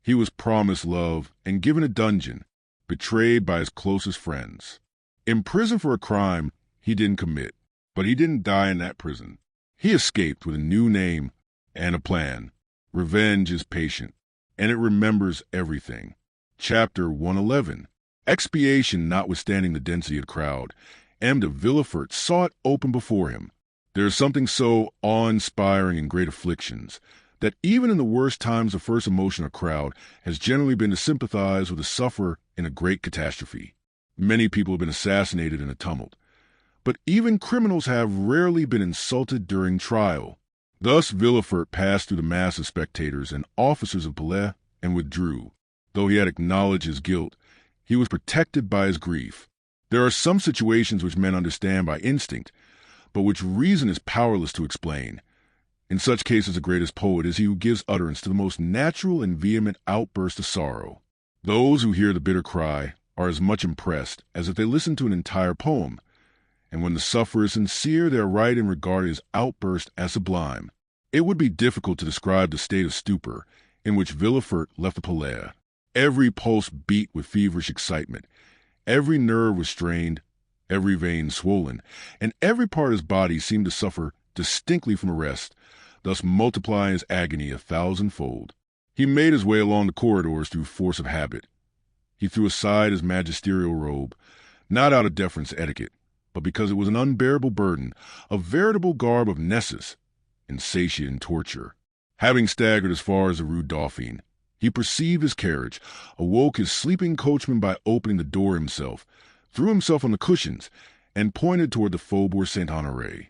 He was promised love and given a dungeon, betrayed by his closest friends. Imprisoned for a crime he didn't commit, but he didn't die in that prison. He escaped with a new name and a plan. Revenge is patient, and it remembers everything. Chapter 111. Expiation notwithstanding the density of the crowd, M. de Villefort saw it open before him. There is something so awe-inspiring in great afflictions that even in the worst times the first emotion of a crowd has generally been to sympathize with the sufferer in a great catastrophe. Many people have been assassinated in a tumult, but even criminals have rarely been insulted during trial. Thus Villefort passed through the mass of spectators and officers of Palais and withdrew. Though he had acknowledged his guilt, he was protected by his grief. There are some situations which men understand by instinct, but which reason is powerless to explain. In such cases the greatest poet is he who gives utterance to the most natural and vehement outburst of sorrow. Those who hear the bitter cry are as much impressed as if they listened to an entire poem, and when the sufferer is sincere, they are right in regarding his outburst as sublime. It would be difficult to describe the state of stupor in which Villefort left the Palais. Every pulse beat with feverish excitement. Every nerve was strained, every vein swollen, and every part of his body seemed to suffer distinctly from arrest, thus multiplying his agony 1,000-fold. He made his way along the corridors through force of habit. He threw aside his magisterial robe, not out of deference to etiquette, but because it was an unbearable burden, a veritable garb of Nessus, insatiate in torture. Having staggered as far as the Rue Dauphine, he perceived his carriage, awoke his sleeping coachman by opening the door himself, threw himself on the cushions, and pointed toward the Faubourg Saint-Honoré.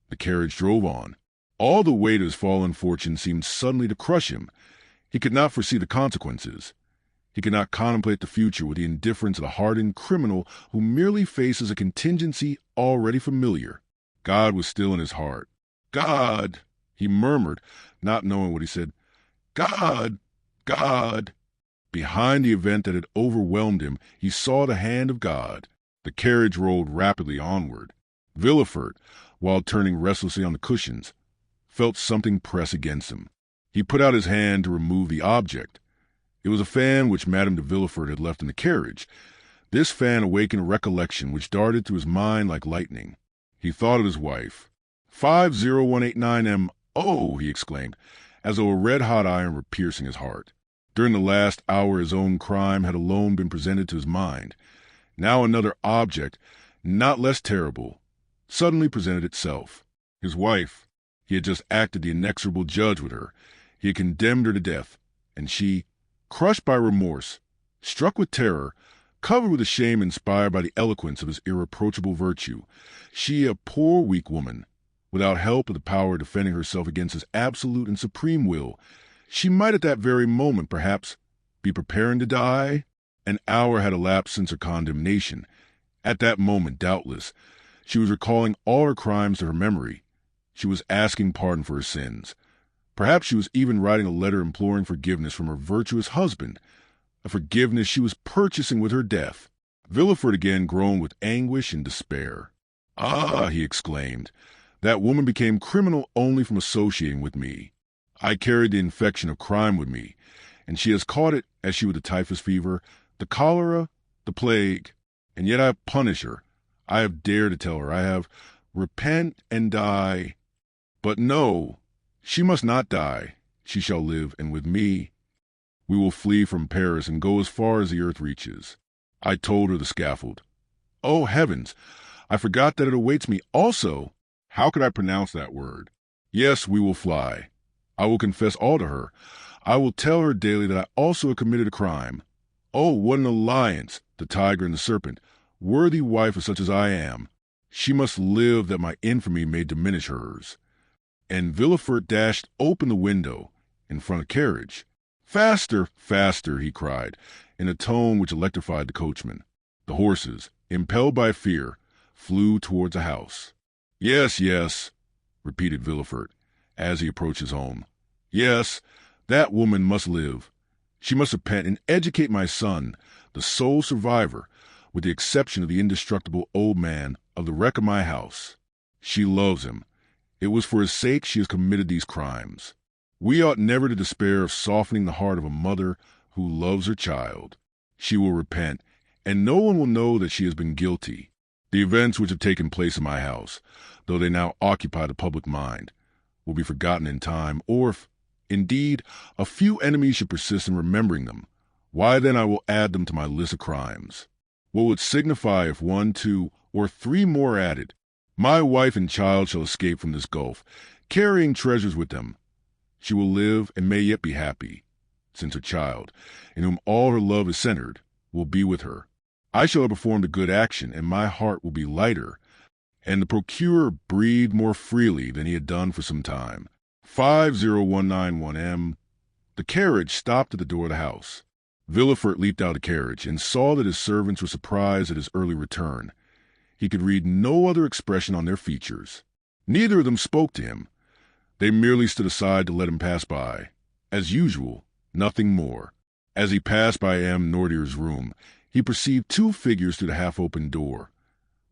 The carriage drove on. All the weight of his fallen fortune seemed suddenly to crush him. He could not foresee the consequences. He could not contemplate the future with the indifference of a hardened criminal who merely faces a contingency already familiar. God was still in his heart. "God!" he murmured, not knowing what he said. "God! God!" Behind the event that had overwhelmed him, he saw the hand of God. The carriage rolled rapidly onward. Villefort, while turning restlessly on the cushions, felt something press against him. He put out his hand to remove the object. It was a fan which Madame de Villefort had left in the carriage. This fan awakened a recollection which darted through his mind like lightning. He thought of his wife. 50189M. "Oh!" he exclaimed, as though a red-hot iron were piercing his heart. During the last hour his own crime had alone been presented to his mind. Now another object, not less terrible, suddenly presented itself. His wife. He had just acted the inexorable judge with her. He had condemned her to death, and she, crushed by remorse, struck with terror, covered with the shame inspired by the eloquence of his irreproachable virtue, she, a poor weak woman, without help of the power of defending herself against his absolute and supreme will, she might at that very moment, perhaps, be preparing to die. An hour had elapsed since her condemnation. At that moment, doubtless, she was recalling all her crimes to her memory. She was asking pardon for her sins. Perhaps she was even writing a letter imploring forgiveness from her virtuous husband, a forgiveness she was purchasing with her death. Villefort again groaned with anguish and despair. "Ah!" he exclaimed, "that woman became criminal only from associating with me. I carried the infection of crime with me, and she has caught it as she would the typhus fever, the cholera, the plague. And yet I have punished her. I have dared to tell her. I have repent and die. But no, she must not die. She shall live, and with me we will flee from Paris and go as far as the earth reaches." I told her the scaffold. Oh, heavens! I forgot that it awaits me also. How could I pronounce that word? Yes, we will fly. I will confess all to her. I will tell her daily that I also have committed a crime. Oh, what an alliance, the tiger and the serpent, worthy wife of such as I am. She must live that my infamy may diminish hers. And Villefort dashed open the window in front of the carriage. "Faster, faster," he cried, in a tone which electrified the coachman. The horses, impelled by fear, flew towards the house. "Yes, yes," repeated Villefort, as he approached his home. "Yes, that woman must live. She must repent and educate my son, the sole survivor, with the exception of the indestructible old man, of the wreck of my house. She loves him. It was for his sake she has committed these crimes. We ought never to despair of softening the heart of a mother who loves her child. She will repent, and no one will know that she has been guilty. The events which have taken place in my house, though they now occupy the public mind, will be forgotten in time, or if, indeed, a few enemies should persist in remembering them, why then I will add them to my list of crimes. What would it signify if 1, 2, or 3 more added? My wife and child shall escape from this gulf, carrying treasures with them. She will live and may yet be happy, since her child, in whom all her love is centered, will be with her. I shall have performed a good action, and my heart will be lighter. And the procurer breathed more freely than he had done for some time. 50191M. The carriage stopped at the door of the house. Villefort leaped out of the carriage and saw that his servants were surprised at his early return. He could read no other expression on their features. Neither of them spoke to him. They merely stood aside to let him pass by. As usual, nothing more. As he passed by M. Nordier's room, he perceived 2 figures through the half-open door.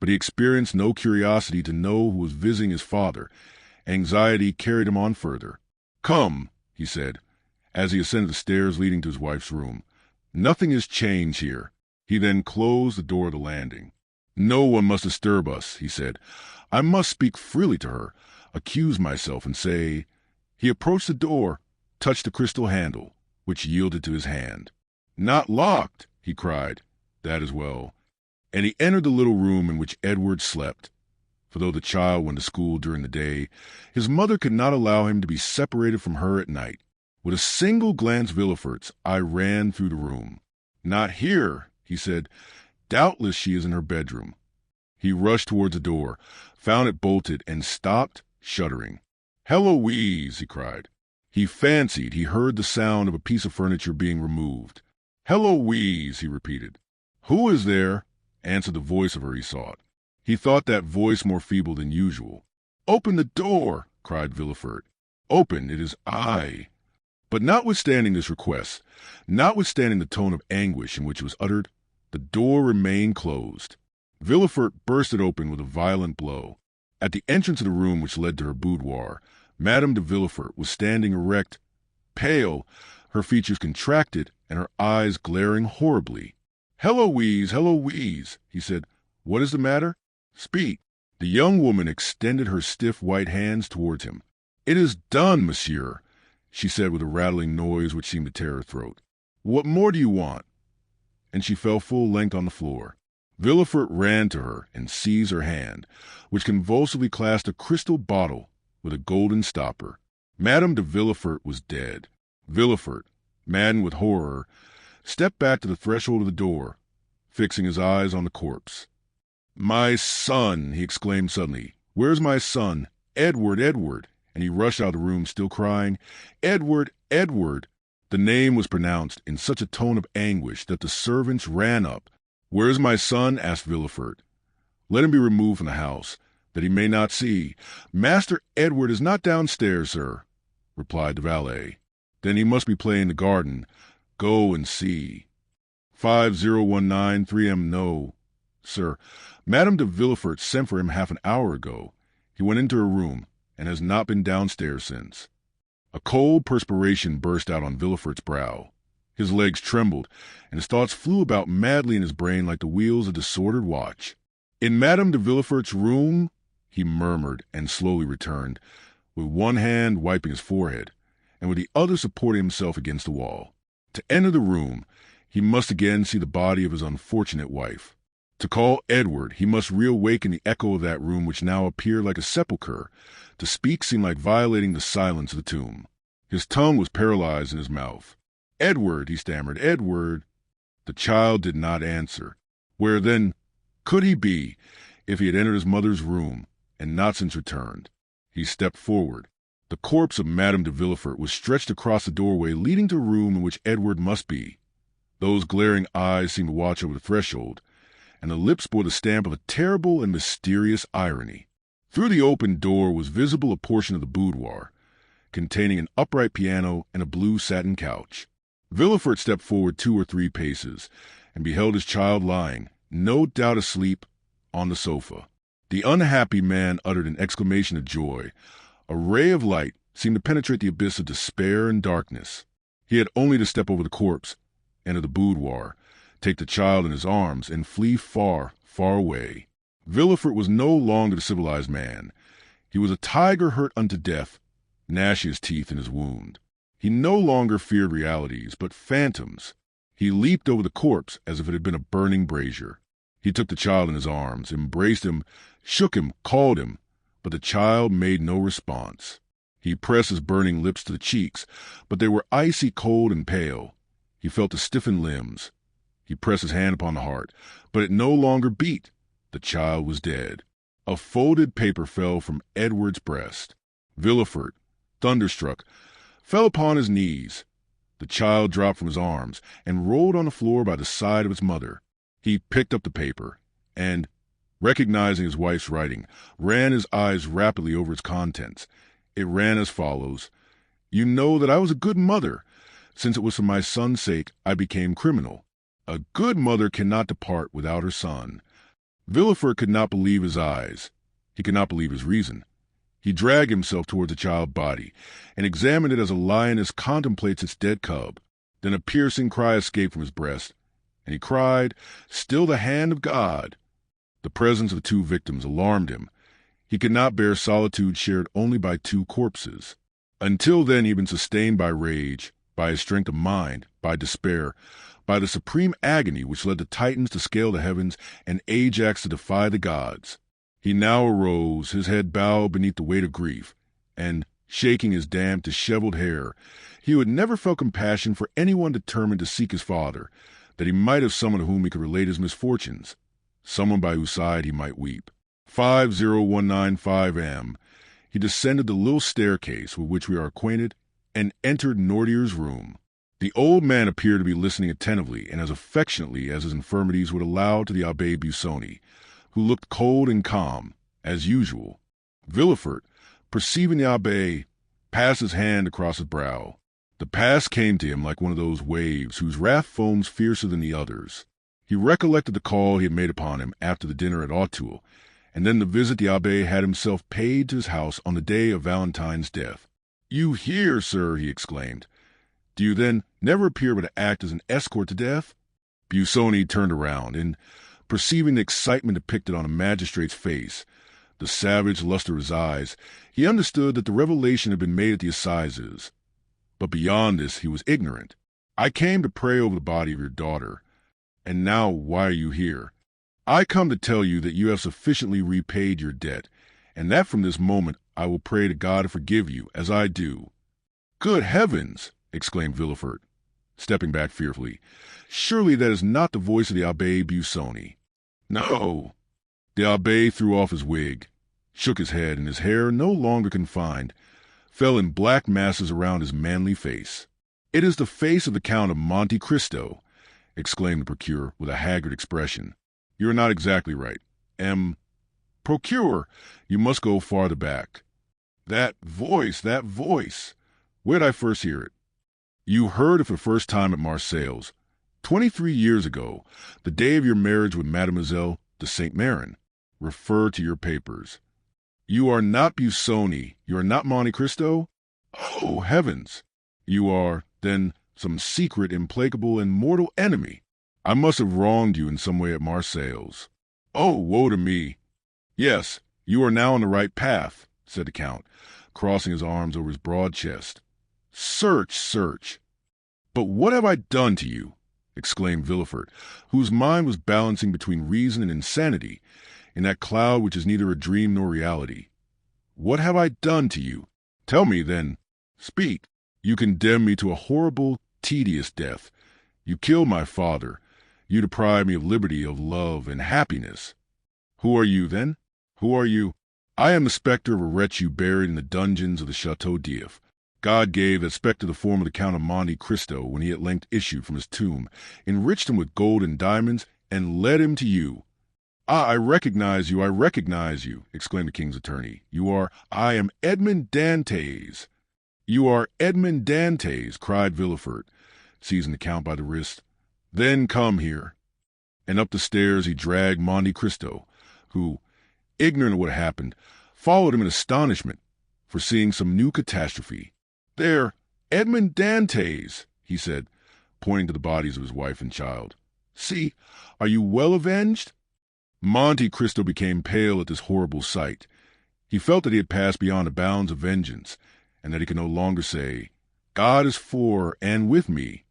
But he experienced no curiosity to know who was visiting his father. Anxiety carried him on further. "Come," he said, as he ascended the stairs leading to his wife's room. "Nothing has changed here." He then closed the door of the landing. "No one must disturb us," he said. "I must speak freely to her, accuse myself, and say—" He approached the door, touched the crystal handle, which yielded to his hand. "Not locked!" he cried. "That is well." And he entered the little room in which Edward slept. For though the child went to school during the day, his mother could not allow him to be separated from her at night. With a single glance Villefort's eye ran through the room. "Not here," he said. "Doubtless she is in her bedroom." He rushed towards the door, found it bolted, and stopped, shuddering. "Heloise!" he cried. He fancied he heard the sound of a piece of furniture being removed. "Heloise!" he repeated. "Who is there?" answered the voice of her he sought. He thought that voice more feeble than usual. "Open the door!" cried Villefort. "Open, it is I." But notwithstanding this request, notwithstanding the tone of anguish in which it was uttered, the door remained closed. Villefort burst it open with a violent blow. At the entrance of the room which led to her boudoir, Madame de Villefort was standing erect, pale, her features contracted, and her eyes glaring horribly. "Heloise, Heloise," he said. "What is the matter? Speak." The young woman extended her stiff white hands towards him. "It is done, monsieur," she said with a rattling noise which seemed to tear her throat. "What more do you want?" And she fell full length on the floor. Villefort ran to her and seized her hand, which convulsively clasped a crystal bottle with a golden stopper. Madame de Villefort was dead. Villefort, maddened with horror, stepped back to the threshold of the door, fixing his eyes on the corpse. "My son!" he exclaimed suddenly. "Where's my son? Edward, Edward!" And he rushed out of the room, still crying, "Edward, Edward!" The name was pronounced in such a tone of anguish that the servants ran up. "Where is my son?" asked Villefort. "Let him be removed from the house, that he may not see." "Master Edward is not downstairs, sir," replied the valet. "Then he must be playing in the garden. Go and see." 5019 3M. No, sir. Madame de Villefort sent for him half an hour ago. He went into her room and has not been downstairs since. A cold perspiration burst out on Villefort's brow. His legs trembled, and his thoughts flew about madly in his brain like the wheels of a disordered watch. "In Madame de Villefort's room?" he murmured, and slowly returned, with one hand wiping his forehead, and with the other supporting himself against the wall. To enter the room, he must again see the body of his unfortunate wife. To call Edward, he must reawaken the echo of that room which now appeared like a sepulchre. To speak seemed like violating the silence of the tomb. His tongue was paralyzed in his mouth. "Edward," he stammered, "Edward." The child did not answer. Where, then, could he be if he had entered his mother's room and not since returned? He stepped forward. The corpse of Madame de Villefort was stretched across the doorway leading to a room in which Edward must be. Those glaring eyes seemed to watch over the threshold, and the lips bore the stamp of a terrible and mysterious irony. Through the open door was visible a portion of the boudoir, containing an upright piano and a blue satin couch. Villefort stepped forward 2 or 3 paces, and beheld his child lying, no doubt asleep, on the sofa. The unhappy man uttered an exclamation of joy. A ray of light seemed to penetrate the abyss of despair and darkness. He had only to step over the corpse, enter the boudoir, take the child in his arms, and flee far, far away. Villefort was no longer the civilized man. He was a tiger hurt unto death, gnashing his teeth in his wound. He no longer feared realities, but phantoms. He leaped over the corpse as if it had been a burning brazier. He took the child in his arms, embraced him, shook him, called him, but the child made no response. He pressed his burning lips to the cheeks, but they were icy cold and pale. He felt the stiffened limbs. He pressed his hand upon the heart, but it no longer beat. The child was dead. A folded paper fell from Edward's breast. Villefort, thunderstruck, fell upon his knees. The child dropped from his arms and rolled on the floor by the side of its mother. He picked up the paper and, recognizing his wife's writing, ran his eyes rapidly over its contents. It ran as follows: "You know that I was a good mother. Since it was for my son's sake I became criminal. A good mother cannot depart without her son." Villefort could not believe his eyes. He could not believe his reason. He dragged himself towards the child's body and examined it as a lioness contemplates its dead cub. Then a piercing cry escaped from his breast, and he cried, "Still the hand of God!" The presence of the two victims alarmed him. He could not bear solitude shared only by two corpses. Until then he had been sustained by rage, by his strength of mind, by despair, by the supreme agony which led the Titans to scale the heavens and Ajax to defy the gods. He now arose, his head bowed beneath the weight of grief, and, shaking his damp, disheveled hair, he had never felt compassion for anyone determined to seek his father, that he might have someone to whom he could relate his misfortunes, someone by whose side he might weep. 50195 M. He descended the little staircase with which we are acquainted and entered Nordier's room. The old man appeared to be listening attentively and as affectionately as his infirmities would allow to the Abbé Busoni, who looked cold and calm, as usual. Villefort, perceiving the abbé, passed his hand across his brow. The past came to him like one of those waves whose wrath foams fiercer than the others. He recollected the call he had made upon him after the dinner at Auteuil, and then the visit the abbé had himself paid to his house on the day of Valentine's death. "You here, sir?" he exclaimed. "Do you then never appear but to act as an escort to death?" Busoni turned around, and, perceiving the excitement depicted on a magistrate's face, the savage luster of his eyes, he understood that the revelation had been made at the assizes. But beyond this he was ignorant. "I came to pray over the body of your daughter. And now why are you here? I come to tell you that you have sufficiently repaid your debt, and that from this moment I will pray to God to forgive you, as I do." "Good heavens!" exclaimed Villefort, stepping back fearfully. "Surely that is not the voice of the Abbé Busoni." "No." The abbé threw off his wig, shook his head, and his hair, no longer confined, fell in black masses around his manly face. "It is the face of the Count of Monte Cristo," exclaimed the procureur with a haggard expression. "You are not exactly right. Procureur, you must go farther back. That voice! Where did I first hear it?" "You heard it for the first time at Marseilles, 23 years ago, the day of your marriage with Mademoiselle de Saint-Méran. Refer to your papers." "You are not Busoni, you are not Monte Cristo? Oh, heavens! You are, then, some secret, implacable, and mortal enemy. I must have wronged you in some way at Marseilles. Oh, woe to me!" "Yes, you are now on the right path," said the Count, crossing his arms over his broad chest. Search. "But what have I done to you?" exclaimed Villefort, whose mind was balancing between reason and insanity, in that cloud which is neither a dream nor reality. "What have I done to you? Tell me, then. Speak." "You condemn me to a horrible, tedious death. You killed my father. You deprive me of liberty, of love, and happiness." "Who are you, then? Who are you?" "I am the spectre of a wretch you buried in the dungeons of the Château d'If. God gave that spectre the form of the Count of Monte Cristo when he at length issued from his tomb, enriched him with gold and diamonds, and led him to you." "Ah, I recognize you," exclaimed the king's attorney. "I am Edmond Dantès." "You are Edmond Dantès," cried Villefort, seizing the Count by the wrist. "Then come here." And up the stairs he dragged Monte Cristo, who, ignorant of what had happened, followed him in astonishment, foreseeing some new catastrophe. "There, Edmond Dantès," he said, pointing to the bodies of his wife and child. "See, are you well avenged?" Monte Cristo became pale at this horrible sight. He felt that he had passed beyond the bounds of vengeance, and that he could no longer say, "God is for and with me."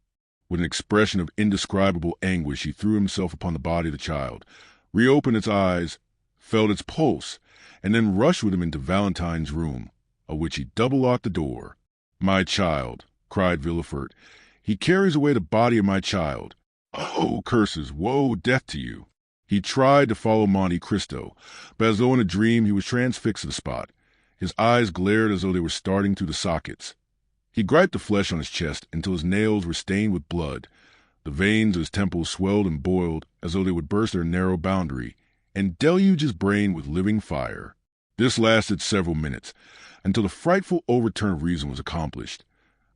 With an expression of indescribable anguish, he threw himself upon the body of the child, reopened its eyes, felt its pulse, and then rushed with him into Valentine's room, of which he double-locked the door. "My child," cried Villefort, "he carries away the body of my child. Oh, curses, woe, death to you!" He tried to follow Monte Cristo, but as though in a dream he was transfixed to the spot. His eyes glared as though they were starting through the sockets. He griped the flesh on his chest until his nails were stained with blood. The veins of his temples swelled and boiled as though they would burst their narrow boundary and deluge his brain with living fire. This lasted several minutes, until the frightful overturn of reason was accomplished.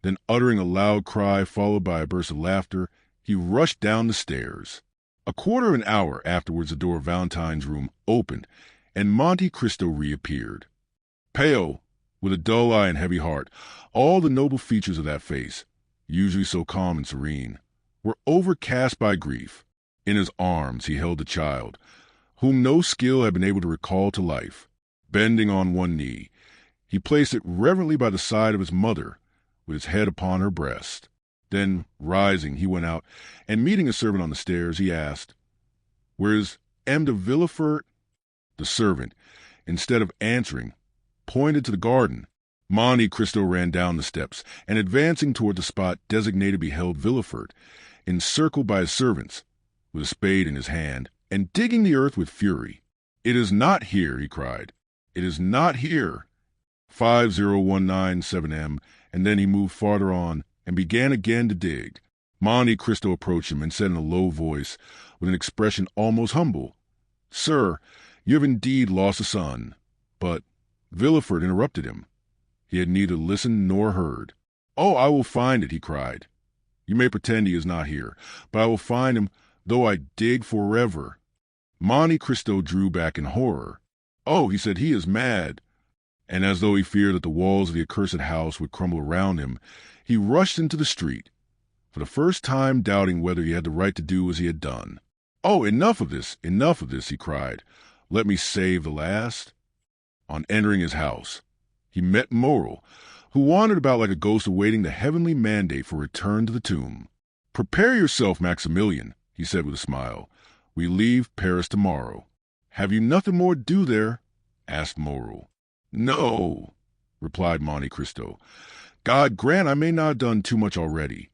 Then, uttering a loud cry followed by a burst of laughter, he rushed down the stairs. A quarter of an hour afterwards the door of Valentine's room opened, and Monte Cristo reappeared. Pale, with a dull eye and heavy heart, all the noble features of that face, usually so calm and serene, were overcast by grief. In his arms he held the child, whom no skill had been able to recall to life. Bending on one knee, he placed it reverently by the side of his mother, with his head upon her breast. Then, rising, he went out, and meeting a servant on the stairs, he asked, "Where is M. de Villefort?" The servant, instead of answering, pointed to the garden. Monte Cristo ran down the steps, and advancing toward the spot designated beheld Villefort, encircled by his servants, with a spade in his hand, and digging the earth with fury. "It is not here," he cried. "It is not here." 50197M, and then he moved farther on, and began again to dig. Monte Cristo approached him and said in a low voice, with an expression almost humble, "Sir, you have indeed lost a son." But Villefort interrupted him. He had neither listened nor heard. "Oh, I will find it," he cried. "You may pretend he is not here, but I will find him, though I dig forever." Monte Cristo drew back in horror. "Oh," he said, "he is mad." And as though he feared that the walls of the accursed house would crumble around him, he rushed into the street, for the first time doubting whether he had the right to do as he had done. "Oh, enough of this, he cried. "Let me save the last." On entering his house, he met Morrel, who wandered about like a ghost awaiting the heavenly mandate for return to the tomb. "Prepare yourself, Maximilian," he said with a smile. "We leave Paris tomorrow." "Have you nothing more to do there?" asked Morrel. "No," replied Monte Cristo. "God grant I may not have done too much already."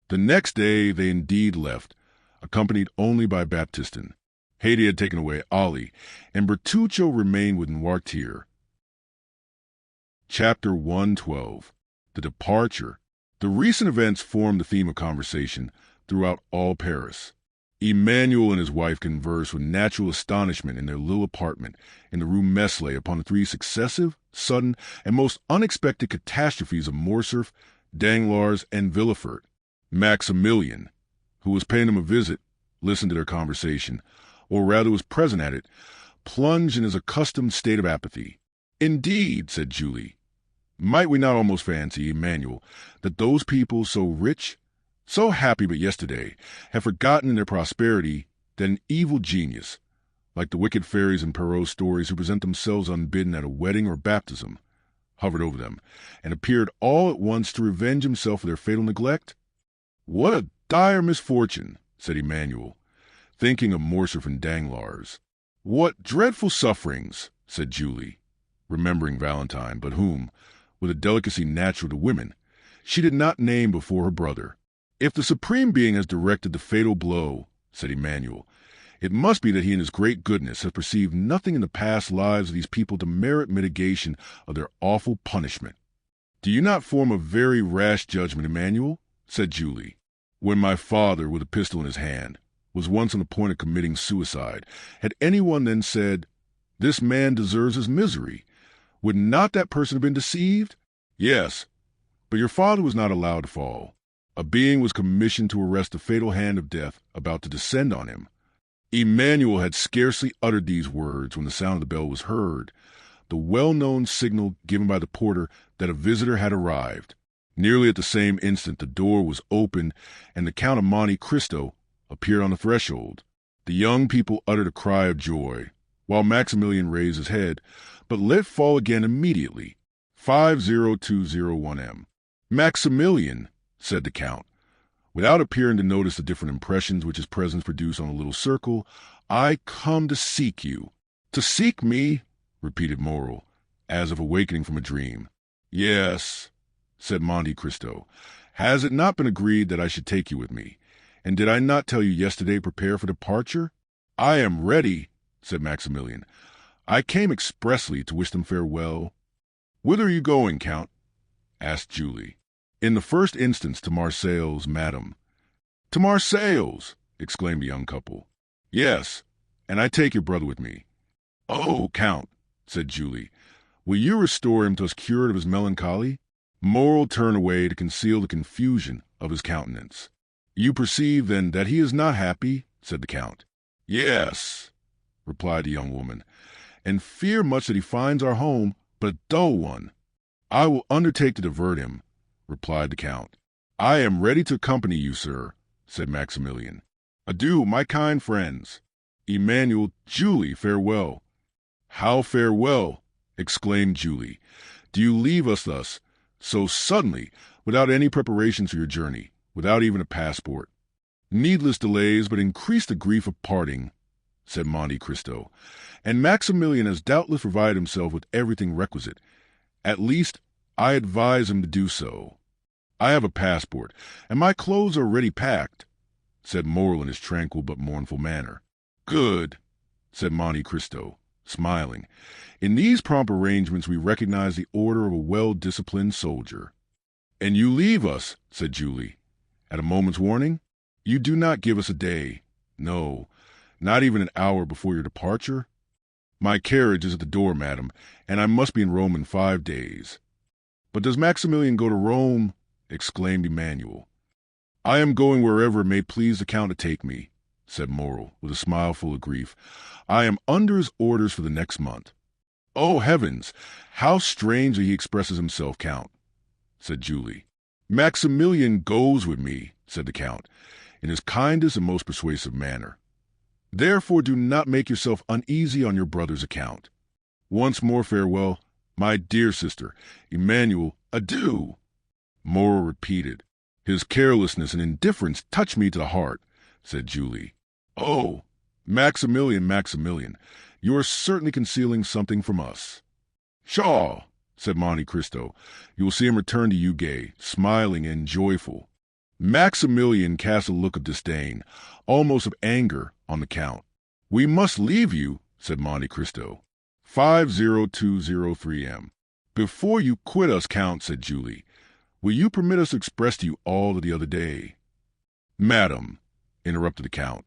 The next day they indeed left, accompanied only by Baptistin. Haydée had taken away Ali, and Bertuccio remained with Noirtier. Chapter 112. The Departure. The recent events formed the theme of conversation throughout all Paris. Emmanuel and his wife conversed with natural astonishment in their little apartment in the Rue Meslay upon the three successive, sudden, and most unexpected catastrophes of Morcerf, Danglars, and Villefort. Maximilian, who was paying them a visit, listened to their conversation, or rather was present at it, plunged in his accustomed state of apathy. "Indeed," said Julie, "might we not almost fancy, Emmanuel, that those people so rich, so happy but yesterday, have forgotten in their prosperity that an evil genius, like the wicked fairies in Perrault's stories who present themselves unbidden at a wedding or baptism, hovered over them, and appeared all at once to revenge himself for their fatal neglect?" "What a dire misfortune," said Emmanuel, thinking of Morcerf and Danglars. "What dreadful sufferings," said Julie, remembering Valentine, but whom, with a delicacy natural to women, she did not name before her brother. "If the Supreme Being has directed the fatal blow," said Emmanuel, "it must be that he in his great goodness has perceived nothing in the past lives of these people to merit mitigation of their awful punishment." "Do you not form a very rash judgment, Emmanuel?" said Julie. "When my father, with a pistol in his hand, was once on the point of committing suicide, had anyone then said, 'This man deserves his misery,' would not that person have been deceived?" "Yes, but your father was not allowed to fall. A being was commissioned to arrest the fatal hand of death about to descend on him." Emmanuel had scarcely uttered these words when the sound of the bell was heard, the well-known signal given by the porter that a visitor had arrived. Nearly at the same instant the door was opened and the Count of Monte Cristo appeared on the threshold. The young people uttered a cry of joy, while Maximilian raised his head, but let fall again immediately. 50201M. Maximilian, said the Count, without appearing to notice the different impressions which his presence produced on the little circle, I come to seek you. To seek me? Repeated Morrel, as if awakening from a dream. Yes, said Monte Cristo. Has it not been agreed that I should take you with me? And did I not tell you yesterday prepare for departure? I am ready, said Maximilian. I came expressly to wish them farewell. Whither are you going, Count? Asked Julie. In the first instance to Marseilles, madam. To Marseilles! Exclaimed the young couple. Yes, and I take your brother with me. Oh, Count, said Julie, will you restore him to us cured of his melancholy? Morrel turned away to conceal the confusion of his countenance. You perceive, then, that he is not happy, said the Count. Yes, replied the young woman, and fear much that he finds our home but a dull one. I will undertake to divert him, replied the Count. I am ready to accompany you, sir, said Maximilian. Adieu, my kind friends. Emmanuel, Julie, farewell. How farewell? Exclaimed Julie. Do you leave us thus, so suddenly, without any preparations for your journey, without even a passport? Needless delays but increase the grief of parting, said Monte Cristo, and Maximilian has doubtless provided himself with everything requisite. At least, I advise him to do so. I have a passport, and my clothes are already packed, said Morrel in his tranquil but mournful manner. Good, said Monte Cristo, smiling. In these prompt arrangements we recognize the order of a well-disciplined soldier. And you leave us, said Julie, at a moment's warning? You do not give us a day, no, not even an hour before your departure? My carriage is at the door, madam, and I must be in Rome in 5 days. But does Maximilian go to Rome? Exclaimed Emmanuel. I am going wherever it may please the Count to take me, said Morrel, with a smile full of grief. I am under his orders for the next month. Oh, heavens! How strangely he expresses himself, Count, said Julie. Maximilian goes with me, said the Count, in his kindest and most persuasive manner. Therefore do not make yourself uneasy on your brother's account. Once more farewell, my dear sister. Emmanuel, adieu! Morrel repeated. His carelessness and indifference touch me to the heart, said Julie. Oh, Maximilian, Maximilian, you are certainly concealing something from us. Pshaw, said Monte Cristo. You will see him return to you gay, smiling and joyful. Maximilian cast a look of disdain, almost of anger, on the Count. We must leave you, said Monte Cristo. 50203M. Before you quit us, Count, said Julie, will you permit us to express to you all of the other day? Madam, interrupted the Count,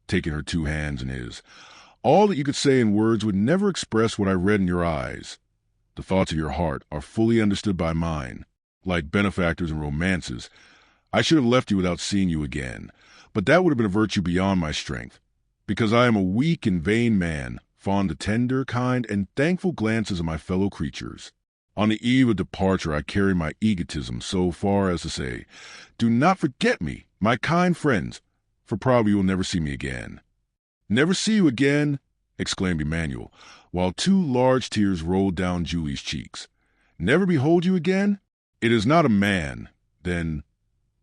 taking her 2 hands in his, all that you could say in words would never express what I read in your eyes. The thoughts of your heart are fully understood by mine. Like benefactors and romances, I should have left you without seeing you again, but that would have been a virtue beyond my strength, because I am a weak and vain man, fond of tender, kind, and thankful glances of my fellow creatures. On the eve of departure I carry my egotism so far as to say, do not forget me, my kind friends, for probably you will never see me again. Never see you again? Exclaimed Emmanuel, while 2 large tears rolled down Julie's cheeks. Never behold you again? It is not a man, then,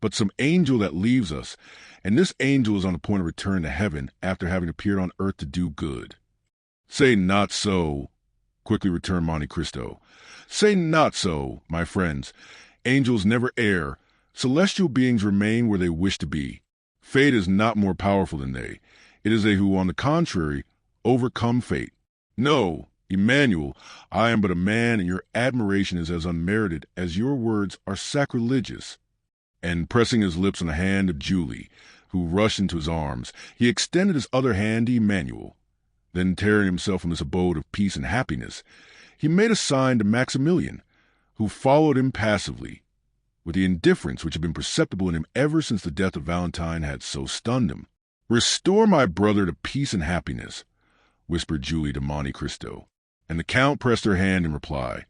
but some angel that leaves us, and this angel is on the point of return to heaven after having appeared on earth to do good. Say not so, quickly returned Monte Cristo. Say not so, my friends. Angels never err. Celestial beings remain where they wish to be. Fate is not more powerful than they. It is they who, on the contrary, overcome fate. No, Emmanuel, I am but a man, and your admiration is as unmerited as your words are sacrilegious. And pressing his lips on the hand of Julie, who rushed into his arms, he extended his other hand to Emmanuel. Then, tearing himself from this abode of peace and happiness, he made a sign to Maximilian, who followed him passively, with the indifference which had been perceptible in him ever since the death of Valentine had so stunned him. Restore my brother to peace and happiness, whispered Julie to Monte Cristo, and the Count pressed her hand in reply,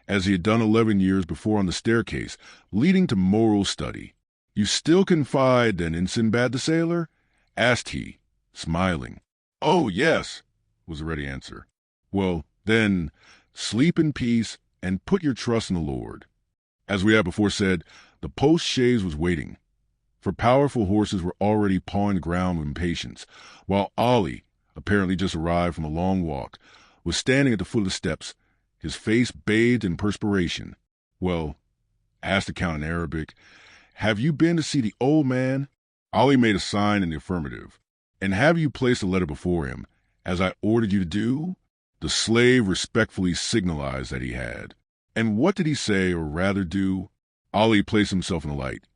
as he had done 11 years before on the staircase, leading to moral study. "You still confide, then, in Sinbad the sailor?" asked he, smiling. "Oh, yes," was the ready answer. "Well, then, sleep in peace and put your trust in the Lord." As we have before said, the post-chaise was waiting, for powerful horses were already pawing the ground with impatience, while Ali, apparently just arrived from a long walk, was standing at the foot of the steps, his face bathed in perspiration. "Well," asked the Count in Arabic, "have you been to see the old man?" Ali made a sign in the affirmative. "And have you placed a letter before him, as I ordered you to do?" The slave respectfully signalized that he had. "And what did he say, or rather do?" Ali placed himself in the light,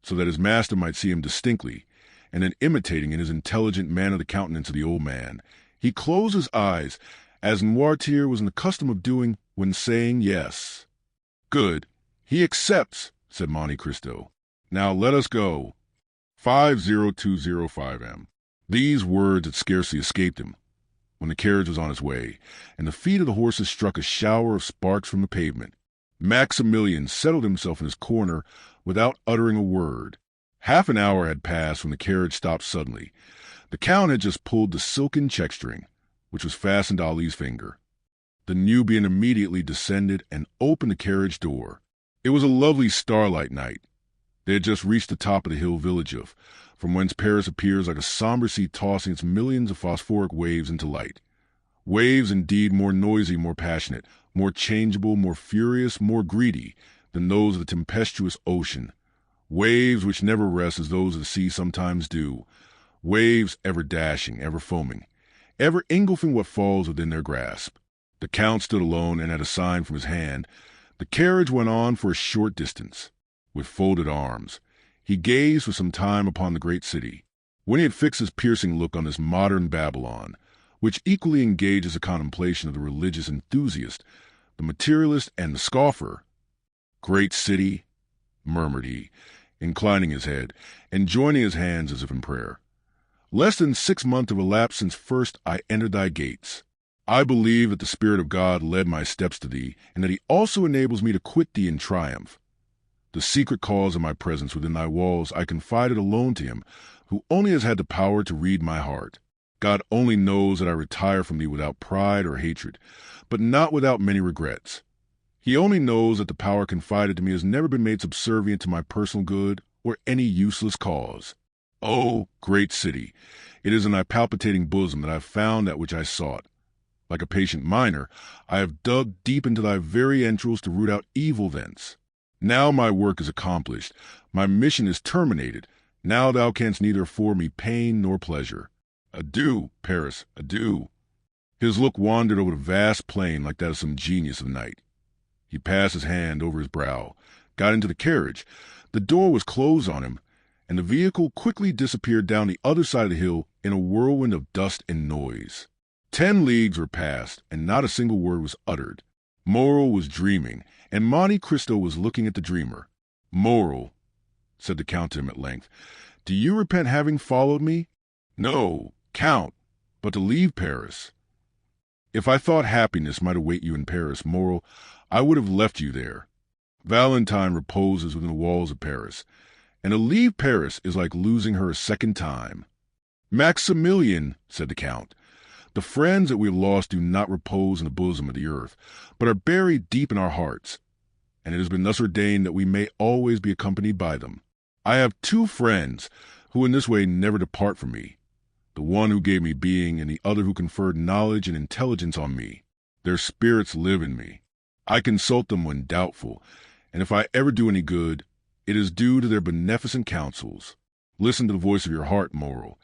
so that his master might see him distinctly, and then imitating in his intelligent manner the countenance of the old man, he closed his eyes, as Noirtier was in the custom of doing when saying yes. "Good. He accepts," said Monte Cristo. "Now let us go. 50205 M." These words had scarcely escaped him when the carriage was on its way, and the feet of the horses struck a shower of sparks from the pavement. Maximilian settled himself in his corner without uttering a word. Half an hour had passed when the carriage stopped suddenly. The Count had just pulled the silken check-string, which was fastened to Ali's finger. The Nubian immediately descended and opened the carriage door. It was a lovely starlight night. They had just reached the top of the hill village from whence Paris appears like a somber sea tossing its millions of phosphoric waves into light. Waves indeed more noisy, more passionate, more changeable, more furious, more greedy than those of the tempestuous ocean. Waves which never rest as those of the sea sometimes do. Waves ever dashing, ever foaming, ever engulfing what falls within their grasp. The Count stood alone, and at a sign from his hand, the carriage went on for a short distance. With folded arms, he gazed for some time upon the great city. When he had fixed his piercing look on this modern Babylon, which equally engages the contemplation of the religious enthusiast, the materialist, and the scoffer, "Great city," murmured he, inclining his head, and joining his hands as if in prayer, "less than 6 months have elapsed since first I entered thy gates. I believe that the Spirit of God led my steps to thee, and that he also enables me to quit thee in triumph. The secret cause of my presence within thy walls I confided alone to him who only has had the power to read my heart. God only knows that I retire from thee without pride or hatred, but not without many regrets. He only knows that the power confided to me has never been made subservient to my personal good or any useless cause. O great city, it is in thy palpitating bosom that I have found that which I sought. Like a patient miner, I have dug deep into thy very entrails to root out evil thence. Now my work is accomplished, my mission is terminated. Now thou canst neither afford me pain nor pleasure. Adieu, Paris, adieu." His look wandered over the vast plain like that of some genius of night. He passed his hand over his brow, got into the carriage. The door was closed on him, and the vehicle quickly disappeared down the other side of the hill in a whirlwind of dust and noise. 10 leagues were passed, and not a single word was uttered. Moreau was dreaming, and Monte Cristo was looking at the dreamer. "Moreau," said the Count to him at length, "do you repent having followed me?" "No, Count, but to leave Paris." "If I thought happiness might await you in Paris, Moreau, I would have left you there. Valentine reposes within the walls of Paris, and to leave Paris is like losing her a second time." "Maximilian," said the Count, "the friends that we have lost do not repose in the bosom of the earth, but are buried deep in our hearts, and it has been thus ordained that we may always be accompanied by them. I have 2 friends who in this way never depart from me, the one who gave me being and the other who conferred knowledge and intelligence on me. Their spirits live in me. I consult them when doubtful, and if I ever do any good, it is due to their beneficent counsels. Listen to the voice of your heart, Moreau,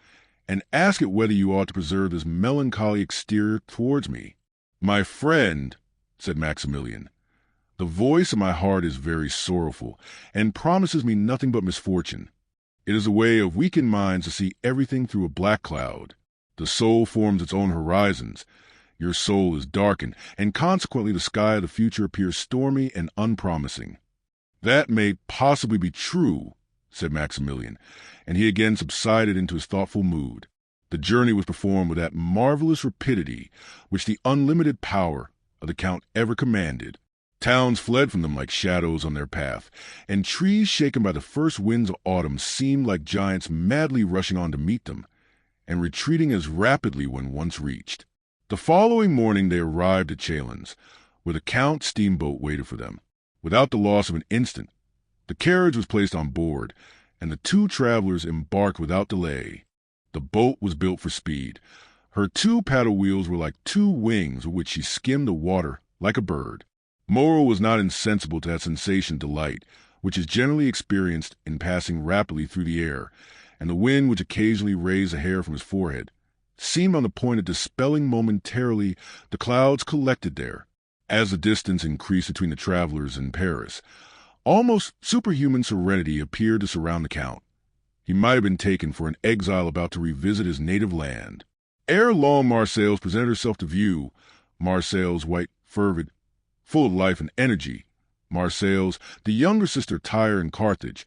and ask it whether you ought to preserve this melancholy exterior towards me." "My friend," said Maximilian, "the voice of my heart is very sorrowful, and promises me nothing but misfortune. It is a way of weakened minds to see everything through a black cloud. The soul forms its own horizons. Your soul is darkened, and consequently the sky of the future appears stormy and unpromising." "That may possibly be true," said Maximilian, and he again subsided into his thoughtful mood. The journey was performed with that marvelous rapidity which the unlimited power of the Count ever commanded. Towns fled from them like shadows on their path, and trees shaken by the first winds of autumn seemed like giants madly rushing on to meet them, and retreating as rapidly when once reached. The following morning they arrived at Chalons, where the Count's steamboat waited for them. Without the loss of an instant, the carriage was placed on board, and the two travelers embarked without delay. The boat was built for speed. Her two paddle wheels were like two wings with which she skimmed the water like a bird. Morel was not insensible to that sensation of delight, which is generally experienced in passing rapidly through the air, and the wind which occasionally raised a hair from his forehead seemed on the point of dispelling momentarily the clouds collected there. As the distance increased between the travelers and Paris, almost superhuman serenity appeared to surround the Count. He might have been taken for an exile about to revisit his native land. Ere long Marseilles presented herself to view, Marseilles white, fervid, full of life and energy. Marseilles, the younger sister of Tyre and Carthage,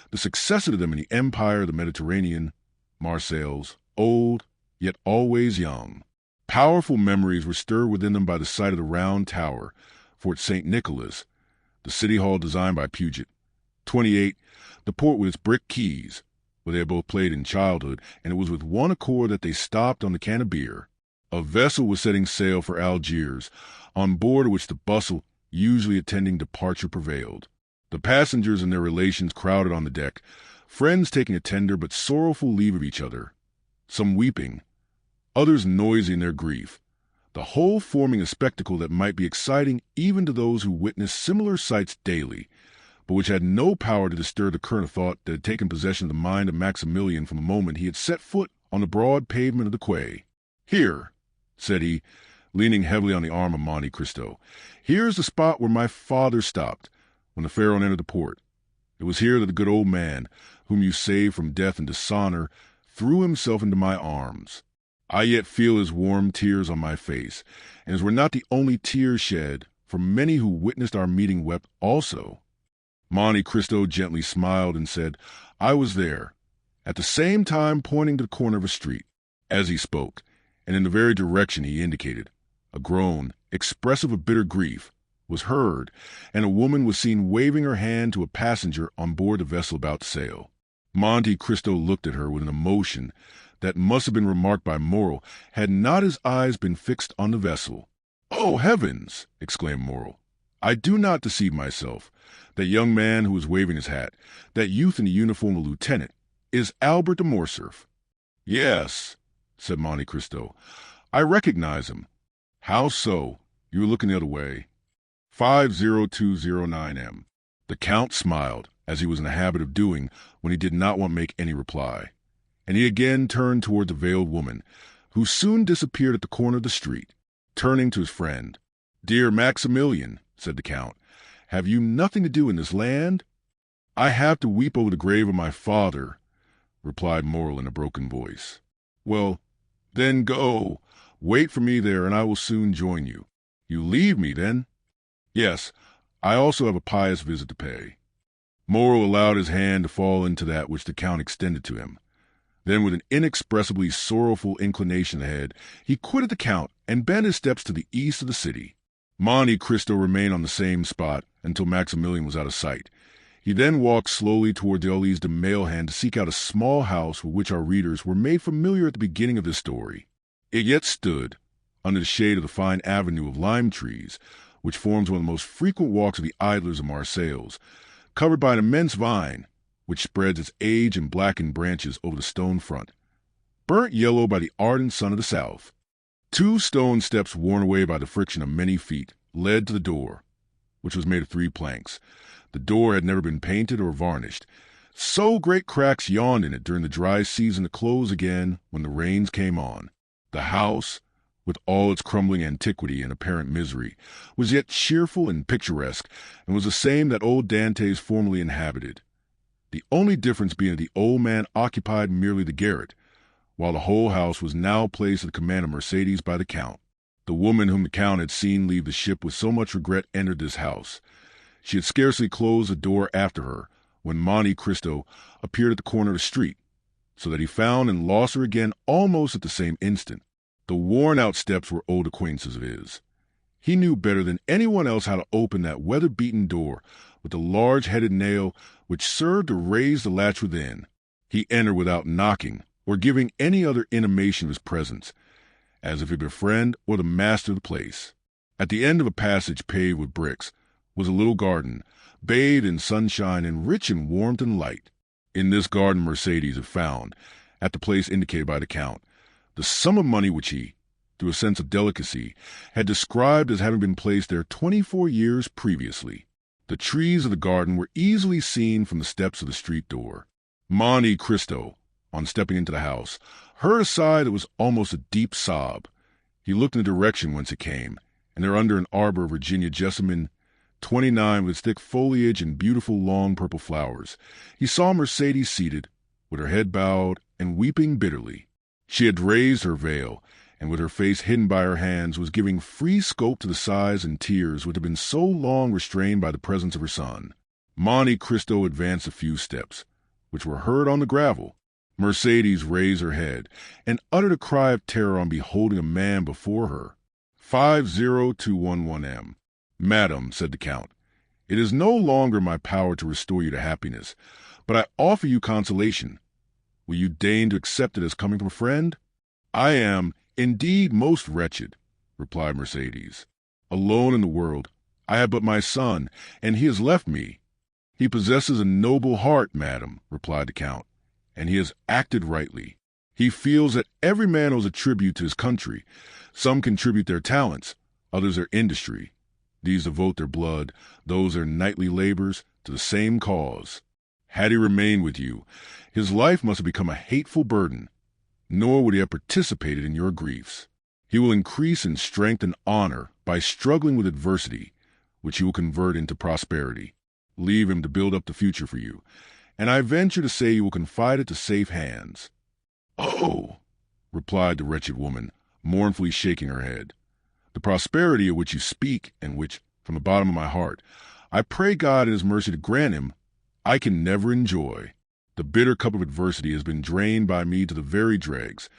the successor to them in the empire of the Mediterranean. Marseilles, old, yet always young. Powerful memories were stirred within them by the sight of the round tower, Fort St. Nicholas, the city hall designed by Puget. 28, the port with its brick quays, where they had both played in childhood, and it was with one accord that they stopped on the Cannebière. A vessel was setting sail for Algiers, on board of which the bustle usually attending departure prevailed. The passengers and their relations crowded on the deck, friends taking a tender but sorrowful leave of each other, some weeping, others noisy in their grief, the whole forming a spectacle that might be exciting even to those who witnessed similar sights daily, but which had no power to disturb the current of thought that had taken possession of the mind of Maximilian from the moment he had set foot on the broad pavement of the quay. "Here," said he, leaning heavily on the arm of Monte Cristo, "here is the spot where my father stopped when the Pharaoh entered the port. It was here that the good old man, whom you saved from death and dishonor, threw himself into my arms. I yet feel his warm tears on my face, and as were not the only tears shed, for many who witnessed our meeting wept also." Monte Cristo gently smiled and said, "I was there," at the same time pointing to the corner of a street. As he spoke, and in the very direction he indicated, a groan, expressive of bitter grief, was heard, and a woman was seen waving her hand to a passenger on board the vessel about to sail. Monte Cristo looked at her with an emotion that must have been remarked by Morel had not his eyes been fixed on the vessel. "Oh, heavens!" exclaimed Morel. "I do not deceive myself. That young man who is waving his hat, that youth in the uniform of lieutenant, is Albert de Morcerf." "Yes," said Monte Cristo, "I recognize him." "How so? You were looking the other way." 50209M. The Count smiled, as he was in the habit of doing when he did not want to make any reply, and he again turned toward the veiled woman, who soon disappeared at the corner of the street. Turning to his friend, "Dear Maximilian," said the Count, "have you nothing to do in this land?" "I have to weep over the grave of my father," replied Morel in a broken voice. "Well, then go. Wait for me there, and I will soon join you." "You leave me, then?" "Yes, I also have a pious visit to pay." Morel allowed his hand to fall into that which the Count extended to him. Then, with an inexpressibly sorrowful inclination of the head, he quitted the Count and bent his steps to the east of the city. Monte Cristo remained on the same spot until Maximilian was out of sight. He then walked slowly toward the Allées de Mailhan to seek out a small house with which our readers were made familiar at the beginning of this story. It yet stood, under the shade of the fine avenue of lime trees, which forms one of the most frequent walks of the idlers of Marseilles, covered by an immense vine, which spreads its aged and blackened branches over the stone front, burnt yellow by the ardent sun of the south. 2 stone steps worn away by the friction of many feet led to the door, which was made of 3 planks. The door had never been painted or varnished. So great cracks yawned in it during the dry season to close again when the rains came on. The house, with all its crumbling antiquity and apparent misery, was yet cheerful and picturesque, and was the same that old Dantès formerly inhabited, the only difference being that the old man occupied merely the garret, while the whole house was now placed at the command of Mercedes by the Count. The woman whom the Count had seen leave the ship with so much regret entered this house. She had scarcely closed the door after her when Monte Cristo appeared at the corner of the street, so that he found and lost her again almost at the same instant. The worn-out steps were old acquaintances of his. He knew better than anyone else how to open that weather-beaten door with the large-headed nail which served to raise the latch within. He entered without knocking or giving any other intimation of his presence, as if he were a friend or the master of the place. At the end of a passage paved with bricks was a little garden, bathed in sunshine and rich in warmth and light. In this garden Mercedes had found, at the place indicated by the Count, the sum of money which he, through a sense of delicacy, had described as having been placed there 24 years previously. The trees of the garden were easily seen from the steps of the street door. Monte Cristo, on stepping into the house, heard a sigh that was almost a deep sob. He looked in the direction whence it came, and there under an arbor of Virginia jessamine, 29 with its thick foliage and beautiful long purple flowers, he saw Mercedes seated, with her head bowed and weeping bitterly. She had raised her veil, and with her face hidden by her hands was giving free scope to the sighs and tears which had been so long restrained by the presence of her son. Monte Cristo advanced a few steps, which were heard on the gravel. Mercedes raised her head and uttered a cry of terror on beholding a man before her. 50211M. Madam, said the Count, it is no longer my power to restore you to happiness, but I offer you consolation. Will you deign to accept it as coming from a friend? I am, indeed, most wretched, replied Mercedes. Alone in the world, I have but my son, and he has left me. He possesses a noble heart, madam, replied the Count, and he has acted rightly. He feels that every man owes a tribute to his country. Some contribute their talents, others their industry. These devote their blood, those their nightly labors, to the same cause. Had he remained with you, his life must have become a hateful burden, nor would he have participated in your griefs. He will increase in strength and honor by struggling with adversity, which he will convert into prosperity. Leave him to build up the future for you, and I venture to say you will confide it to safe hands. Oh, replied the wretched woman, mournfully shaking her head. The prosperity of which you speak, and which, from the bottom of my heart, I pray God in his mercy to grant him, I can never enjoy. The bitter cup of adversity has been drained by me to the very dregs,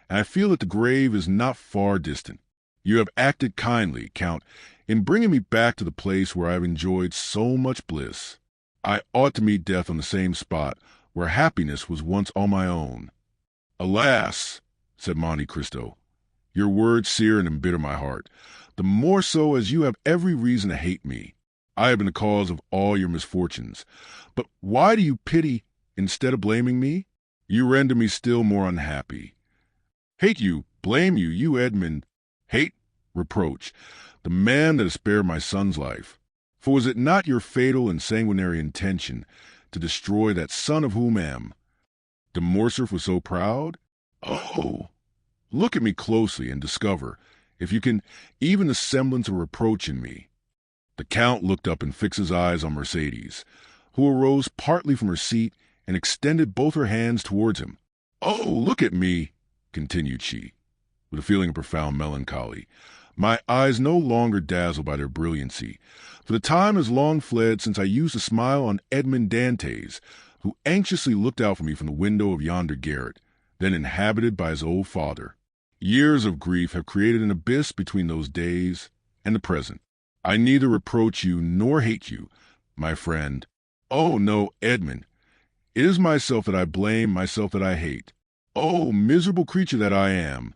and I feel that the grave is not far distant. You have acted kindly, Count, in bringing me back to the place where I have enjoyed so much bliss. I ought to meet death on the same spot where happiness was once all my own. Alas, said Monte Cristo, your words sear and embitter my heart, the more so as you have every reason to hate me. I have been the cause of all your misfortunes. But why do you pity instead of blaming me? You render me still more unhappy. Hate you, blame you, you Edmond. Hate, reproach, the man that has spared my son's life. For was it not your fatal and sanguinary intention to destroy that son of whom am? De Morcerf was so proud? Oh, look at me closely and discover, if you can, even the semblance of reproach in me. The Count looked up and fixed his eyes on Mercedes, who arose partly from her seat and extended both her hands towards him. Oh, look at me, continued she, with a feeling of profound melancholy. My eyes no longer dazzle by their brilliancy, for the time has long fled since I used to smile on Edmond Dantès, who anxiously looked out for me from the window of yonder garret, then inhabited by his old father. Years of grief have created an abyss between those days and the present. I neither reproach you nor hate you, my friend. Oh, no, Edmond. It is myself that I blame, myself that I hate. Oh, miserable creature that I am,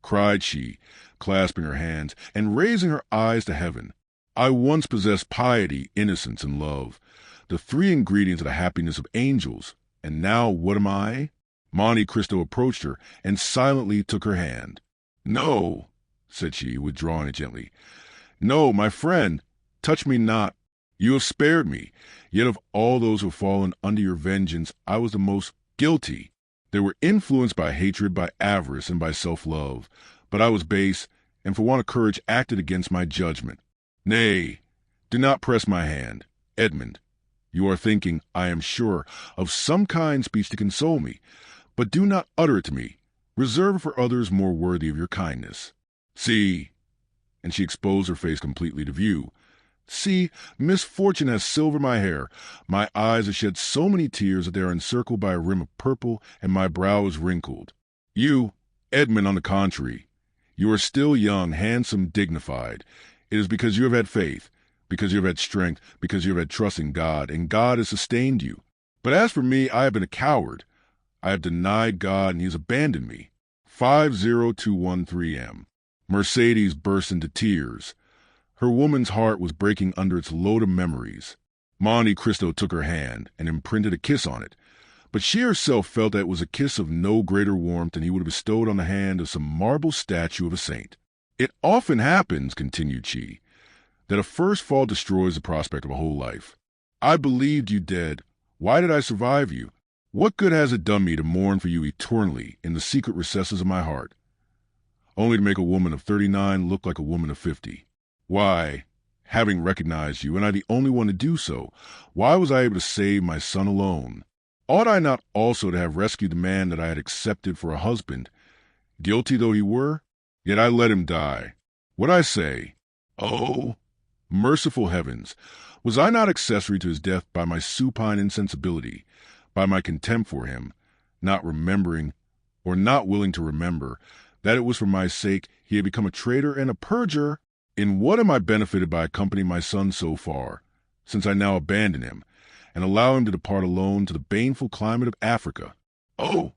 cried she, clasping her hands and raising her eyes to heaven. I once possessed piety, innocence, and love, the three ingredients of the happiness of angels, and now what am I? Monte Cristo approached her and silently took her hand. No, said she, withdrawing it gently. No, my friend, touch me not. You have spared me, yet of all those who have fallen under your vengeance, I was the most guilty. They were influenced by hatred, by avarice, and by self-love, but I was base, and for want of courage acted against my judgment. Nay, do not press my hand. Edmond, you are thinking, I am sure, of some kind speech to console me, but do not utter it to me. Reserve it for others more worthy of your kindness. See, and she exposed her face completely to view. See, misfortune has silvered my hair. My eyes have shed so many tears that they are encircled by a rim of purple, and my brow is wrinkled. You, Edmond, on the contrary, you are still young, handsome, dignified. It is because you have had faith, because you have had strength, because you have had trust in God, and God has sustained you. But as for me, I have been a coward. I have denied God, and he has abandoned me. 50213M. Mercedes burst into tears. Her woman's heart was breaking under its load of memories. Monte Cristo took her hand and imprinted a kiss on it, but she herself felt that it was a kiss of no greater warmth than he would have bestowed on the hand of some marble statue of a saint. It often happens, continued she, that a first fall destroys the prospect of a whole life. I believed you dead. Why did I survive you? What good has it done me to mourn for you eternally in the secret recesses of my heart, only to make a woman of 39 look like a woman of 50? Why, having recognized you, and I the only one to do so, why was I able to save my son alone? Ought I not also to have rescued the man that I had accepted for a husband? Guilty though he were, yet I let him die. What I say? Oh, merciful heavens, was I not accessory to his death by my supine insensibility, by my contempt for him, not remembering, or not willing to remember, that it was for my sake he had become a traitor and a perjurer? In what am I benefited by accompanying my son so far, since I now abandon him, and allow him to depart alone to the baneful climate of Africa? Oh,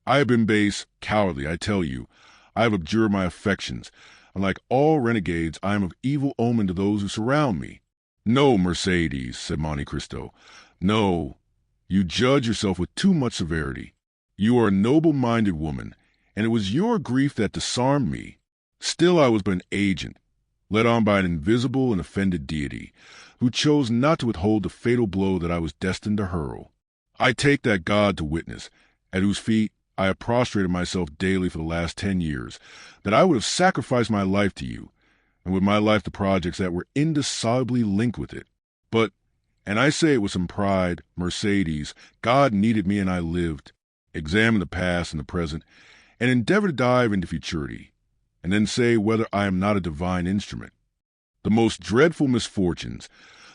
I have been base, cowardly, I tell you. I have abjured my affections, and like all renegades, I am of evil omen to those who surround me. No, Mercedes, said Monte Cristo. No, you judge yourself with too much severity. You are a noble-minded woman, and it was your grief that disarmed me. Still I was but an agent, led on by an invisible and offended deity, who chose not to withhold the fatal blow that I was destined to hurl. I take that God to witness, at whose feet I have prostrated myself daily for the last 10 years, that I would have sacrificed my life to you, and with my life the projects that were indissolubly linked with it. But, and I say it with some pride, Mercedes, God needed me and I lived. Examine the past and the present, and endeavor to dive into futurity, and then say whether I am not a divine instrument. The most dreadful misfortunes,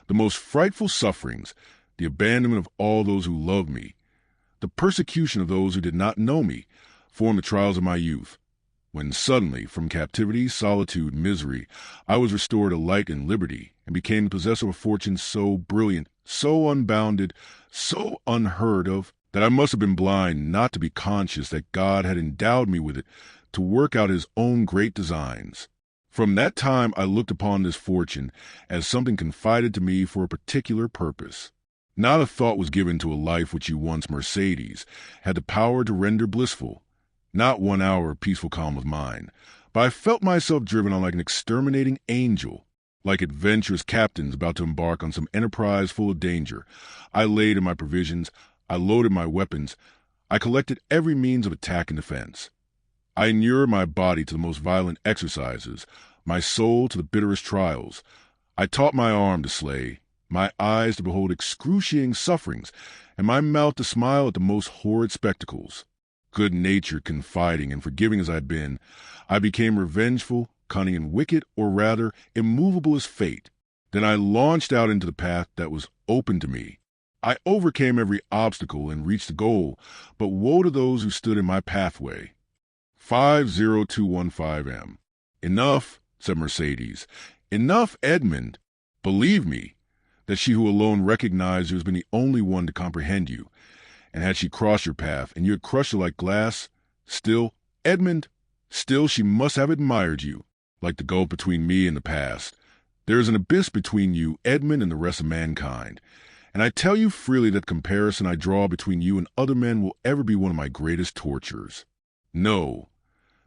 the most frightful sufferings, the abandonment of all those who loved me, the persecution of those who did not know me, formed the trials of my youth, when suddenly, from captivity, solitude, misery, I was restored to light and liberty, and became the possessor of a fortune so brilliant, so unbounded, so unheard of, that I must have been blind not to be conscious that God had endowed me with it to work out his own great designs. From that time I looked upon this fortune as something confided to me for a particular purpose. Not a thought was given to a life which you once, Mercedes, had the power to render blissful. Not 1 hour of peaceful calm was mine, but I felt myself driven on like an exterminating angel. Like adventurous captains about to embark on some enterprise full of danger, I laid in my provisions, I loaded my weapons, I collected every means of attack and defense. I inured my body to the most violent exercises, my soul to the bitterest trials. I taught my arm to slay, my eyes to behold excruciating sufferings, and my mouth to smile at the most horrid spectacles. Good-natured, confiding, and forgiving as I had been, I became revengeful, cunning, and wicked, or rather, immovable as fate. Then I launched out into the path that was open to me. I overcame every obstacle and reached the goal, but woe to those who stood in my pathway. 50215M. Enough, said Mercedes. Enough, Edmond. Believe me, that she who alone recognized you has been the only one to comprehend you. And had she crossed your path, and you had crushed her like glass, still, Edmond, still she must have admired you, like the gulf between me and the past. There is an abyss between you, Edmond, and the rest of mankind. And I tell you freely that the comparison I draw between you and other men will ever be one of my greatest tortures. No,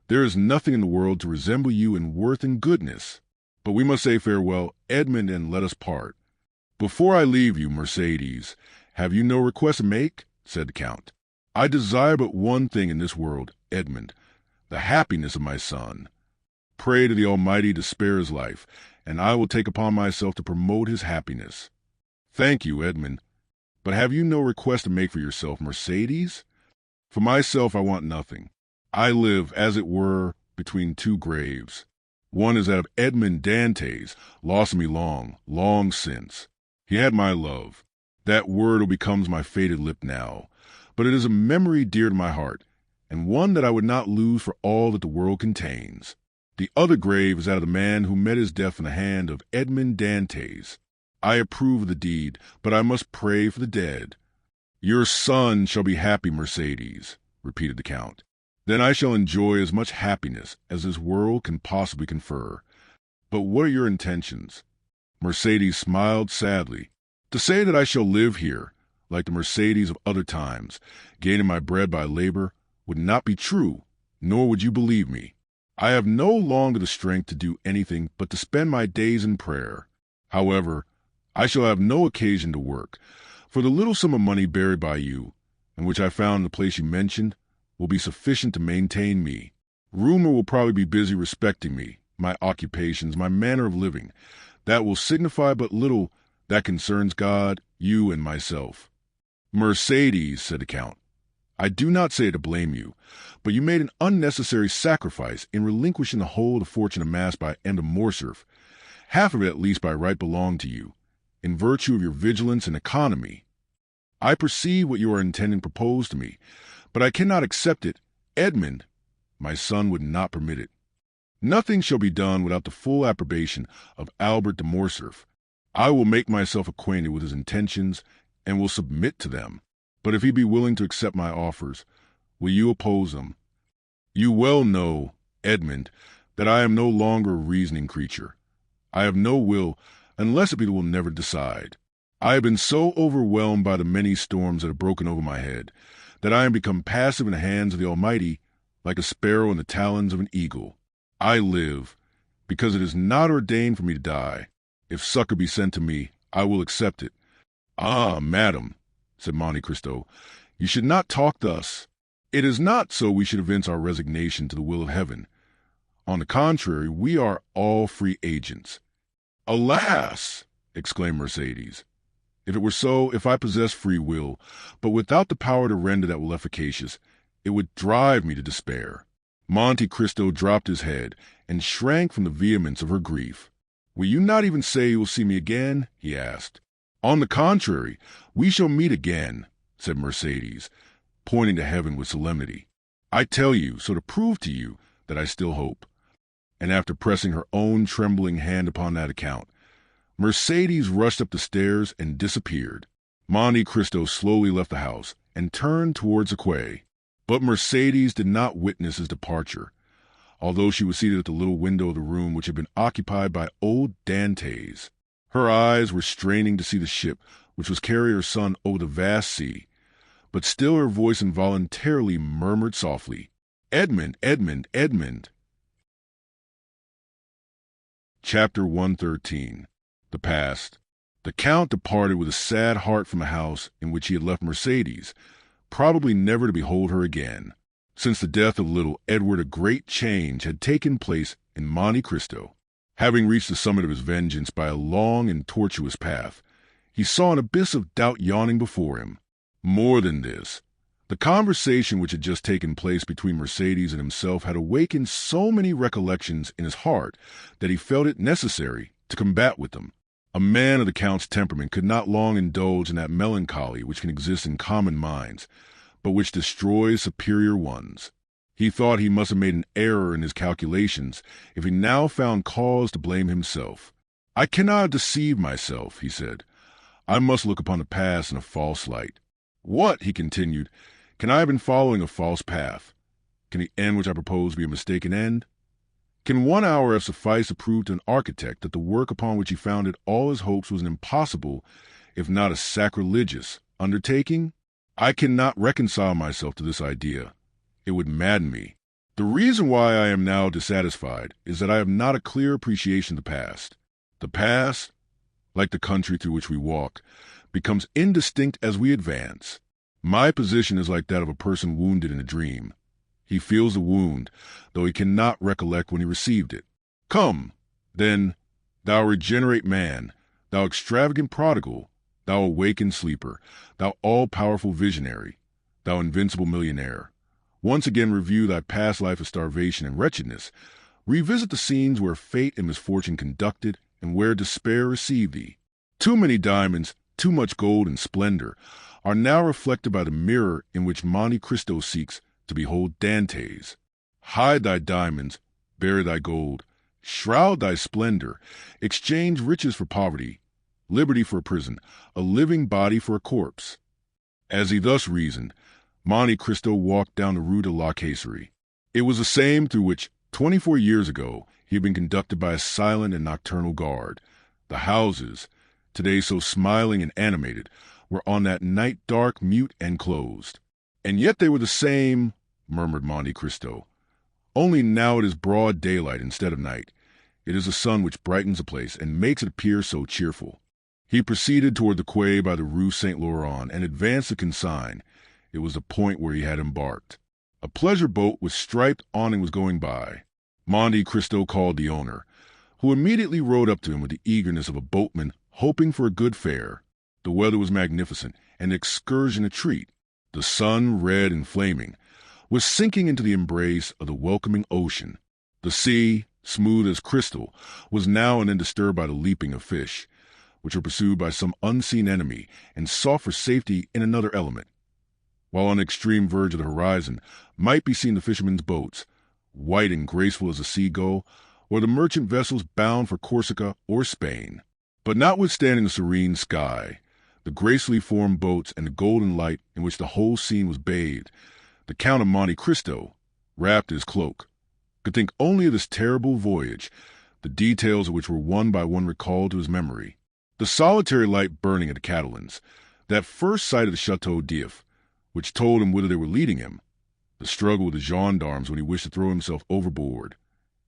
there is nothing in the world to resemble you in worth and goodness. But we must say farewell, Edmond, and let us part. Before I leave you, Mercedes, have you no request to make? Said the Count. I desire but one thing in this world, Edmond, the happiness of my son. Pray to the Almighty to spare his life, and I will take upon myself to promote his happiness. Thank you, Edmond, but have you no request to make for yourself, Mercedes? For myself I want nothing. I live, as it were, between two graves. One is that of Edmond Dantès, lost to me long, long since. He had my love. That word becomes my faded lip now, but it is a memory dear to my heart, and one that I would not lose for all that the world contains. The other grave is that of the man who met his death in the hand of Edmond Dantès. I approve of the deed, but I must pray for the dead." "Your son shall be happy, Mercedes," repeated the Count. "Then I shall enjoy as much happiness as this world can possibly confer. But what are your intentions?" Mercedes smiled sadly. "To say that I shall live here, like the Mercedes of other times, gaining my bread by labor, would not be true, nor would you believe me. I have no longer the strength to do anything but to spend my days in prayer. However, I shall have no occasion to work, for the little sum of money buried by you, and which I found in the place you mentioned, will be sufficient to maintain me. Rumor will probably be busy respecting me, my occupations, my manner of living. That will signify but little that concerns God, you, and myself." "Mercedes," said the Count, "I do not say to blame you, but you made an unnecessary sacrifice in relinquishing the whole of the fortune amassed by Edmond de Morcerf. Half of it at least by right belonged to you, in virtue of your vigilance and economy. I perceive what you are intending to propose to me, but I cannot accept it. Edmond, my son, would not permit it. Nothing shall be done without the full approbation of Albert de Morcerf. I will make myself acquainted with his intentions and will submit to them. But if he be willing to accept my offers, will you oppose them? You well know, Edmond, that I am no longer a reasoning creature. I have no will, unless it be the will never decide. I have been so overwhelmed by the many storms that have broken over my head, that I am become passive in the hands of the Almighty, like a sparrow in the talons of an eagle. I live, because it is not ordained for me to die. If succor be sent to me, I will accept it." "Ah, madam," said Monte Cristo, "you should not talk thus. It is not so we should evince our resignation to the will of heaven. On the contrary, we are all free agents." "Alas!" exclaimed Mercedes. "If it were so, if I possessed free will, but without the power to render that will efficacious, it would drive me to despair." Monte Cristo dropped his head and shrank from the vehemence of her grief. "Will you not even say you will see me again?" he asked. "On the contrary, we shall meet again," said Mercedes, pointing to heaven with solemnity. "I tell you so to prove to you that I still hope." And after pressing her own trembling hand upon that account, Mercedes rushed up the stairs and disappeared. Monte Cristo slowly left the house and turned towards the quay. But Mercedes did not witness his departure, although she was seated at the little window of the room which had been occupied by old Dantès. Her eyes were straining to see the ship which was carrying her son over the vast sea, but still her voice involuntarily murmured softly, "Edmond, Edmond, Edmond." Chapter 113. The Past. The Count departed with a sad heart from the house in which he had left Mercedes, probably never to behold her again. Since the death of little Edward, a great change had taken place in Monte Cristo. Having reached the summit of his vengeance by a long and tortuous path, he saw an abyss of doubt yawning before him. More than this, the conversation which had just taken place between Mercedes and himself had awakened so many recollections in his heart that he felt it necessary to combat with them. A man of the Count's temperament could not long indulge in that melancholy which can exist in common minds, but which destroys superior ones. He thought he must have made an error in his calculations if he now found cause to blame himself. "I cannot have deceived myself," he said. "I must look upon the past in a false light. What," he continued, "can I have been following a false path? Can the end which I propose be a mistaken end? Can 1 hour have sufficed to prove to an architect that the work upon which he founded all his hopes was an impossible, if not a sacrilegious, undertaking? I cannot reconcile myself to this idea. It would madden me. The reason why I am now dissatisfied is that I have not a clear appreciation of the past. The past, like the country through which we walk, becomes indistinct as we advance. My position is like that of a person wounded in a dream. He feels the wound, though he cannot recollect when he received it. Come, then, thou regenerate man, thou extravagant prodigal, thou awakened sleeper, thou all-powerful visionary, thou invincible millionaire. Once again review thy past life of starvation and wretchedness. Revisit the scenes where fate and misfortune conducted and where despair received thee. Too many diamonds, too much gold and splendor, are now reflected by the mirror in which Monte Cristo seeks to behold Dantès. Hide thy diamonds, Bury thy gold, shroud thy splendor, exchange riches for poverty, liberty for a prison, a living body for a corpse. As he thus reasoned, Monte Cristo walked down the Rue de la Caisserie. It was the same through which, 24 years ago, he had been conducted by a silent and nocturnal guard. The houses, today so smiling and animated, were on that night dark, mute, and closed. And yet they were the same, murmured Monte Cristo. Only now it is broad daylight instead of night. It is the sun which brightens the place and makes it appear so cheerful. He proceeded toward the quay by the Rue Saint-Laurent and advanced the consigne. It was the point where he had embarked. A pleasure boat with striped awning was going by. Monte Cristo called the owner, who immediately rode up to him with the eagerness of a boatman hoping for a good fare. The weather was magnificent, and the excursion a treat. The sun, red and flaming, was sinking into the embrace of the welcoming ocean. The sea, smooth as crystal, was now and then disturbed by the leaping of fish, which were pursued by some unseen enemy and sought for safety in another element. While on the extreme verge of the horizon might be seen the fishermen's boats, white and graceful as a seagull, or the merchant vessels bound for Corsica or Spain. But notwithstanding the serene sky, the gracefully formed boats, and the golden light in which the whole scene was bathed, the Count of Monte Cristo, wrapped in his cloak, could think only of this terrible voyage, the details of which were one by one recalled to his memory. The solitary light burning at the Catalans, that first sight of the Chateau d'If, which told him whither they were leading him, the struggle with the gendarmes when he wished to throw himself overboard,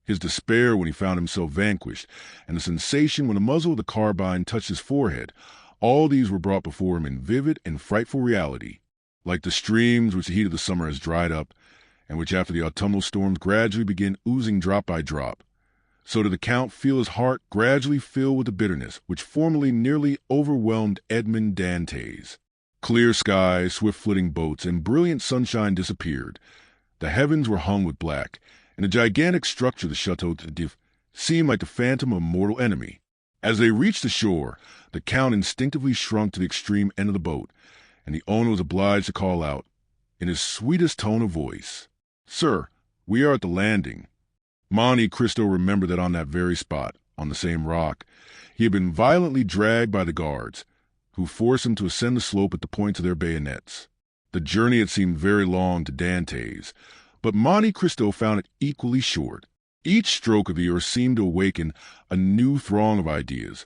his despair when he found himself vanquished, and the sensation when the muzzle of the carbine touched his forehead, all these were brought before him in vivid and frightful reality. Like the streams which the heat of the summer has dried up, and which after the autumnal storms gradually begin oozing drop by drop, so did the Count feel his heart gradually fill with the bitterness which formerly nearly overwhelmed Edmond Dantès. Clear skies, swift-flitting boats, and brilliant sunshine disappeared. The heavens were hung with black, and the gigantic structure of the Chateau d'If seemed like the phantom of a mortal enemy. As they reached the shore, the Count instinctively shrunk to the extreme end of the boat, and the owner was obliged to call out, in his sweetest tone of voice, "Sir, we are at the landing." Monte Cristo remembered that on that very spot, on the same rock, he had been violently dragged by the guards, who forced him to ascend the slope at the points of their bayonets. The journey had seemed very long to Dantès, but Monte Cristo found it equally short. Each stroke of the oar seemed to awaken a new throng of ideas,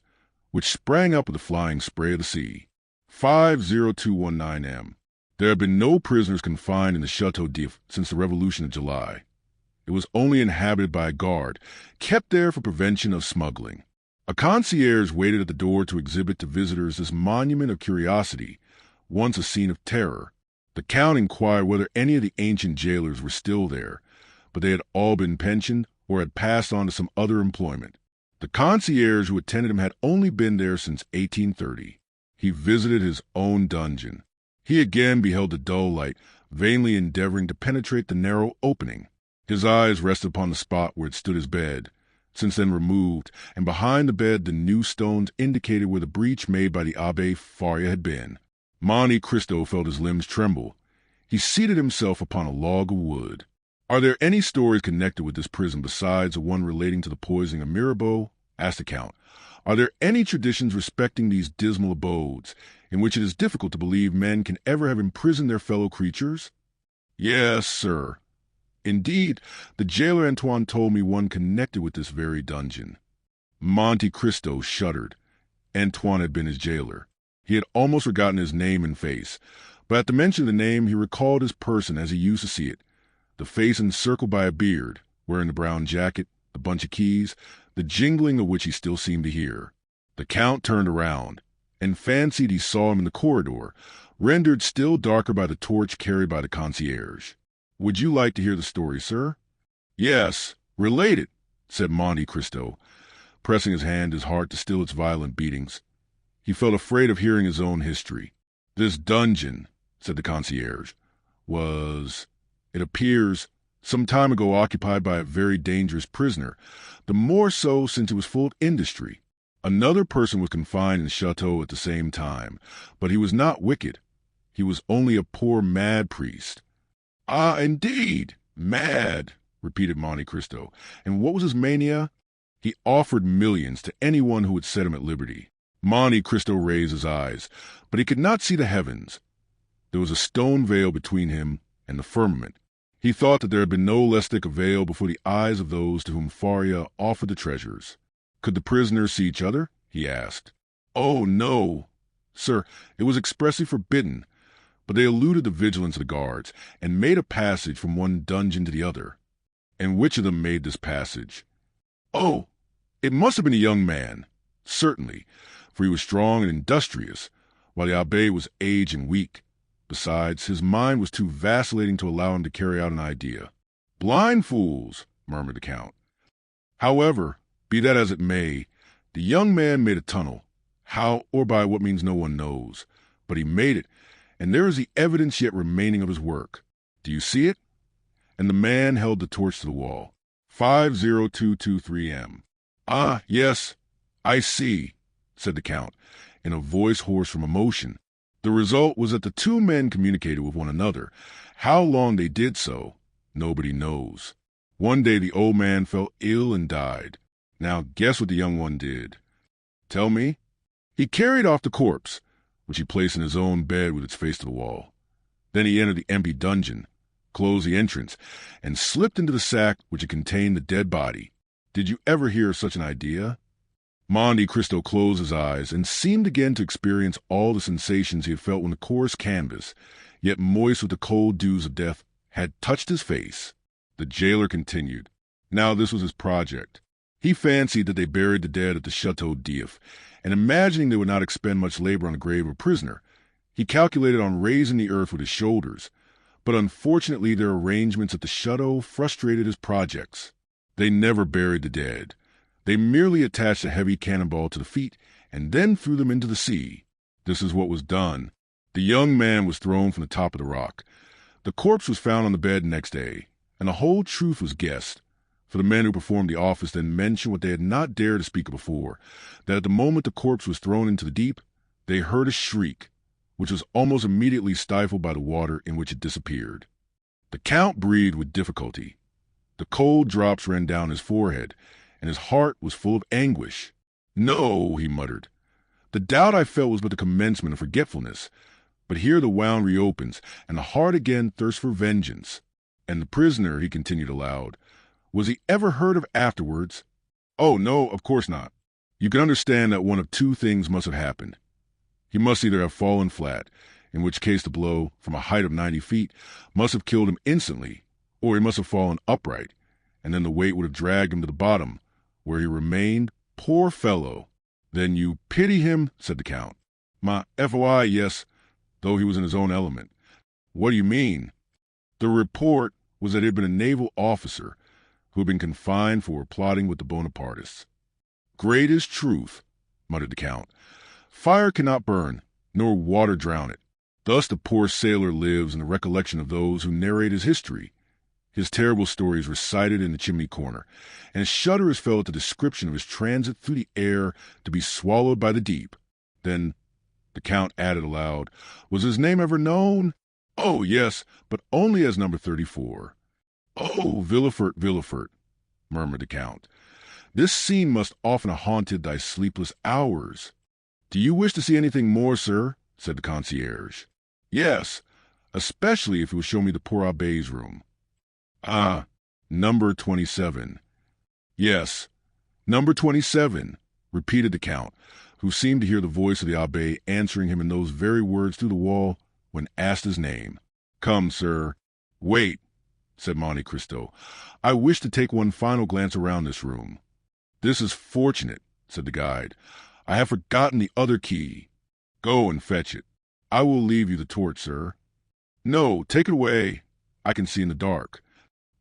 which sprang up with the flying spray of the sea. 50219 M. There had been no prisoners confined in the Chateau d'If since the Revolution of July. It was only inhabited by a guard, kept there for prevention of smuggling. A concierge waited at the door to exhibit to visitors this monument of curiosity, once a scene of terror. The Count inquired whether any of the ancient jailers were still there, but they had all been pensioned or had passed on to some other employment. The concierge who attended him had only been there since 1830. He visited his own dungeon. He again beheld the dull light, vainly endeavoring to penetrate the narrow opening. His eyes rested upon the spot where had stood his bed, since then removed, and behind the bed the new stones indicated where the breach made by the Abbé Faria had been. Monte Cristo felt his limbs tremble. He seated himself upon a log of wood. "Are there any stories connected with this prison besides the one relating to the poisoning of Mirabeau?" asked the Count. "Are there any traditions respecting these dismal abodes, in which it is difficult to believe men can ever have imprisoned their fellow creatures?" "Yes, sir. Indeed, the jailer Antoine told me one connected with this very dungeon." Monte Cristo shuddered. Antoine had been his jailer. He had almost forgotten his name and face, but at the mention of the name he recalled his person as he used to see it, the face encircled by a beard, wearing the brown jacket, the bunch of keys, the jingling of which he still seemed to hear. The Count turned around, and fancied he saw him in the corridor, rendered still darker by the torch carried by the concierge. "Would you like to hear the story, sir?" "Yes, relate it," said Monte Cristo, pressing his hand to his heart to still its violent beatings. He felt afraid of hearing his own history. "This dungeon," said the concierge, "was, it appears, some time ago occupied by a very dangerous prisoner, the more so since he was full of industry. Another person was confined in the chateau at the same time, but he was not wicked. He was only a poor mad priest." "Ah, indeed, mad," repeated Monte Cristo. And what was his mania? He offered millions to anyone who would set him at liberty. Monte Cristo raised his eyes, but he could not see the heavens. There was a stone veil between him and the firmament. He thought that there had been no less thick a veil before the eyes of those to whom Faria offered the treasures. Could the prisoners see each other? He asked. Oh, no, sir, it was expressly forbidden, but they eluded the vigilance of the guards and made a passage from one dungeon to the other. And which of them made this passage? Oh, it must have been a young man, certainly, for he was strong and industrious, while the abbé was aged and weak. Besides, his mind was too vacillating to allow him to carry out an idea. Blind fools, murmured the Count. However, be that as it may, the young man made a tunnel. How or by what means no one knows. But he made it, and there is the evidence yet remaining of his work. Do you see it? And the man held the torch to the wall. 50223 M. Ah, yes, I see, said the Count, in a voice hoarse from emotion. The result was that the two men communicated with one another. How long they did so, nobody knows. One day the old man fell ill and died. Now guess what the young one did. Tell me. He carried off the corpse, which he placed in his own bed with its face to the wall. Then he entered the empty dungeon, closed the entrance, and slipped into the sack which had contained the dead body. Did you ever hear of such an idea? Monte Cristo closed his eyes and seemed again to experience all the sensations he had felt when the coarse canvas, yet moist with the cold dews of death, had touched his face. The jailer continued. Now this was his project. He fancied that they buried the dead at the Chateau d'If, and imagining they would not expend much labor on the grave of a prisoner, he calculated on raising the earth with his shoulders. But unfortunately their arrangements at the chateau frustrated his projects. They never buried the dead. They merely attached a heavy cannonball to the feet and then threw them into the sea. This is what was done. The young man was thrown from the top of the rock. The corpse was found on the bed next day, and the whole truth was guessed. For the men who performed the office then mentioned what they had not dared to speak of before, that at the moment the corpse was thrown into the deep, they heard a shriek, which was almost immediately stifled by the water in which it disappeared. The Count breathed with difficulty. The cold drops ran down his forehead, and his heart was full of anguish. No, he muttered. The doubt I felt was but the commencement of forgetfulness. But here the wound reopens, and the heart again thirsts for vengeance. And the prisoner, he continued aloud, was he ever heard of afterwards? Oh, no, of course not. You can understand that one of two things must have happened. He must either have fallen flat, in which case the blow, from a height of 90 feet, must have killed him instantly, or he must have fallen upright, and then the weight would have dragged him to the bottom, where he remained, poor fellow. Then you pity him, said the Count. My FOI, yes, though he was in his own element. What do you mean? The report was that he had been a naval officer who had been confined for plotting with the Bonapartists. Greatest truth, muttered the Count. Fire cannot burn, nor water drown it. Thus the poor sailor lives in the recollection of those who narrate his history. His terrible story is recited in the chimney corner, and a shudder is felt at the description of his transit through the air to be swallowed by the deep. Then the Count added aloud, was his name ever known? Oh, yes, but only as number 34. Oh, Villefort, Villefort, murmured the Count. This scene must often have haunted thy sleepless hours. Do you wish to see anything more, sir? Said the concierge. Yes, especially if you will show me the poor abbé's room. Ah, number 27. Yes, number 27, repeated the Count, who seemed to hear the voice of the abbé answering him in those very words through the wall when asked his name. Come, sir. Wait, said Monte Cristo. I wish to take one final glance around this room. This is fortunate, said the guide. I have forgotten the other key. Go and fetch it. I will leave you the torch, sir. No, take it away. I can see in the dark.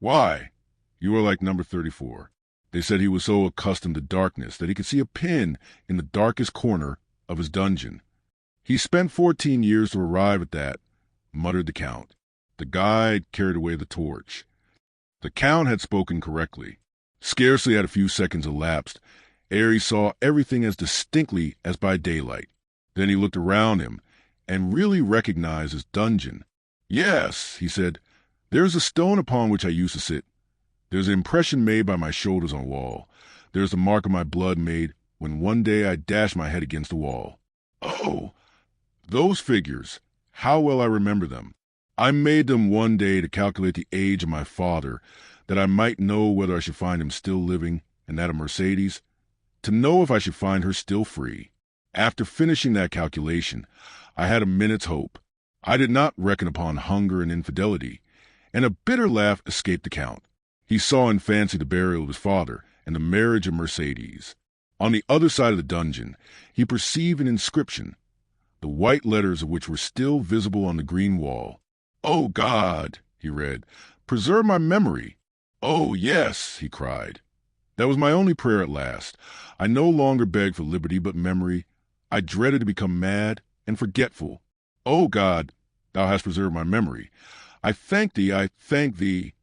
Why? You are like number 34. They said he was so accustomed to darkness that he could see a pin in the darkest corner of his dungeon. He spent 14 years to arrive at that, muttered the Count. The guide carried away the torch. The Count had spoken correctly. Scarcely had a few seconds elapsed ere he saw everything as distinctly as by daylight. Then he looked around him and really recognized his dungeon. Yes, he said, there is a stone upon which I used to sit. There's an impression made by my shoulders on the wall. There's the mark of my blood made when one day I dashed my head against the wall. Oh, those figures, how well I remember them. I made them one day to calculate the age of my father, that I might know whether I should find him still living, and that of Mercedes, to know if I should find her still free. After finishing that calculation, I had a minute's hope. I did not reckon upon hunger and infidelity, and a bitter laugh escaped the Count. He saw in fancy the burial of his father and the marriage of Mercedes. On the other side of the dungeon, he perceived an inscription, the white letters of which were still visible on the green wall. "Oh, God," he read, "preserve my memory." "Oh, yes," he cried. That was my only prayer at last. I no longer begged for liberty but memory. I dreaded to become mad and forgetful. "Oh, God, thou hast preserved my memory. I thank thee, I thank thee."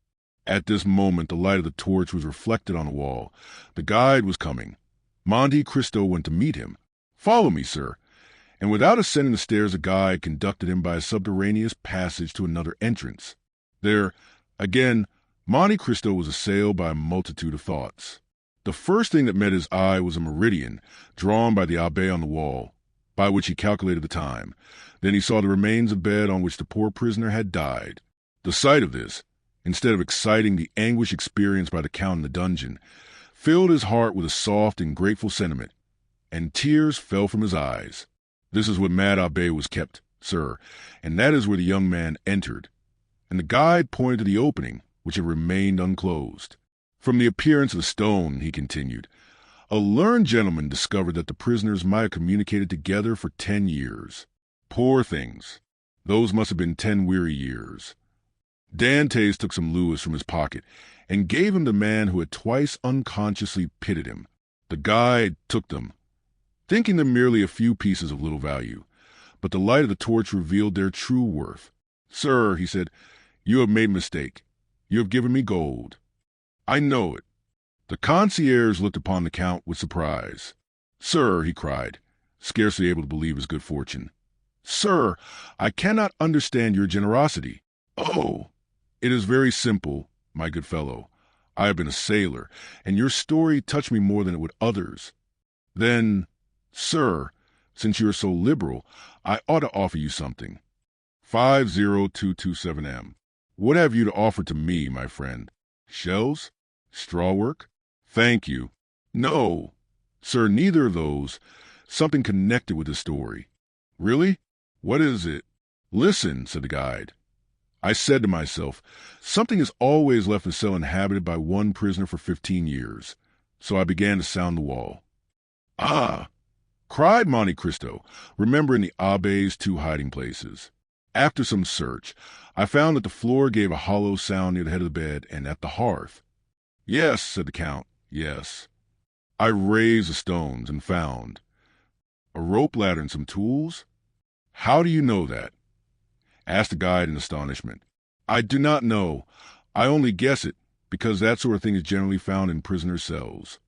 At this moment the light of the torch was reflected on the wall. The guide was coming. Monte Cristo went to meet him. "Follow me, sir." And without ascending the stairs, the guide conducted him by a subterraneous passage to another entrance. There, again, Monte Cristo was assailed by a multitude of thoughts. The first thing that met his eye was a meridian drawn by the abbé on the wall, by which he calculated the time. Then he saw the remains of bed on which the poor prisoner had died. The sight of this, instead of exciting the anguish experienced by the Count in the dungeon, filled his heart with a soft and grateful sentiment, and tears fell from his eyes. This is what Mad Abbé was kept, sir, and that is where the young man entered. And the guide pointed to the opening, which had remained unclosed. From the appearance of the stone, he continued, a learned gentleman discovered that the prisoners might have communicated together for 10 years. Poor things! Those must have been 10 weary years. Dantès took some louis from his pocket and gave him to the man who had twice unconsciously pitied him. The guide took them, thinking them merely a few pieces of little value, but the light of the torch revealed their true worth. "Sir," he said, "you have made a mistake. You have given me gold." "I know it." The concierge looked upon the Count with surprise. "Sir," he cried, scarcely able to believe his good fortune. "Sir, I cannot understand your generosity." "Oh, it is very simple, my good fellow. I have been a sailor, and your story touched me more than it would others. Then, sir, since you are so liberal, I ought to offer you something. 50227M. What have you to offer to me, my friend? Shells? Straw work? Thank you. No, sir, neither of those. Something connected with the story. Really? What is it? Listen, said the guide. I said to myself, something is always left in a cell inhabited by one prisoner for 15 years. So I began to sound the wall. "Ah!" cried Monte Cristo, remembering the abbé's 2 hiding places. After some search, I found that the floor gave a hollow sound near the head of the bed and at the hearth. "Yes," said the Count, "yes." I raised the stones and found a rope ladder and some tools. "How do you know that?" asked the guide in astonishment. "I do not know. I only guess it, because that sort of thing is generally found in prisoners' cells."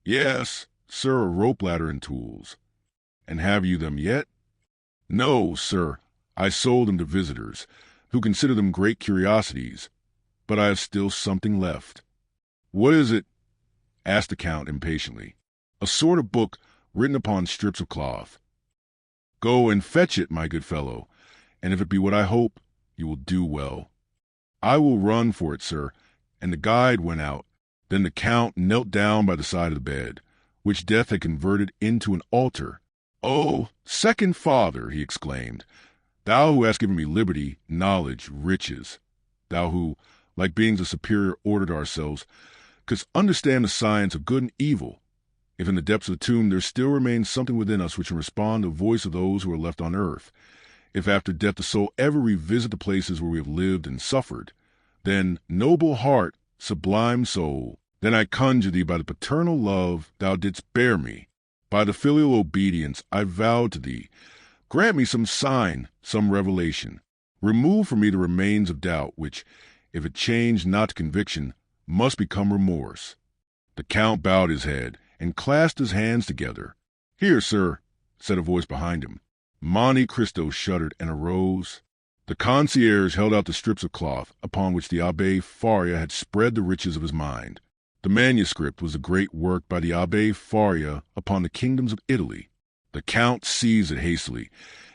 "Yes, sir, a rope ladder and tools." "And have you them yet?" "No, sir. I sold them to visitors, who consider them great curiosities, but I have still something left." "What is it?" asked the Count impatiently. "A sort of book written upon strips of cloth." "Go and fetch it, my good fellow, and if it be what I hope, you will do well." "I will run for it, sir," and the guide went out. Then the Count knelt down by the side of the bed, which death had converted into an altar. "Oh, second father," he exclaimed, "thou who hast given me liberty, knowledge, riches, thou who, like beings of superior order to ourselves, couldst understand the science of good and evil, if in the depths of the tomb there still remains something within us which can respond to the voice of those who are left on earth, if after death the soul ever revisit the places where we have lived and suffered, then, noble heart, sublime soul, then I conjure thee by the paternal love thou didst bear me, by the filial obedience I vowed to thee, grant me some sign, some revelation. Remove from me the remains of doubt, which, if it change not to conviction, must become remorse." The Count bowed his head and clasped his hands together. "Here, sir," said a voice behind him. Monte Cristo shuddered and arose. The concierge held out the strips of cloth upon which the Abbé Faria had spread the riches of his mind. The manuscript was a great work by the Abbé Faria upon the kingdoms of Italy. The Count seized it hastily.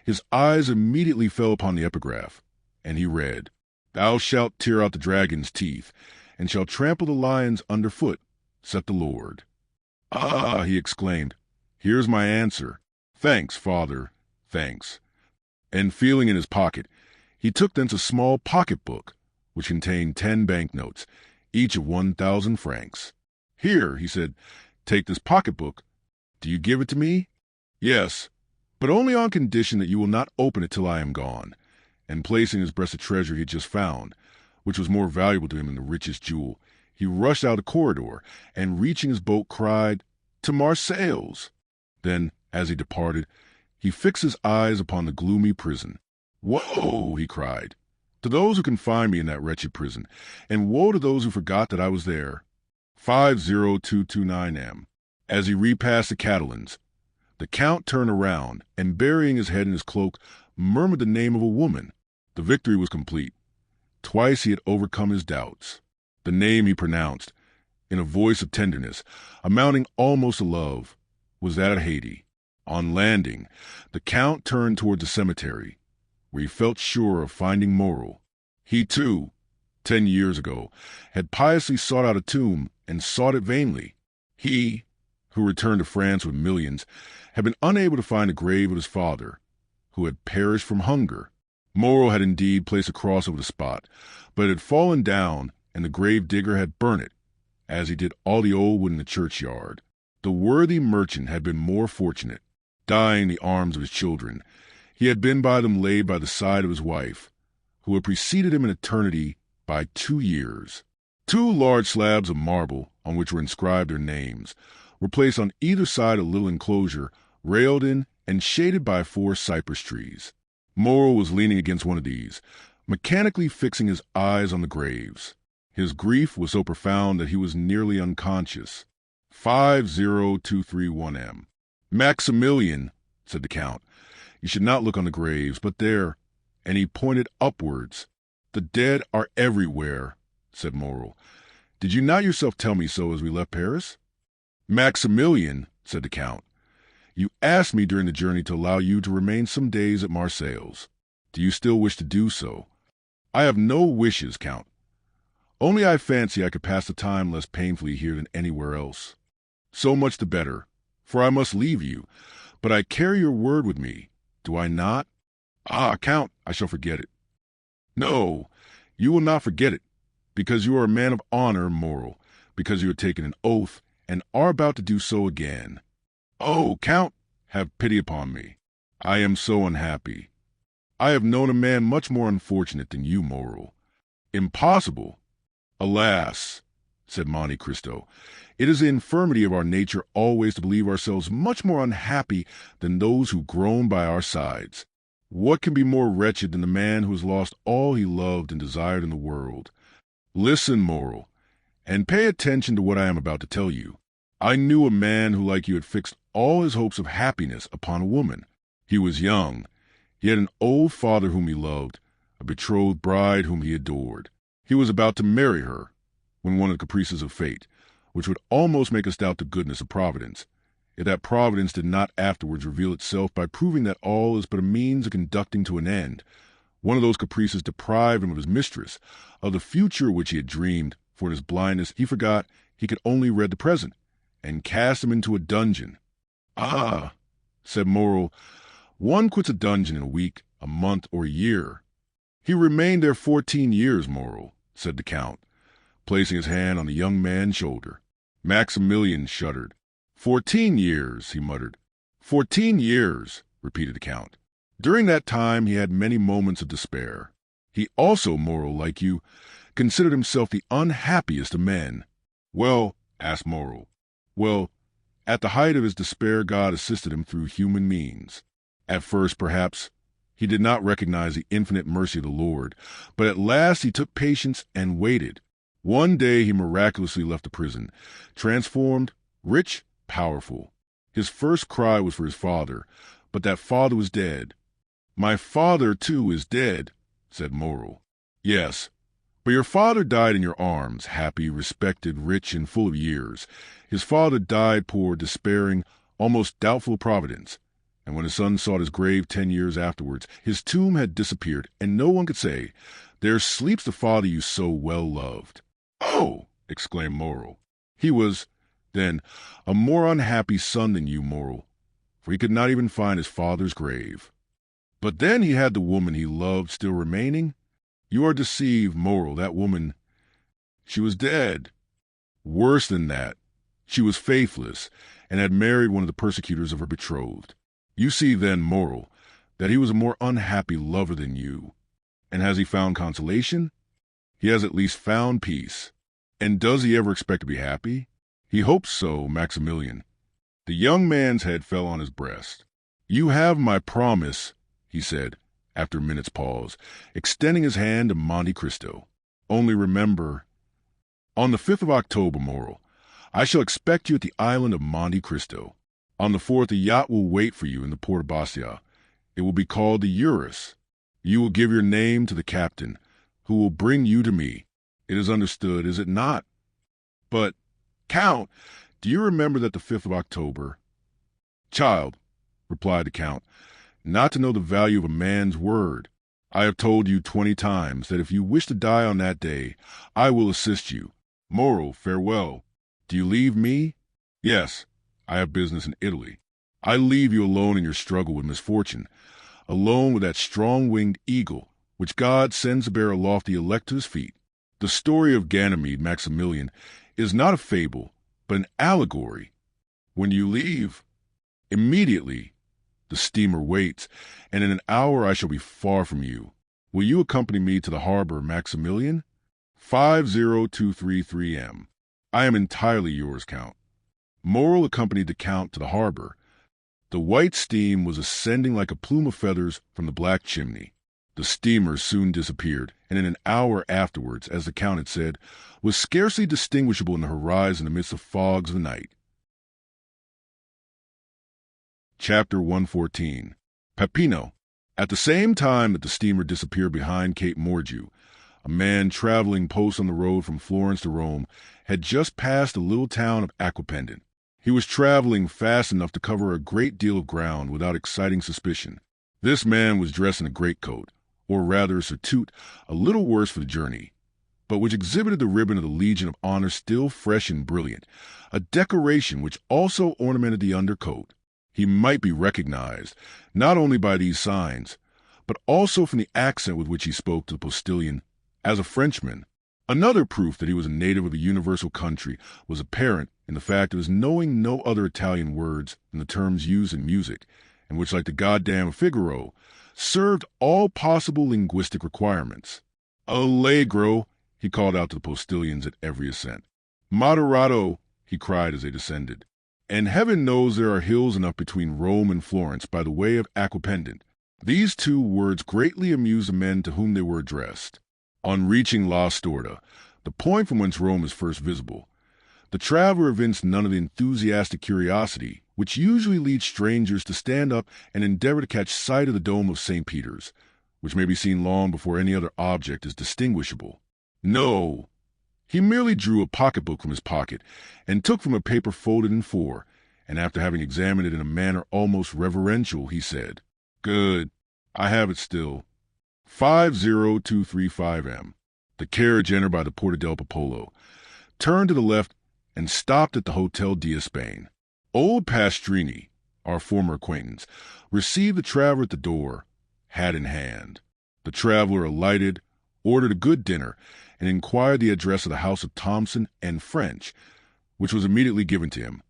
His eyes immediately fell upon the epigraph, and he read, "Thou shalt tear out the dragon's teeth, and shalt trample the lions under foot, saith the Lord." "Ah," he exclaimed, "here's my answer. Thanks, father, thanks." And feeling in his pocket, he took thence a small pocket-book, which contained 10 banknotes, each of 1,000 francs. "Here," he said, "take this pocket-book. Do you give it to me?" "Yes, but only on condition that you will not open it till I am gone." And placing in his breast a treasure he had just found, which was more valuable to him than the richest jewel, he rushed out a corridor, and reaching his boat, cried, "To Marseilles!" Then, as he departed, he fixed his eyes upon the gloomy prison. "Woe!" he cried, "to those who can find me in that wretched prison, and woe to those who forgot that I was there. 50229M. As he repassed the Catalans, the Count turned around, and burying his head in his cloak, murmured the name of a woman. The victory was complete. Twice he had overcome his doubts. The name he pronounced, in a voice of tenderness, amounting almost to love, was that of Haiti. On landing, the Count turned toward the cemetery, where he felt sure of finding Moreau. He, too, 10 years ago, had piously sought out a tomb and sought it vainly. He, who returned to France with millions, had been unable to find the grave of his father, who had perished from hunger. Moreau had indeed placed a cross over the spot, but it had fallen down, and the grave digger had burnt it, as he did all the old wood in the churchyard. The worthy merchant had been more fortunate. Dying in the arms of his children, he had been by them laid by the side of his wife, who had preceded him in eternity by 2 years. 2 large slabs of marble, on which were inscribed their names, were placed on either side of a little enclosure, railed in and shaded by 4 cypress trees. Moreau was leaning against one of these, mechanically fixing his eyes on the graves. His grief was so profound that he was nearly unconscious. 50231M. "Maximilian," said the Count, "you should not look on the graves, but there," and he pointed upwards. "The dead are everywhere," said Moreau. "Did you not yourself tell me so as we left Paris?" "Maximilian," said the Count, "you asked me during the journey to allow you to remain some days at Marseilles. Do you still wish to do so?" "I have no wishes, Count. Only I fancy I could pass the time less painfully here than anywhere else." "So much the better, for I must leave you, but I carry your word with me, do I not?" "Ah, Count, I shall forget it." "No, you will not forget it, because you are a man of honor, Moreau, because you have taken an oath and are about to do so again." "Oh, Count, have pity upon me. I am so unhappy. I have known a man much more unfortunate than you, Moreau." "Impossible." "Alas," said Monte Cristo, "it is the infirmity of our nature always to believe ourselves much more unhappy than those who groan by our sides. What can be more wretched than the man who has lost all he loved and desired in the world? Listen, Moreau, and pay attention to what I am about to tell you. I knew a man who, like you, had fixed all his hopes of happiness upon a woman. He was young. He had an old father whom he loved, a betrothed bride whom he adored. He was about to marry her, when one of the caprices of fate, which would almost make us doubt the goodness of Providence, if that Providence did not afterwards reveal itself by proving that all is but a means of conducting to an end, one of those caprices deprived him of his mistress, of the future which he had dreamed, for in his blindness he forgot he could only read the present, and cast him into a dungeon." "Ah," said Moreau, "one quits a dungeon in a week, a month, or a year." "He remained there 14 years, Moreau," said the Count, placing his hand on the young man's shoulder. Maximilian shuddered. 14 years, he muttered. 14 years, repeated the Count. During that time he had many moments of despair. He also, Moreau, like you, considered himself the unhappiest of men. "Well," asked Moreau. "Well, at the height of his despair God assisted him through human means. At first, perhaps, he did not recognize the infinite mercy of the Lord, but at last he took patience and waited. One day he miraculously left the prison, transformed, rich, powerful. His first cry was for his father, but that father was dead. 'My father, too, is dead,' said Moral. Yes, but your father died in your arms, happy, respected, rich, and full of years. His father died poor, despairing, almost doubtful of providence. And when his son sought his grave 10 years afterwards, his tomb had disappeared, and no one could say, "There sleeps the father you so well loved." "Oh!" exclaimed Moral. "He was, then, a more unhappy son than you, Moral, for he could not even find his father's grave. But then he had the woman he loved still remaining. You are deceived, Moral. That woman, she was dead. Worse than that, she was faithless and had married one of the persecutors of her betrothed. You see then, Moral, that he was a more unhappy lover than you. And has he found consolation? He has at least found peace. And does he ever expect to be happy? He hopes so, Maximilian." The young man's head fell on his breast. "You have my promise," he said, after a minute's pause, extending his hand to Monte Cristo. "Only remember, on the 5th of October, Moral, I shall expect you at the island of Monte Cristo. On the 4th, a yacht will wait for you in the port of Bastia. It will be called the Eurus. You will give your name to the captain, who will bring you to me. It is understood, is it not?" "But, Count, do you remember that the 5th of October?" "Child," replied the Count, "not to know the value of a man's word. I have told you 20 times that if you wish to die on that day, I will assist you. Moral, farewell. Do you leave me?" "Yes, I have business in Italy. I leave you alone in your struggle with misfortune, alone with that strong-winged eagle which God sends to bear aloft the elect to his feet. The story of Ganymede, Maximilian, is not a fable, but an allegory. When you leave, immediately, the steamer waits, and in an hour I shall be far from you. Will you accompany me to the harbor, Maximilian? 50233 M. I am entirely yours, Count." Moral accompanied the Count to the harbor. The white steam was ascending like a plume of feathers from the black chimney. The steamer soon disappeared, and in an hour afterwards, as the Count had said, was scarcely distinguishable in the horizon amidst the fogs of the night. Chapter 114. Peppino. At the same time that the steamer disappeared behind Cape Morgiou, a man traveling post on the road from Florence to Rome had just passed the little town of Aquapendent. He was traveling fast enough to cover a great deal of ground without exciting suspicion. This man was dressed in a greatcoat, or rather a surtout, a little worse for the journey, but which exhibited the ribbon of the Legion of Honor still fresh and brilliant, a decoration which also ornamented the undercoat. He might be recognized, not only by these signs, but also from the accent with which he spoke to the postilion, as a Frenchman. Another proof that he was a native of the universal country was apparent in the fact of his knowing no other Italian words than the terms used in music, and which, like the goddamn Figaro, served all possible linguistic requirements. "Allegro," he called out to the postilions at every ascent. "Moderato," he cried as they descended. And heaven knows there are hills enough between Rome and Florence by the way of Aquapendent. These two words greatly amused the men to whom they were addressed. On reaching La Storta, the point from whence Rome is first visible, the traveler evinced none of the enthusiastic curiosity which usually leads strangers to stand up and endeavor to catch sight of the dome of St. Peter's, which may be seen long before any other object is distinguishable. No, he merely drew a pocketbook from his pocket and took from a paper folded in 4, and after having examined it in a manner almost reverential, he said, "Good, I have it still. 50235 M. The carriage entered by the Porta del Popolo, turned to the left, and stopped at the Hotel d'Espagne. Old Pastrini, our former acquaintance, received the traveler at the door, hat in hand. The traveler alighted, ordered a good dinner, and inquired the address of the house of Thompson and French, which was immediately given to him,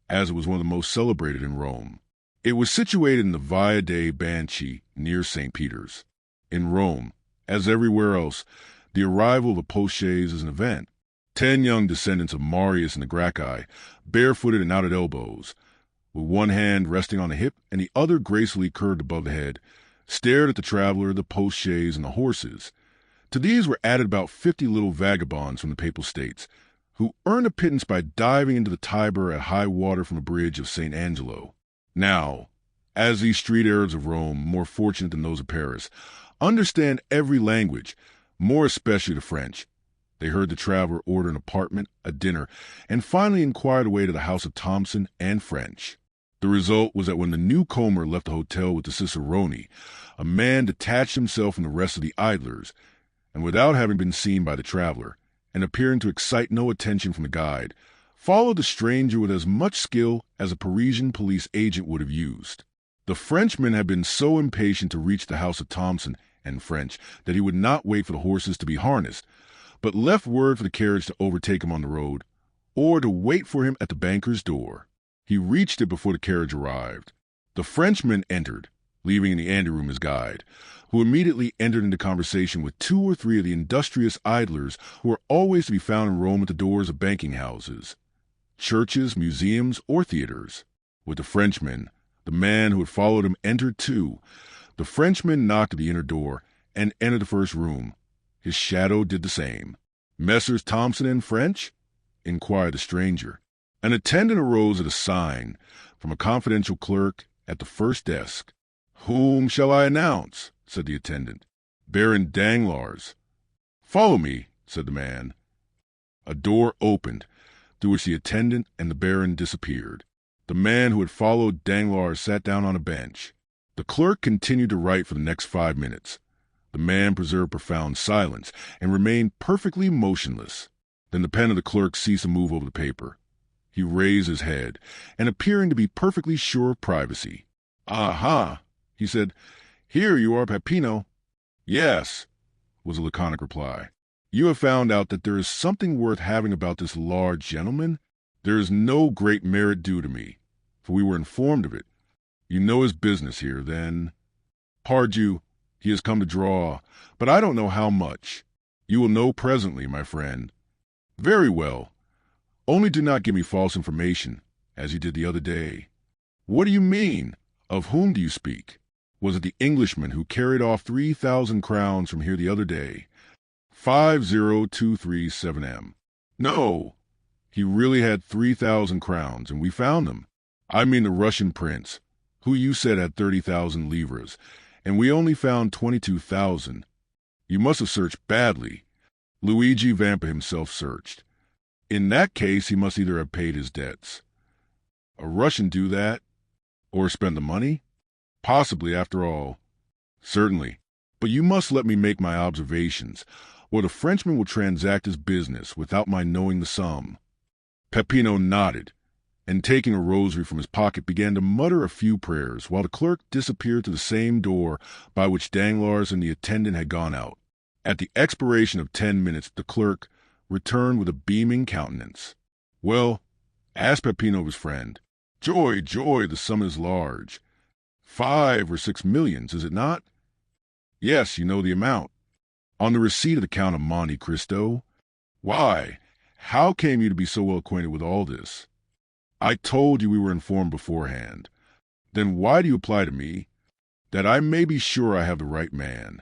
as it was one of the most celebrated in Rome. It was situated in the Via dei Banchi, near St. Peter's. In Rome, as everywhere else, the arrival of a post-chaise is an event. 10 young descendants of Marius and the Gracchi, barefooted and out at elbows, with one hand resting on the hip and the other gracefully curved above the head, stared at the traveler, the post-chaise, and the horses. To these were added about 50 little vagabonds from the Papal States, who earned a pittance by diving into the Tiber at high water from a bridge of St. Angelo. Now, as these street Arabs of Rome, more fortunate than those of Paris, understand every language, more especially the French. They heard the traveler order an apartment, a dinner, and finally inquired the way to the house of Thompson and French. The result was that when the newcomer left the hotel with the cicerone, a man detached himself from the rest of the idlers, and without having been seen by the traveler, and appearing to excite no attention from the guide, followed the stranger with as much skill as a Parisian police agent would have used. The Frenchman had been so impatient to reach the house of Thompson and French that he would not wait for the horses to be harnessed, but left word for the carriage to overtake him on the road, or to wait for him at the banker's door. He reached it before the carriage arrived. The Frenchman entered, leaving in the anteroom his guide, who immediately entered into conversation with 2 or 3 of the industrious idlers who are always to be found in Rome at the doors of banking houses, churches, museums, or theaters. With the Frenchman, the man who had followed him entered too. The Frenchman knocked at the inner door and entered the first room. His shadow did the same. "Messrs. Thompson and French?" inquired the stranger. An attendant arose at a sign from a confidential clerk at the first desk. "Whom shall I announce?" said the attendant. "Baron Danglars." "Follow me," said the man. A door opened, through which the attendant and the baron disappeared. The man who had followed Danglars sat down on a bench. The clerk continued to write for the next 5 minutes. The man preserved profound silence and remained perfectly motionless. Then the pen of the clerk ceased to move over the paper. He raised his head, and appearing to be perfectly sure of privacy. "Aha!" he said. "Here you are, Peppino." "Yes," was the laconic reply. "You have found out that there is something worth having about this large gentleman? There is no great merit due to me, for we were informed of it. You know his business here, then. Pardieu, he has come to draw, but I don't know how much. You will know presently, my friend." "Very well. Only do not give me false information, as you did the other day." "What do you mean? Of whom do you speak? Was it the Englishman who carried off 3,000 crowns from here the other day? 50237M. No, he really had 3,000 crowns, and we found them. I mean the Russian prince, who you said had 30,000 livres, and we only found 22,000. You must have searched badly." Luigi Vampa himself searched. "In that case, he must either have paid his debts." "A Russian do that? Or spend the money?" "Possibly, after all." "Certainly. But you must let me make my observations, or the Frenchman will transact his business without my knowing the sum." Peppino nodded, and taking a rosary from his pocket began to mutter a few prayers, while the clerk disappeared to the same door by which Danglars and the attendant had gone out. At the expiration of 10 minutes, the clerk returned with a beaming countenance. "Well," asked Peppino of his friend. "Joy, joy, the sum is large. 5 or 6 millions, is it not?" "Yes, you know the amount." "On the receipt of the Count of Monte Cristo." "Why, how came you to be so well acquainted with all this?" "I told you we were informed beforehand." "Then why do you apply to me?" "That I may be sure I have the right man."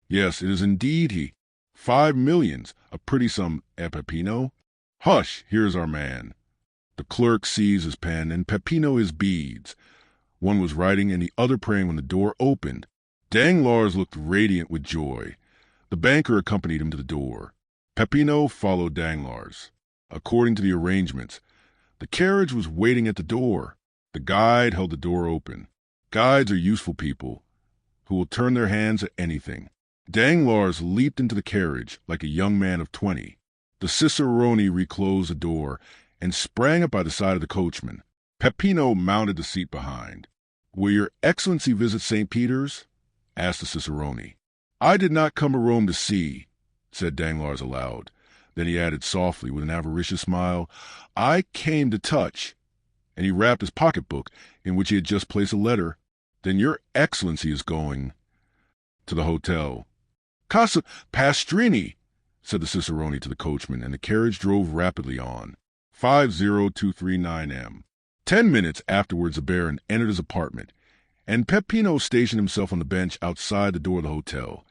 "Yes, it is indeed he. 5 millions, a pretty sum, Peppino." "Hush, here is our man." The clerk seized his pen, and Peppino his beads. One was writing and the other praying when the door opened. Danglars looked radiant with joy. The banker accompanied him to the door. Peppino followed Danglars. According to the arrangements, the carriage was waiting at the door. The guide held the door open. Guides are useful people who will turn their hands at anything. Danglars leaped into the carriage like a young man of 20. The cicerone reclosed the door and sprang up by the side of the coachman. Peppino mounted the seat behind. "Will your excellency visit St. Peter's?" asked the cicerone. "I did not come to Rome to see," said Danglars aloud. Then he added softly, with an avaricious smile, "I came to touch," and he rapped his pocketbook, in which he had just placed a letter. "Then your excellency is going—" "To the hotel." "Casa Pastrini," said the cicerone to the coachman, and the carriage drove rapidly on. 50239M. 10 minutes afterwards the baron entered his apartment, and Peppino stationed himself on the bench outside the door of the hotel,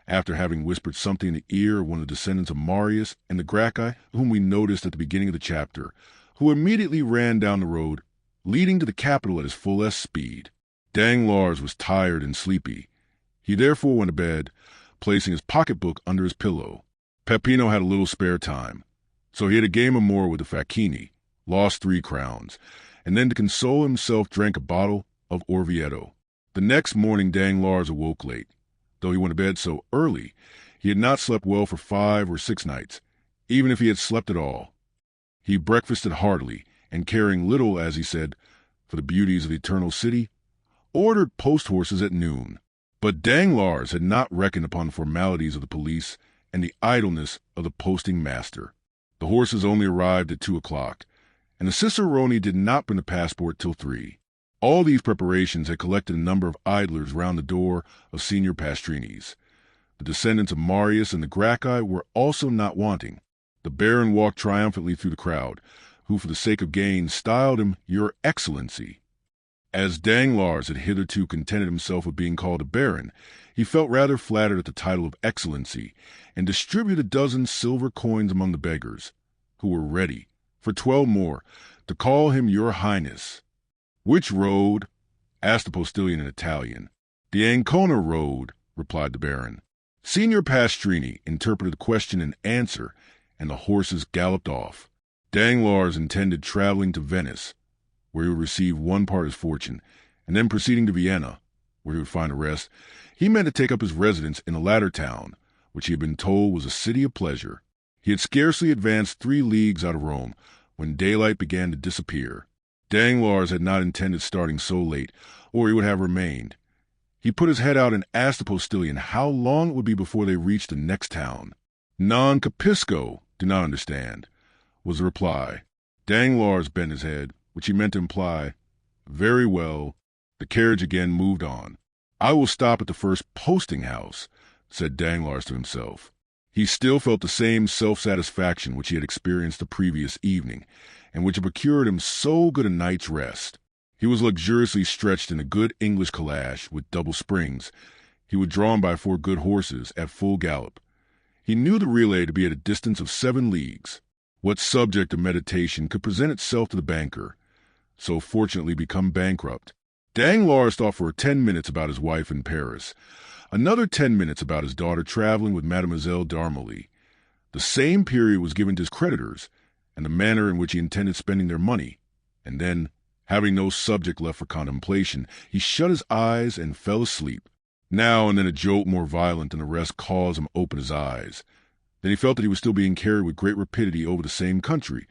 after having whispered something in the ear of one of the descendants of Marius and the Gracchi, whom we noticed at the beginning of the chapter, who immediately ran down the road, leading to the capital at his fullest speed. Danglars was tired and sleepy. He therefore went to bed, placing his pocketbook under his pillow. Peppino had a little spare time, so he had a game of more with the facchini, lost 3 crowns, and then to console himself drank a bottle of Orvieto. The next morning Danglars awoke late. Though he went to bed so early, he had not slept well for 5 or 6 nights, even if he had slept at all. He breakfasted heartily, and caring little, as he said, for the beauties of the eternal city, ordered post-horses at noon. But Danglars had not reckoned upon the formalities of the police and the idleness of the posting master. The horses only arrived at 2 o'clock, and the cicerone did not bring the passport till 3. All these preparations had collected a number of idlers round the door of Signor Pastrini's. The descendants of Marius and the Gracchi were also not wanting. The Baron walked triumphantly through the crowd, who for the sake of gain styled him Your Excellency. As Danglars had hitherto contented himself with being called a baron, he felt rather flattered at the title of Excellency, and distributed a dozen silver coins among the beggars, who were ready, for 12 more, to call him Your Highness. "Which road?" asked the postilion in Italian. "The Ancona road," replied the baron. Signor Pastrini interpreted the question and answer, and the horses galloped off. Danglars intended traveling to Venice, where he would receive 1 part of his fortune, and then proceeding to Vienna, where he would find a rest. He meant to take up his residence in the latter town, which he had been told was a city of pleasure. He had scarcely advanced 3 leagues out of Rome when daylight began to disappear. Danglars had not intended starting so late, or he would have remained. He put his head out and asked the postilion how long it would be before they reached the next town. "Non capisco," do not understand, was the reply. Danglars bent his head, which he meant to imply, "Very well." The carriage again moved on. "I will stop at the first posting-house," said Danglars to himself. He still felt the same self-satisfaction which he had experienced the previous evening, and which had procured him so good a night's rest. He was luxuriously stretched in a good English calash with double springs. He was drawn by 4 good horses at full gallop. He knew the relay to be at a distance of 7 leagues. What subject of meditation could present itself to the banker, so fortunately become bankrupt? Danglars thought for 10 minutes about his wife in Paris, another 10 minutes about his daughter traveling with Mademoiselle d'Armilly. The same period was given to his creditors, and the manner in which he intended spending their money, and then, having no subject left for contemplation, he shut his eyes and fell asleep. Now and then a jolt more violent than the rest caused him to open his eyes. Then he felt that he was still being carried with great rapidity over the same country,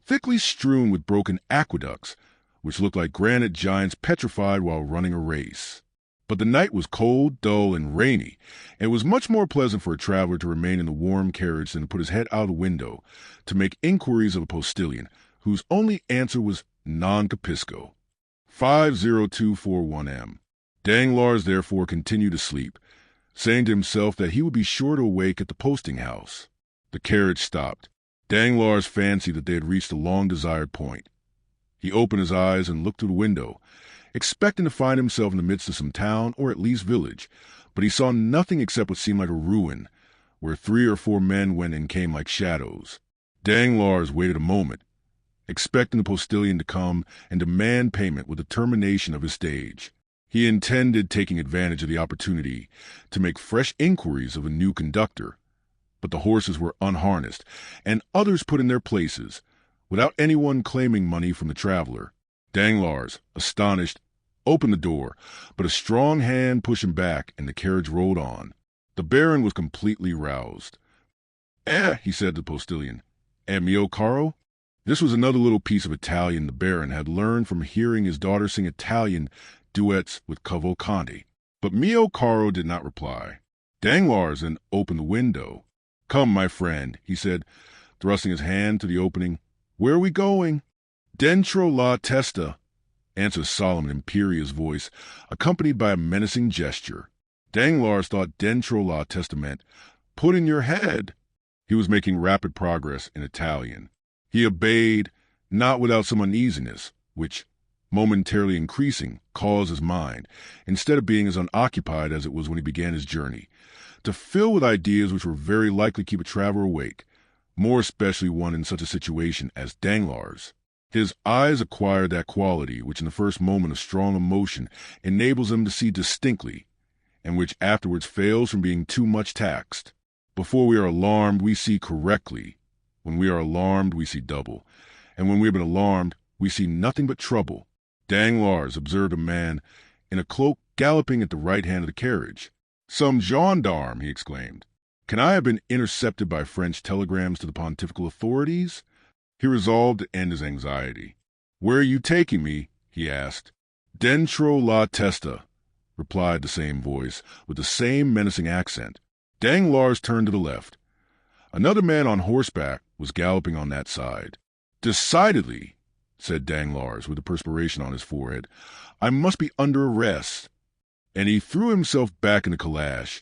thickly strewn with broken aqueducts, which looked like granite giants petrified while running a race. But the night was cold, dull, and rainy, and it was much more pleasant for a traveler to remain in the warm carriage than to put his head out of the window to make inquiries of a postilion, whose only answer was "Non capisco." 50241 M. Danglars therefore continued to sleep, saying to himself that he would be sure to awake at the posting-house. The carriage stopped. Danglars fancied that they had reached the long-desired point. He opened his eyes and looked through the window, expecting to find himself in the midst of some town or at least village, but he saw nothing except what seemed like a ruin, where 3 or 4 men went and came like shadows. Danglars waited a moment, expecting the postilion to come and demand payment with the termination of his stage. He intended taking advantage of the opportunity to make fresh inquiries of a new conductor, but the horses were unharnessed and others put in their places, without anyone claiming money from the traveler. Danglars, astonished, opened the door, but a strong hand pushed him back and the carriage rolled on. The baron was completely roused. He said to the postilion. Mio caro? This was another little piece of Italian the baron had learned from hearing his daughter sing Italian duets with Cavalcanti. But mio caro did not reply. Danglars then opened the window. Come, my friend, he said, thrusting his hand to the opening. Where are we going? Dentro la testa, answered a solemn and imperious voice, accompanied by a menacing gesture. Danglars thought dentro la testa meant, put in your head. He was making rapid progress in Italian. He obeyed, not without some uneasiness, which, momentarily increasing, caused his mind, instead of being as unoccupied as it was when he began his journey, to fill with ideas which were very likely to keep a traveler awake, more especially one in such a situation as Danglars. His eyes acquired that quality which in the first moment of strong emotion enables them to see distinctly, and which afterwards fails from being too much taxed. Before we are alarmed, we see correctly. When we are alarmed, we see double. And when we have been alarmed, we see nothing but trouble. Danglars observed a man in a cloak galloping at the right hand of the carriage. "Some gendarme!" he exclaimed. "Can I have been intercepted by French telegrams to the pontifical authorities?" He resolved to end his anxiety. "Where are you taking me?" he asked. "Dentro la testa," replied the same voice, with the same menacing accent. Danglars turned to the left. Another man on horseback was galloping on that side. "Decidedly," said Danglars, with the perspiration on his forehead, "I must be under arrest." And he threw himself back in the calash,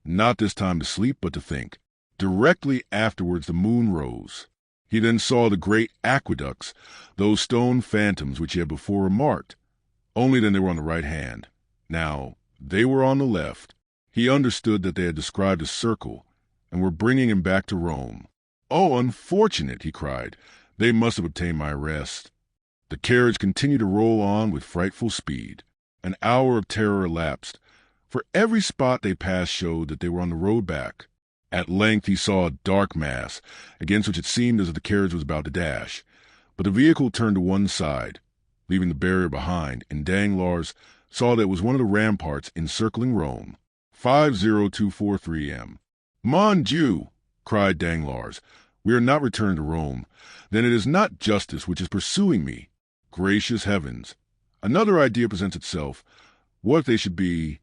not this time to sleep, but to think. Directly afterwards the moon rose. He then saw the great aqueducts, those stone phantoms which he had before remarked. Only then they were on the right hand. Now they were on the left. He understood that they had described a circle, and were bringing him back to Rome. "Oh, unfortunate!" he cried. "They must have obtained my arrest." The carriage continued to roll on with frightful speed. An hour of terror elapsed, for every spot they passed showed that they were on the road back. At length he saw a dark mass, against which it seemed as if the carriage was about to dash. But the vehicle turned to one side, leaving the barrier behind, and Danglars saw that it was one of the ramparts encircling Rome. 5:0243 m. "Mon Dieu!" cried Danglars. "We are not returned to Rome. Then it is not justice which is pursuing me. Gracious heavens! Another idea presents itself. What if they should be—"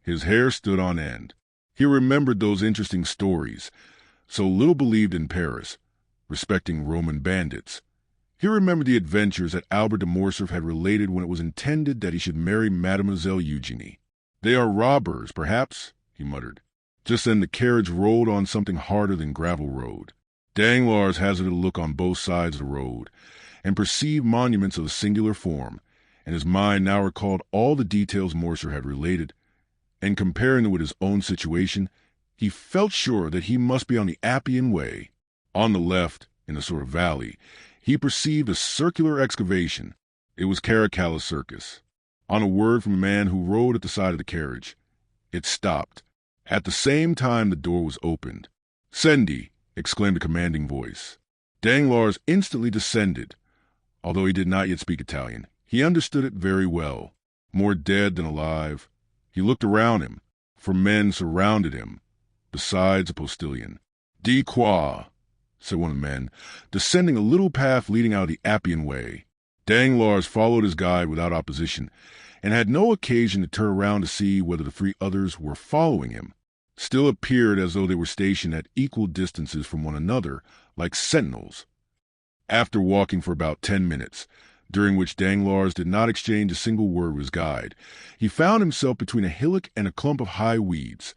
His hair stood on end. He remembered those interesting stories, so little believed in Paris, respecting Roman bandits. He remembered the adventures that Albert de Morcerf had related when it was intended that he should marry Mademoiselle Eugénie. "They are robbers, perhaps," he muttered. Just then the carriage rolled on something harder than gravel road. Danglars hazarded a look on both sides of the road, and perceived monuments of a singular form, and his mind now recalled all the details Morcerf had related, and comparing them with his own situation, he felt sure that he must be on the Appian Way. On the left, in a sort of valley, he perceived a circular excavation. It was Caracalla Circus. On a word from a man who rode at the side of the carriage, it stopped. At the same time the door was opened. "Scendi!" exclaimed a commanding voice. Danglars instantly descended. Although he did not yet speak Italian, he understood it very well. More dead than alive, he looked around him, for men surrounded him, besides a postilion. "Di qua," said one of the men, descending a little path leading out of the Appian Way. Danglars followed his guide without opposition, and had no occasion to turn around to see whether the three others were following him. Still appeared as though they were stationed at equal distances from one another, like sentinels. After walking for about 10 minutes, during which Danglars did not exchange a single word with his guide, he found himself between a hillock and a clump of high weeds.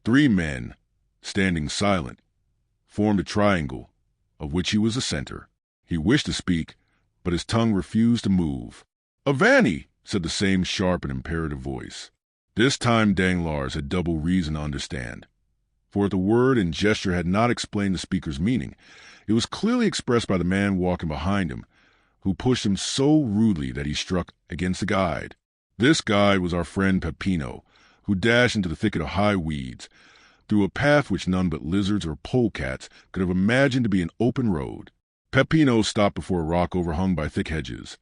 Three men, standing silent, formed a triangle, of which he was the center. He wished to speak, but his tongue refused to move. "Avani!" said the same sharp and imperative voice. This time Danglars had double reason to understand, for if the word and gesture had not explained the speaker's meaning, it was clearly expressed by the man walking behind him, who pushed him so rudely that he struck against the guide. This guide was our friend Peppino, who dashed into the thicket of high weeds, through a path which none but lizards or polecats could have imagined to be an open road. Peppino stopped before a rock overhung by thick hedges.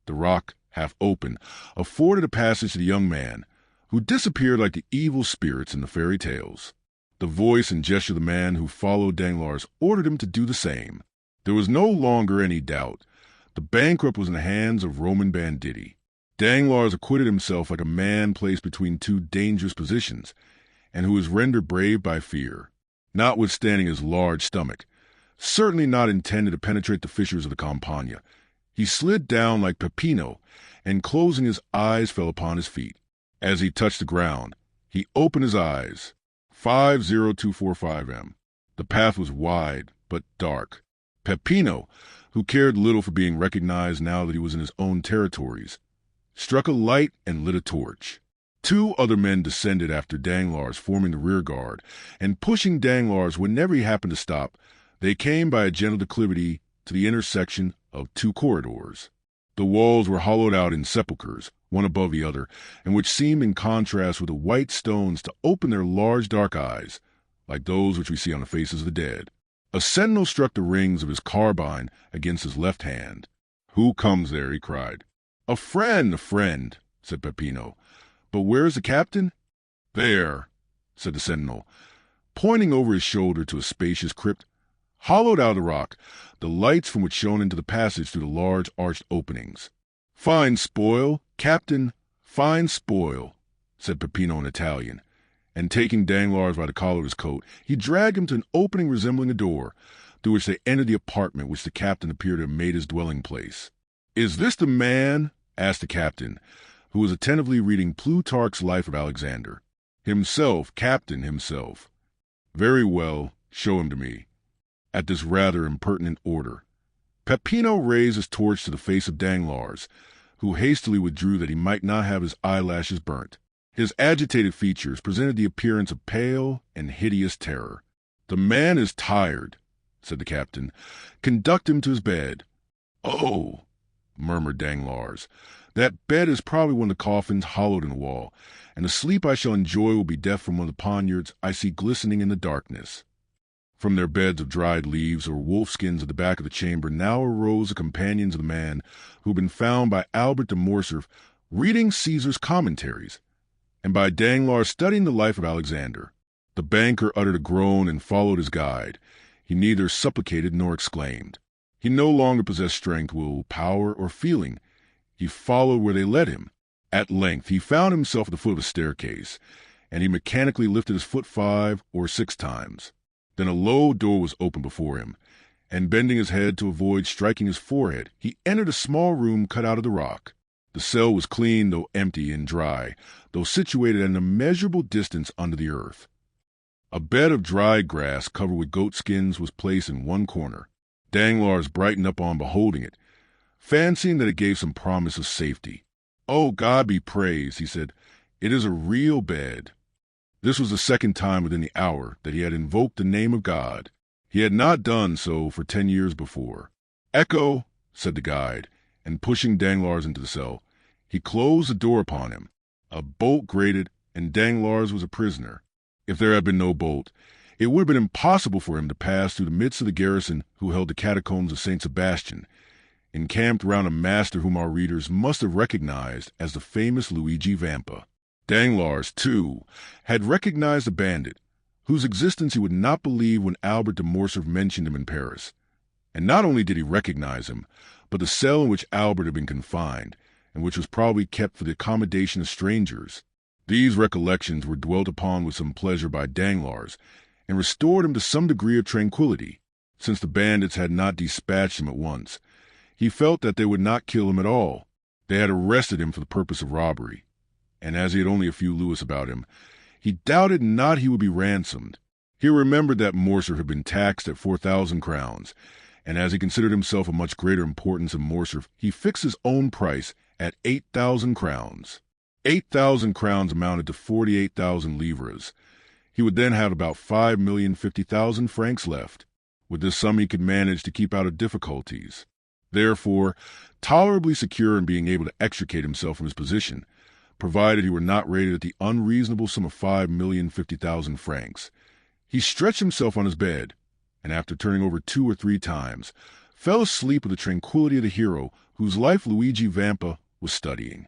The rock, half open, afforded a passage to the young man, who disappeared like the evil spirits in the fairy tales. The voice and gesture of the man who followed Danglars ordered him to do the same. There was no longer any doubt. The bankrupt was in the hands of Roman banditti. Danglars acquitted himself like a man placed between two dangerous positions, and who is rendered brave by fear. Notwithstanding his large stomach, certainly not intended to penetrate the fissures of the Campagna, he slid down like Peppino, and closing his eyes fell upon his feet. As he touched the ground, he opened his eyes. 5:0245 m. The path was wide, but dark. Peppino, who cared little for being recognized now that he was in his own territories, struck a light and lit a torch. Two other men descended after Danglars, forming the rear guard, and pushing Danglars whenever he happened to stop, they came by a gentle declivity to the intersection of two corridors. The walls were hollowed out in sepulchres, one above the other, and which seemed in contrast with the white stones to open their large dark eyes, like those which we see on the faces of the dead. A sentinel struck the rings of his carbine against his left hand. "Who comes there?" he cried. A friend," said Peppino. "But where is the captain?" "There," said the sentinel, pointing over his shoulder to a spacious crypt, hollowed out of the rock, the lights from which shone into the passage through the large arched openings. "Fine spoil, Captain, fine spoil," said Peppino in Italian, and taking Danglars by the collar of his coat, he dragged him to an opening resembling a door, through which they entered the apartment which the captain appeared to have made his dwelling place. "Is this the man?" asked the captain, who was attentively reading Plutarch's Life of Alexander. "Himself, Captain, himself." "Very well, show him to me." At this rather impertinent order, Peppino raised his torch to the face of Danglars, who hastily withdrew that he might not have his eyelashes burnt. His agitated features presented the appearance of pale and hideous terror. "The man is tired," said the captain. "Conduct him to his bed." "Oh," murmured Danglars, "that bed is probably one of the coffins hollowed in the wall, and the sleep I shall enjoy will be deaf from one of the poniards I see glistening in the darkness." From their beds of dried leaves or wolfskins at the back of the chamber now arose the companions of the man who had been found by Albert de Morcerf reading Caesar's commentaries, and by Danglars studying the life of Alexander. The banker uttered a groan and followed his guide. He neither supplicated nor exclaimed. He no longer possessed strength, will, power, or feeling. He followed where they led him. At length he found himself at the foot of a staircase, and he mechanically lifted his foot 5 or 6 times. Then a low door was opened before him, and bending his head to avoid striking his forehead, he entered a small room cut out of the rock. The cell was clean, though empty, and dry, though situated at an immeasurable distance under the earth. A bed of dried grass covered with goat skins was placed in one corner. Danglars brightened up on beholding it, fancying that it gave some promise of safety. "Oh, God be praised," he said. "It is a real bed." This was the second time within the hour that he had invoked the name of God. He had not done so for 10 years before. "Echo," said the guide, and pushing Danglars into the cell, he closed the door upon him. A bolt grated, and Danglars was a prisoner. If there had been no bolt, it would have been impossible for him to pass through the midst of the garrison who held the catacombs of St. Sebastian, encamped round a master whom our readers must have recognized as the famous Luigi Vampa. Danglars, too, had recognized the bandit, whose existence he would not believe when Albert de Morcerf mentioned him in Paris. And not only did he recognize him, but the cell in which Albert had been confined, and which was probably kept for the accommodation of strangers. These recollections were dwelt upon with some pleasure by Danglars, and restored him to some degree of tranquillity. Since the bandits had not dispatched him at once, he felt that they would not kill him at all. They had arrested him for the purpose of robbery, and as he had only a few louis about him, he doubted not he would be ransomed. He remembered that Morcerf had been taxed at 4,000 crowns, and as he considered himself of much greater importance than Morcerf, he fixed his own price at 8,000 crowns. 8,000 crowns amounted to 48,000 livres. He would then have about 5,050,000 francs left. With this sum he could manage to keep out of difficulties. Therefore, tolerably secure in being able to extricate himself from his position, provided he were not rated at the unreasonable sum of 5,050,000 francs, he stretched himself on his bed, and after turning over 2 or 3 times, fell asleep with the tranquillity of the hero whose life Luigi Vampa was studying.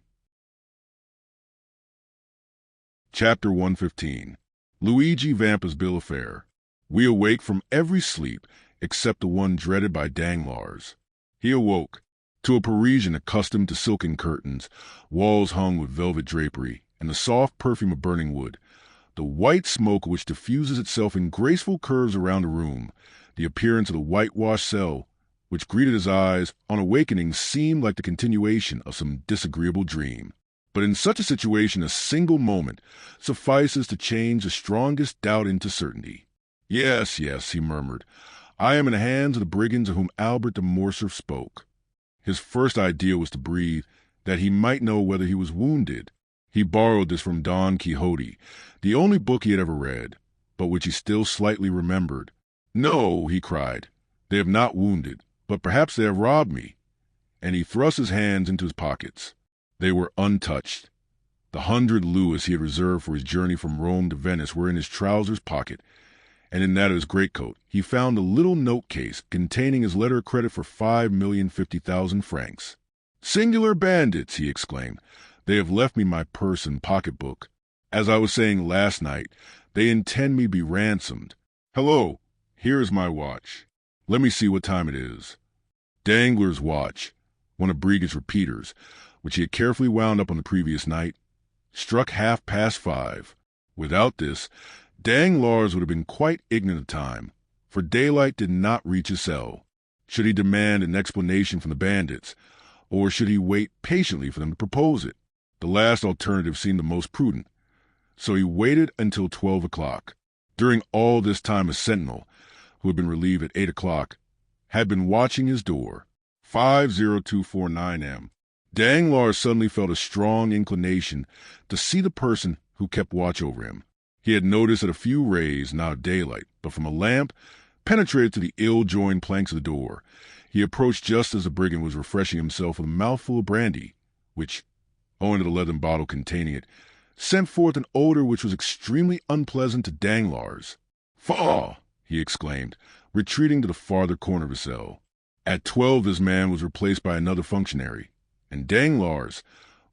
Chapter 115. Luigi Vampa's Bill of Fare. We awake from every sleep except the one dreaded by Danglars. He awoke to a Parisian accustomed to silken curtains, walls hung with velvet drapery, and the soft perfume of burning wood, the white smoke which diffuses itself in graceful curves around the room, the appearance of the whitewashed cell, which greeted his eyes on awakening seemed like the continuation of some disagreeable dream. But in such a situation a single moment suffices to change the strongest doubt into certainty. Yes, he murmured, I am in the hands of the brigands of whom Albert de Morcerf spoke. His first idea was to breathe, that he might know whether he was wounded. He borrowed this from Don Quixote, the only book he had ever read, but which he still slightly remembered. No, he cried, they have not wounded, but perhaps they have robbed me. And he thrust his hands into his pockets. They were untouched. The 100 louis he had reserved for his journey from Rome to Venice were in his trousers pocket, and in that of his greatcoat he found a little note case containing his letter of credit for 5,050,000 francs. "Singular bandits!" he exclaimed. "They have left me my purse and pocketbook. As I was saying last night, they intend me to be ransomed. Hello, here is my watch. Let me see what time it is." Danglars' watch, one of Brigide's repeaters, which he had carefully wound up on the previous night, struck 5:30. Without this, Danglars would have been quite ignorant of time, for daylight did not reach his cell. Should he demand an explanation from the bandits, or should he wait patiently for them to propose it? The last alternative seemed the most prudent, so he waited until 12 o'clock. During all this time a sentinel, who had been relieved at 8 o'clock, had been watching his door. 5:0249 m. Danglars suddenly felt a strong inclination to see the person who kept watch over him. He had noticed that a few rays, not of daylight, but from a lamp, penetrated to the ill-joined planks of the door. He approached just as the brigand was refreshing himself with a mouthful of brandy, which, owing to the leathern bottle containing it, sent forth an odor which was extremely unpleasant to Danglars. "Faugh!" he exclaimed, retreating to the farther corner of his cell. At 12 this man was replaced by another functionary, and Danglars,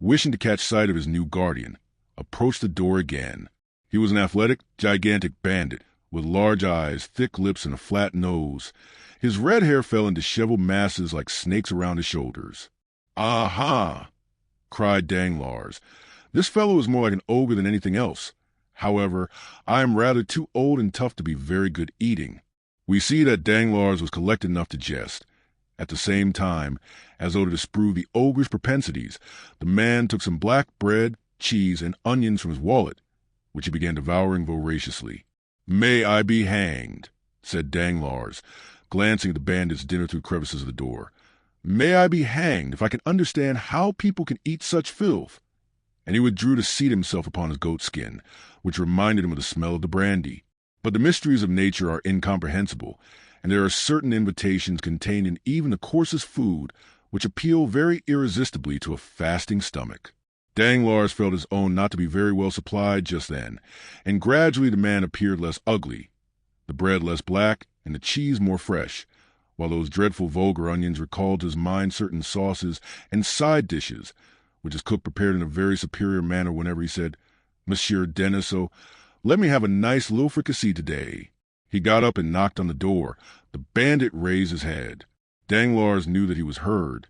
wishing to catch sight of his new guardian, approached the door again. He was an athletic, gigantic bandit, with large eyes, thick lips, and a flat nose. His red hair fell in disheveled masses like snakes around his shoulders. "Aha!" cried Danglars. "This fellow is more like an ogre than anything else. However, I am rather too old and tough to be very good eating." We see that Danglars was collected enough to jest. At the same time, as though to disprove the ogre's propensities, the man took some black bread, cheese, and onions from his wallet, which he began devouring voraciously. "May I be hanged," said Danglars, glancing at the bandit's dinner through crevices of the door. "May I be hanged if I can understand how people can eat such filth." And he withdrew to seat himself upon his goatskin, which reminded him of the smell of the brandy. But the mysteries of nature are incomprehensible, and there are certain invitations contained in even the coarsest food which appeal very irresistibly to a fasting stomach. Danglars felt his own not to be very well supplied just then, and gradually the man appeared less ugly, the bread less black, and the cheese more fresh, while those dreadful vulgar onions recalled to his mind certain sauces and side dishes, which his cook prepared in a very superior manner whenever he said, "Monsieur Denisot, let me have a nice little fricassee today." He got up and knocked on the door. The bandit raised his head. Danglars knew that he was heard,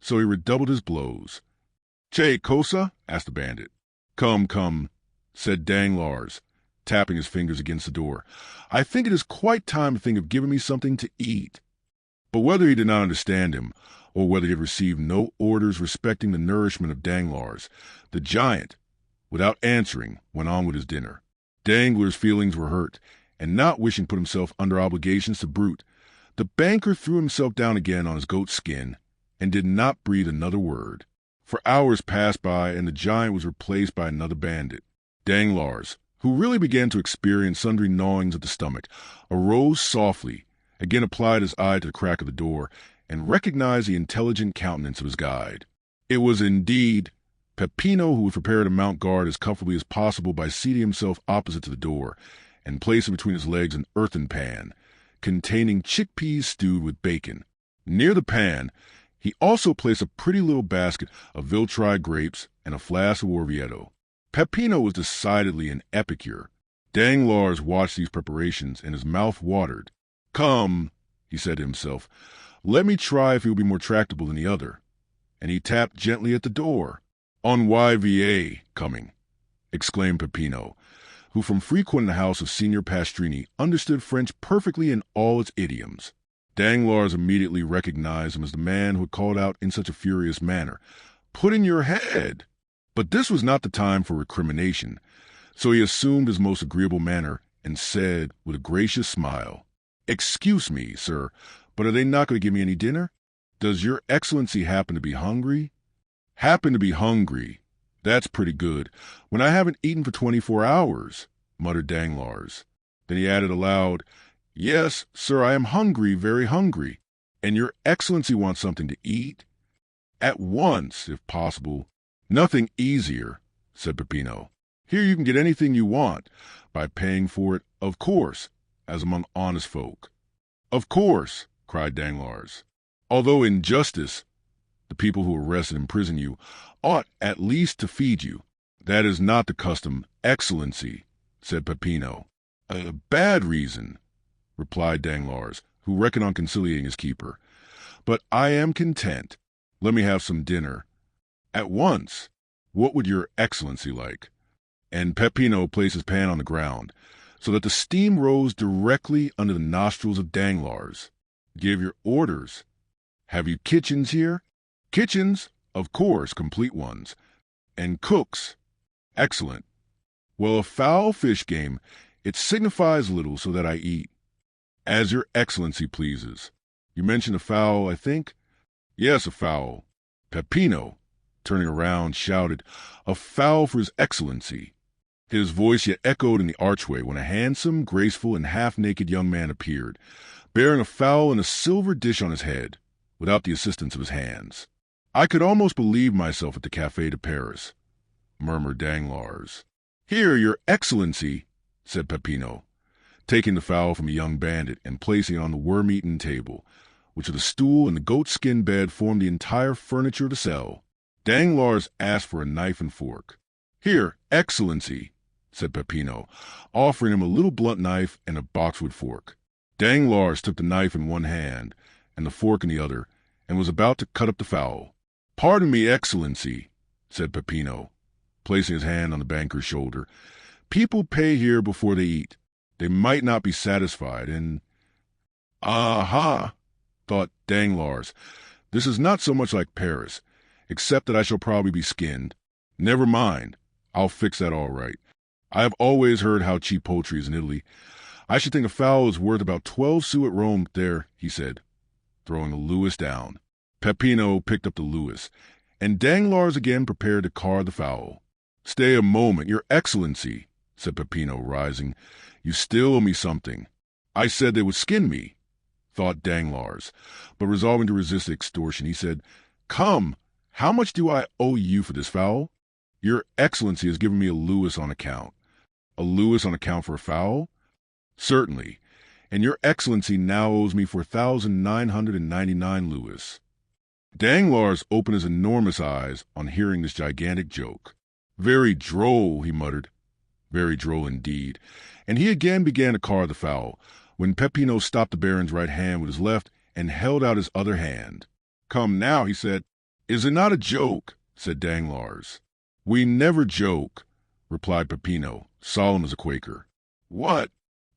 so he redoubled his blows. "Che cosa?" asked the bandit. Come, come," said Danglars, tapping his fingers against the door. "I think it is quite time to think of giving me something to eat." But whether he did not understand him, or whether he had received no orders respecting the nourishment of Danglars, the giant, without answering, went on with his dinner. Danglars' feelings were hurt, and not wishing to put himself under obligations to Brute, the banker threw himself down again on his goat's skin, and did not breathe another word. For hours passed by, and the giant was replaced by another bandit. Danglars, who really began to experience sundry gnawings at the stomach, arose softly, again applied his eye to the crack of the door, and recognized the intelligent countenance of his guide. It was indeed Peppino, who was prepared to mount guard as comfortably as possible by seating himself opposite to the door, and placing between his legs an earthen pan, containing chickpeas stewed with bacon. Near the pan, he also placed a pretty little basket of Viltri grapes and a flask of Orvieto. Peppino was decidedly an epicure. Danglars watched these preparations, and his mouth watered. "Come," he said to himself, "let me try if he will be more tractable than the other." And he tapped gently at the door. "En va coming," exclaimed Peppino, who from frequenting the house of Signor Pastrini understood French perfectly in all its idioms. Danglars immediately recognized him as the man who had called out in such a furious manner, "Put in your head!" But this was not the time for recrimination, so he assumed his most agreeable manner, and said, with a gracious smile, "Excuse me, sir, but are they not going to give me any dinner? Does your excellency happen to be hungry?" "Happen to be hungry? That's pretty good, when I haven't eaten for 24 hours, muttered Danglars. Then he added aloud, "Yes, sir, I am hungry, very hungry. And your excellency wants something to eat?" "At once, if possible. Nothing easier, said Peppino. Here you can get anything you want, by paying for it, of course, as among honest folk. Of course, cried Danglars. Although in justice, the people who arrest and imprison you ought at least to feed you. That is not the custom, Excellency, said Peppino. A bad reason, replied Danglars, who reckoned on conciliating his keeper. But I am content. Let me have some dinner. At once. What would your Excellency like? And Peppino placed his pan on the ground, so that the steam rose directly under the nostrils of Danglars. Give your orders. Have you kitchens here? Kitchens, of course, complete ones. And cooks. Excellent. Well, a foul fish game, it signifies little, so that I eat. As your Excellency pleases. You mentioned a fowl, I think? Yes, a fowl. Peppino, turning around, shouted, A fowl for his Excellency. His voice yet echoed in the archway when a handsome, graceful, and half-naked young man appeared, bearing a fowl in a silver dish on his head, without the assistance of his hands. I could almost believe myself at the Café de Paris, murmured Danglars. Here, your Excellency, said Peppino, taking the fowl from a young bandit and placing it on the worm-eaten table, which with a stool and the goat-skin bed formed the entire furniture of the cell. Danglars asked for a knife and fork. Here, Excellency, said Peppino, offering him a little blunt knife and a boxwood fork. Danglars took the knife in one hand and the fork in the other, and was about to cut up the fowl. Pardon me, Excellency, said Peppino, placing his hand on the banker's shoulder. People pay here before they eat. They might not be satisfied, and— Aha, thought Danglars, this is not so much like Paris, except that I shall probably be skinned. Never mind, I'll fix that all right. I have always heard how cheap poultry is in Italy. I should think a fowl is worth about 12 sous at Rome. There, he said, throwing a Louis down. Peppino picked up the Louis, and Danglars again prepared to carve the fowl. Stay a moment, your Excellency, said Peppino, rising. You still owe me something. I said they would skin me, thought Danglars, but resolving to resist the extortion, he said, Come, how much do I owe you for this fowl? Your Excellency has given me a Louis on account. A Louis on account for a fowl? Certainly, and your Excellency now owes me 4,999 Louis. Danglars opened his enormous eyes on hearing this gigantic joke. Very droll, he muttered. Very droll indeed. And he again began to carve the fowl, when Peppino stopped the Baron's right hand with his left and held out his other hand. Come now, he said. Is it not a joke? Said Danglars. We never joke, replied Peppino, solemn as a Quaker. What?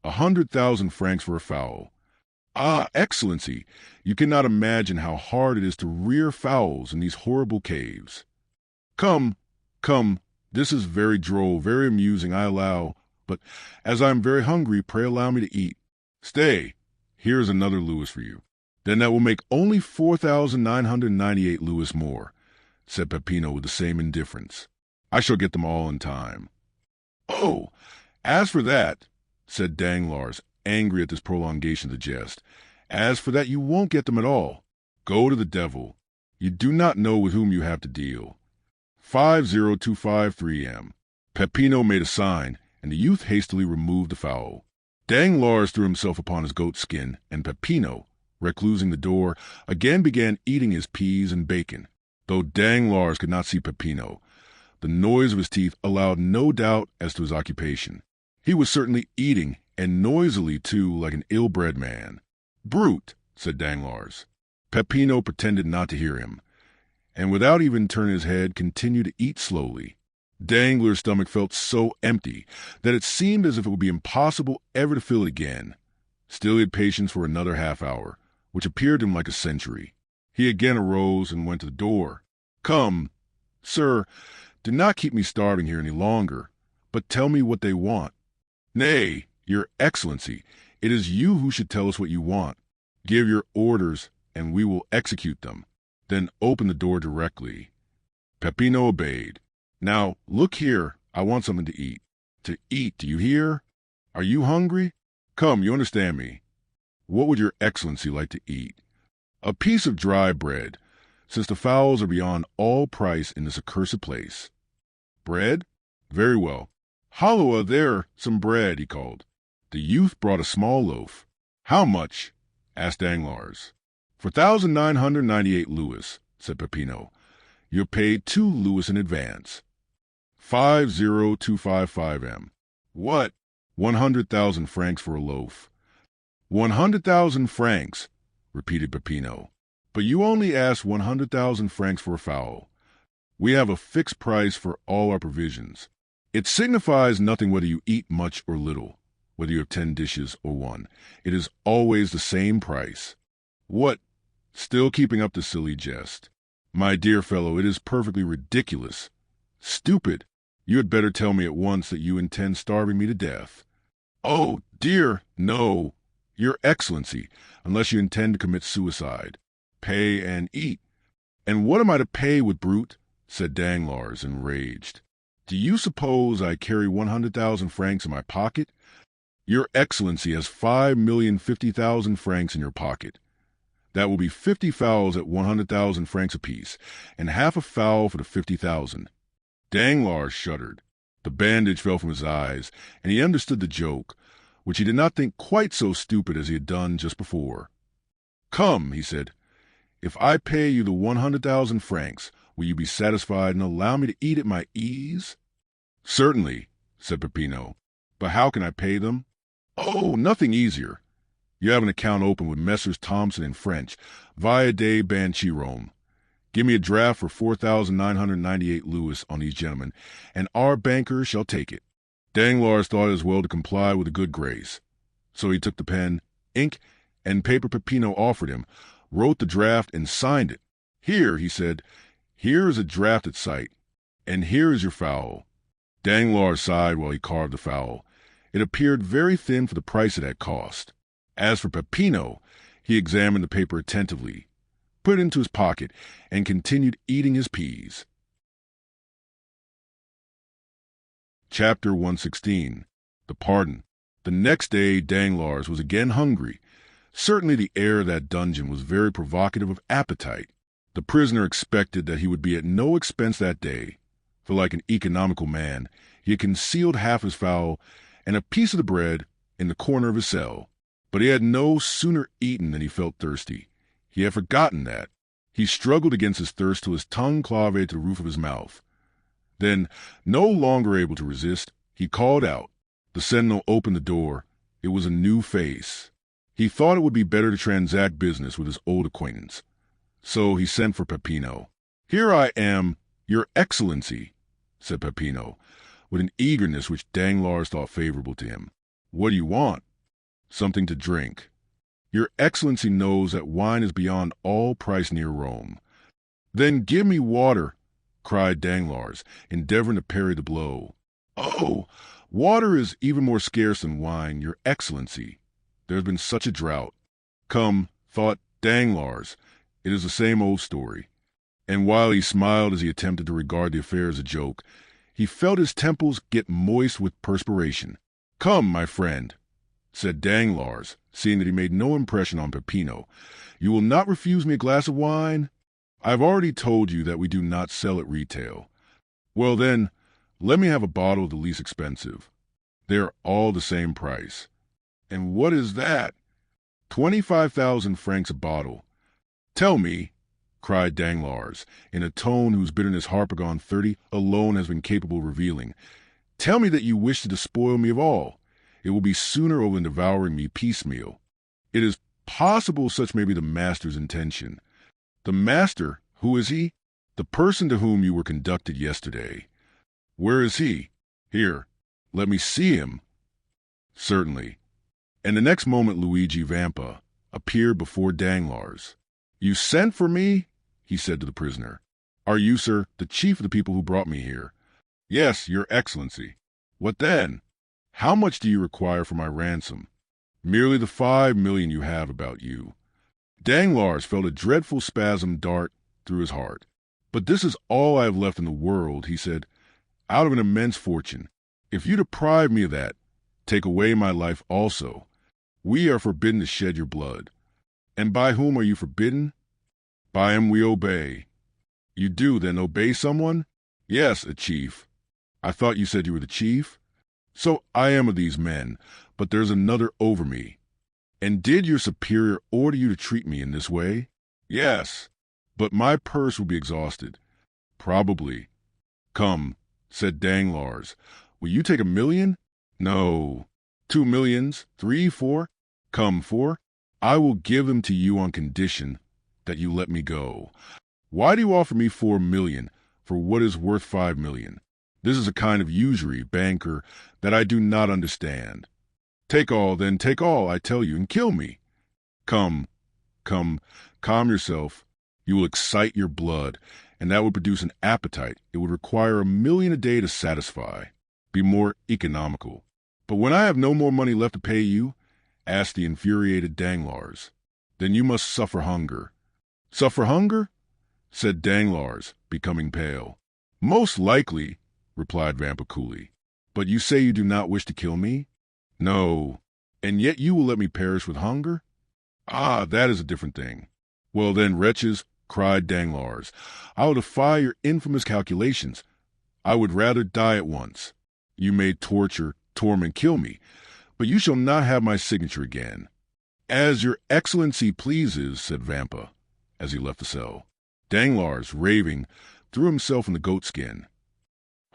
100,000 francs for a fowl. Ah, Excellency, you cannot imagine how hard it is to rear fowls in these horrible caves. Come, this is very droll, very amusing, I allow, but as I am very hungry, pray allow me to eat. Stay, here is another Louis for you. Then that will make only 4,998 Louis more, said Peppino with the same indifference. I shall get them all in time. Oh, as for that, said Danglars, angry at this prolongation of the jest, as for that you won't get them at all. Go to the devil. You do not know with whom you have to deal. 50253M. Peppino made a sign, and the youth hastily removed the fowl. Danglars threw himself upon his goat skin, and Peppino, reclosing the door, again began eating his peas and bacon. Though Danglars could not see Peppino, the noise of his teeth allowed no doubt as to his occupation. He was certainly eating, and noisily, too, like an ill-bred man. Brute, said Danglars. Peppino pretended not to hear him, and without even turning his head, continued to eat slowly. Danglars' stomach felt so empty that it seemed as if it would be impossible ever to fill it again. Still he had patience for another half-hour, which appeared to him like a century. He again arose and went to the door. Come, sir, do not keep me starving here any longer, but tell me what they want. Nay, your Excellency, it is you who should tell us what you want. Give your orders, and we will execute them. Then open the door directly. Peppino obeyed. Now, look here, I want something to eat. To eat, do you hear? Are you hungry? Come, you understand me. What would your Excellency like to eat? A piece of dry bread, since the fowls are beyond all price in this accursed place. Bread? Very well. Halloa there, some bread, he called. The youth brought a small loaf. How much? Asked Danglars. 4,998 louis, said Peppino. You're paid 2 louis in advance. 50255 M. What? 100,000 francs for a loaf. 100,000 francs, repeated Peppino. But you only asked 100,000 francs for a fowl. We have a fixed price for all our provisions. It signifies nothing whether you eat much or little, whether you have 10 dishes or 1. It is always the same price. What? Still keeping up the silly jest? My dear fellow, it is perfectly ridiculous. Stupid. You had better tell me at once that you intend starving me to death. Oh, dear, no, Your Excellency, unless you intend to commit suicide. Pay and eat. And what am I to pay with, brute? Said Danglars, enraged. Do you suppose I carry 100,000 francs in my pocket? Your Excellency has 5,050,000 francs in your pocket. That will be 50 fowls at 100,000 francs apiece, and half a fowl for the 50,000. Danglars shuddered. The bandage fell from his eyes, and he understood the joke, which he did not think quite so stupid as he had done just before. Come, he said, if I pay you the 100,000 francs, will you be satisfied and allow me to eat at my ease? Certainly, said Peppino, but how can I pay them? Oh, nothing easier. You have an account open with Messrs. Thompson and French, Via de Banchirome. Give me a draft for 4,998 louis on these gentlemen, and our banker shall take it. Danglars thought it as well to comply with a good grace. So he took the pen, ink, and paper Peppino offered him, wrote the draft, and signed it. Here, he said, here is a draft at sight, and here is your fowl. Danglars sighed while he carved the fowl. It appeared very thin for the price it had cost. As for Peppino, he examined the paper attentively, put it into his pocket, and continued eating his peas. Chapter 116. The Pardon. The next day Danglars was again hungry. Certainly the air of that dungeon was very provocative of appetite. The prisoner expected that he would be at no expense that day, for like an economical man, he had concealed half his fowl and a piece of the bread in the corner of his cell. But he had no sooner eaten than he felt thirsty. He had forgotten that. He struggled against his thirst till his tongue clave to the roof of his mouth. Then, no longer able to resist, he called out. The sentinel opened the door. It was a new face. He thought it would be better to transact business with his old acquaintance. So he sent for Peppino. Here I am, Your Excellency, said Peppino, with an eagerness which Danglars thought favorable to him. What do you want? Something to drink. Your Excellency knows that wine is beyond all price near Rome. Then give me water, cried Danglars, endeavoring to parry the blow. Oh, water is even more scarce than wine, Your Excellency. There has been such a drought. Come, thought Danglars, it is the same old story. And while he smiled as he attempted to regard the affair as a joke, he felt his temples get moist with perspiration. Come, my friend, said Danglars, seeing that he made no impression on Peppino. You will not refuse me a glass of wine? I have already told you that we do not sell at retail. Well, then, let me have a bottle of the least expensive. They are all the same price. And what is that? 25,000 francs a bottle. Tell me, cried Danglars, in a tone whose bitterness Harpagon 30 alone has been capable of revealing. Tell me that you wish to despoil me of all. It will be sooner over than devouring me piecemeal. It is possible such may be the master's intention. The master, who is he? The person to whom you were conducted yesterday. Where is he? Here, let me see him. Certainly. And the next moment Luigi Vampa appeared before Danglars. You sent for me? He said to the prisoner. Are you, sir, the chief of the people who brought me here? Yes, Your Excellency. What then? How much do you require for my ransom? Merely the 5 million you have about you. Danglars felt a dreadful spasm dart through his heart. But this is all I have left in the world, he said, out of an immense fortune. If you deprive me of that, take away my life also. We are forbidden to shed your blood. And by whom are you forbidden? By him we obey. You do then obey someone? Yes, a chief. I thought you said you were the chief? So I am of these men, but there's another over me. And did your superior order you to treat me in this way? Yes, but my purse will be exhausted. Probably. Come, said Danglars. Will you take 1,000,000? No. 2 millions, 3, 4. Come, 4. I will give them to you on condition that you let me go. Why do you offer me 4 million for what is worth 5 million? This is a kind of usury, banker, that I do not understand. Take all, then take all, I tell you, and kill me. Come, calm yourself. You will excite your blood, and that would produce an appetite. It would require 1,000,000 a day to satisfy. Be more economical. But when I have no more money left to pay you, asked the infuriated Danglars, then you must suffer hunger. Suffer hunger? Said Danglars, becoming pale. Most likely, replied Vampa coolly. But you say you do not wish to kill me? No. And yet you will let me perish with hunger? Ah, that is a different thing. Well then, wretches, cried Danglars, I will defy your infamous calculations. I would rather die at once. You may torture, torment, kill me, but you shall not have my signature again. As your excellency pleases, said Vampa, as he left the cell. Danglars, raving, threw himself in the goatskin.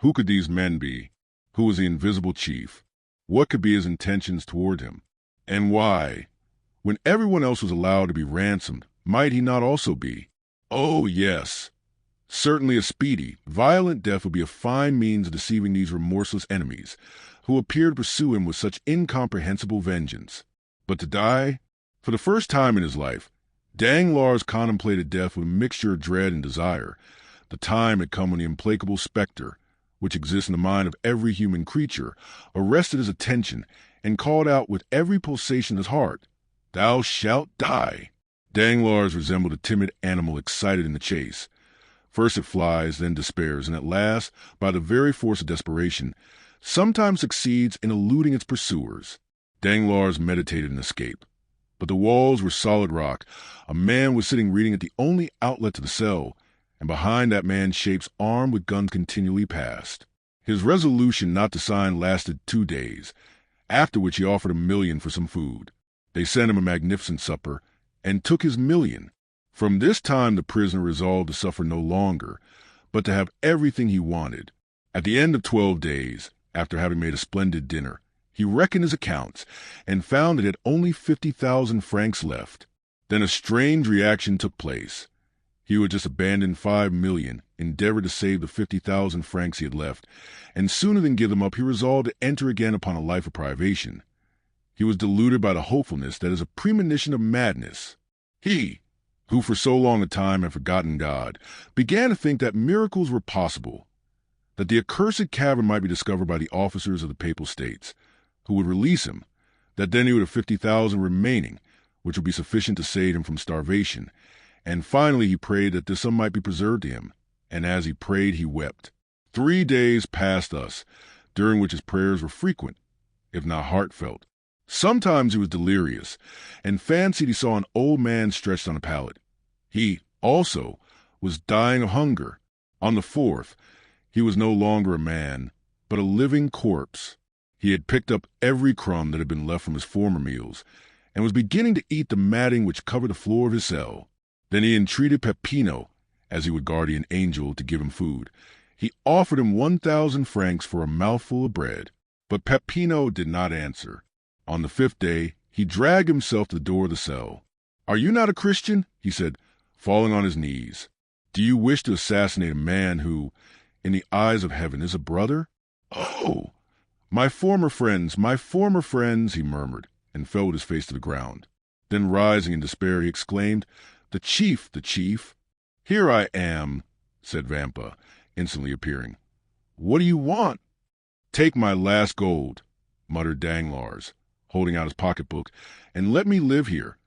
Who could these men be? Who was the invisible chief? What could be his intentions toward him? And why? When everyone else was allowed to be ransomed, might he not also be? Oh, yes. Certainly a speedy, violent death would be a fine means of deceiving these remorseless enemies, who appear to pursue him with such incomprehensible vengeance. But to die? For the first time in his life, Danglars contemplated death with a mixture of dread and desire. The time had come when the implacable spectre, which exists in the mind of every human creature, arrested his attention and called out with every pulsation of his heart, "Thou shalt die!" Danglars resembled a timid animal excited in the chase. First it flies, then despairs, and at last, by the very force of desperation, sometimes succeeds in eluding its pursuers. Danglars meditated an escape. But the walls were solid rock. A man was sitting reading at the only outlet to the cell, and behind that man shapes armed with guns continually passed. His resolution not to sign lasted 2 days, after which he offered 1,000,000 for some food. They sent him a magnificent supper, and took his 1,000,000. From this time the prisoner resolved to suffer no longer, but to have everything he wanted. At the end of 12 days, after having made a splendid dinner, he reckoned his accounts, and found that he had only 50,000 francs left. Then a strange reaction took place. He who had just abandoned 5 million endeavored to save the 50,000 francs he had left, and sooner than give them up he resolved to enter again upon a life of privation. He was deluded by the hopefulness that is a premonition of madness. He, who for so long a time had forgotten God, began to think that miracles were possible, that the accursed cavern might be discovered by the officers of the Papal States, who would release him, that then he would have 50,000 remaining, which would be sufficient to save him from starvation, and finally he prayed that this sum might be preserved to him, and as he prayed he wept. 3 days passed thus, during which his prayers were frequent, if not heartfelt. Sometimes he was delirious, and fancied he saw an old man stretched on a pallet. He, also, was dying of hunger. On the 4th, he was no longer a man, but a living corpse. He had picked up every crumb that had been left from his former meals, and was beginning to eat the matting which covered the floor of his cell. Then he entreated Peppino, as he would guardian angel, to give him food. He offered him 1,000 francs for a mouthful of bread, but Peppino did not answer. On the 5th day, he dragged himself to the door of the cell. "Are you not a Christian?" he said, falling on his knees. "Do you wish to assassinate a man who, in the eyes of heaven, is a brother?" "Oh, my former friends, he murmured, and fell with his face to the ground. Then, rising in despair, he exclaimed, the chief! "Here I am," said Vampa, instantly appearing. "What do you want?" "Take my last gold," muttered Danglars, holding out his pocketbook, "and let me live here.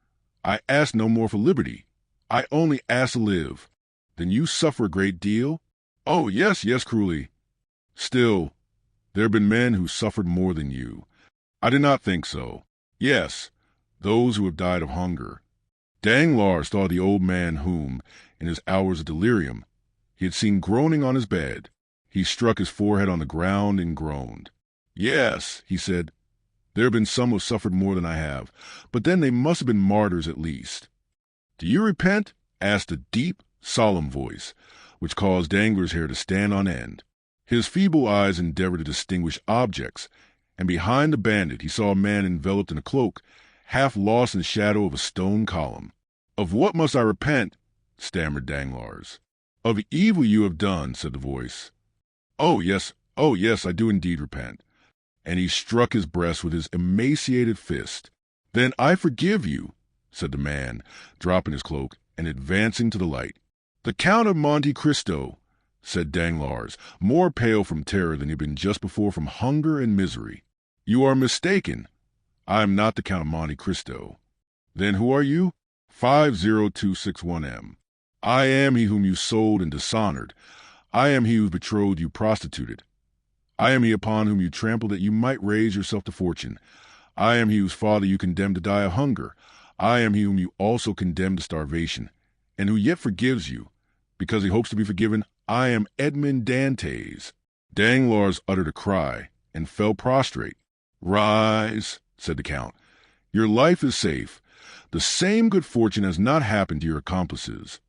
I ask no more for liberty. I only ask to live." "Then you suffer a great deal?" "Oh, yes, cruelly." "Still, there have been men who suffered more than you." "I do not think so." "Yes, those who have died of hunger." Danglars thought of the old man whom, in his hours of delirium, he had seen groaning on his bed. He struck his forehead on the ground and groaned. "Yes," he said, "there have been some who have suffered more than I have, but then they must have been martyrs at least." "Do you repent?" asked a deep, solemn voice, which caused Danglars' hair to stand on end. His feeble eyes endeavored to distinguish objects, and behind the bandit he saw a man enveloped in a cloak, half lost in the shadow of a stone column. "Of what must I repent?" stammered Danglars. "Of the evil you have done," said the voice. Oh, yes, I do indeed repent." And he struck his breast with his emaciated fist. "Then I forgive you," said the man, dropping his cloak and advancing to the light. "The Count of Monte Cristo," said Danglars, more pale from terror than he had been just before from hunger and misery. "You are mistaken. I am not the Count of Monte Cristo." "Then who are you?" 50261M. "I am he whom you sold and dishonored. I am he who betrothed you prostituted. I am he upon whom you trampled that you might raise yourself to fortune. I am he whose father you condemned to die of hunger. I am he whom you also condemned to starvation, and who yet forgives you, because he hopes to be forgiven. I am Edmond Dantès." Danglars uttered a cry and fell prostrate. "Rise," said the Count. "Your life is safe. The same good fortune has not happened to your accomplices.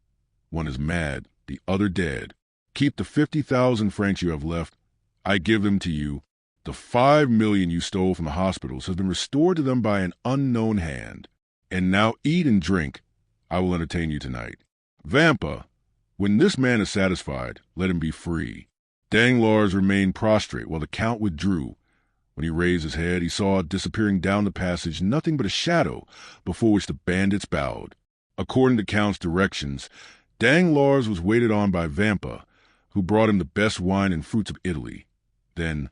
One is mad, the other dead. Keep the 50,000 francs you have left. I give them to you. The 5 million you stole from the hospitals has been restored to them by an unknown hand. And now eat and drink. I will entertain you tonight. Vampa, when this man is satisfied, let him be free." Danglars remained prostrate while the Count withdrew. When he raised his head, he saw disappearing down the passage nothing but a shadow before which the bandits bowed. According to Count's directions, Danglars was waited on by Vampa, who brought him the best wine and fruits of Italy. Then,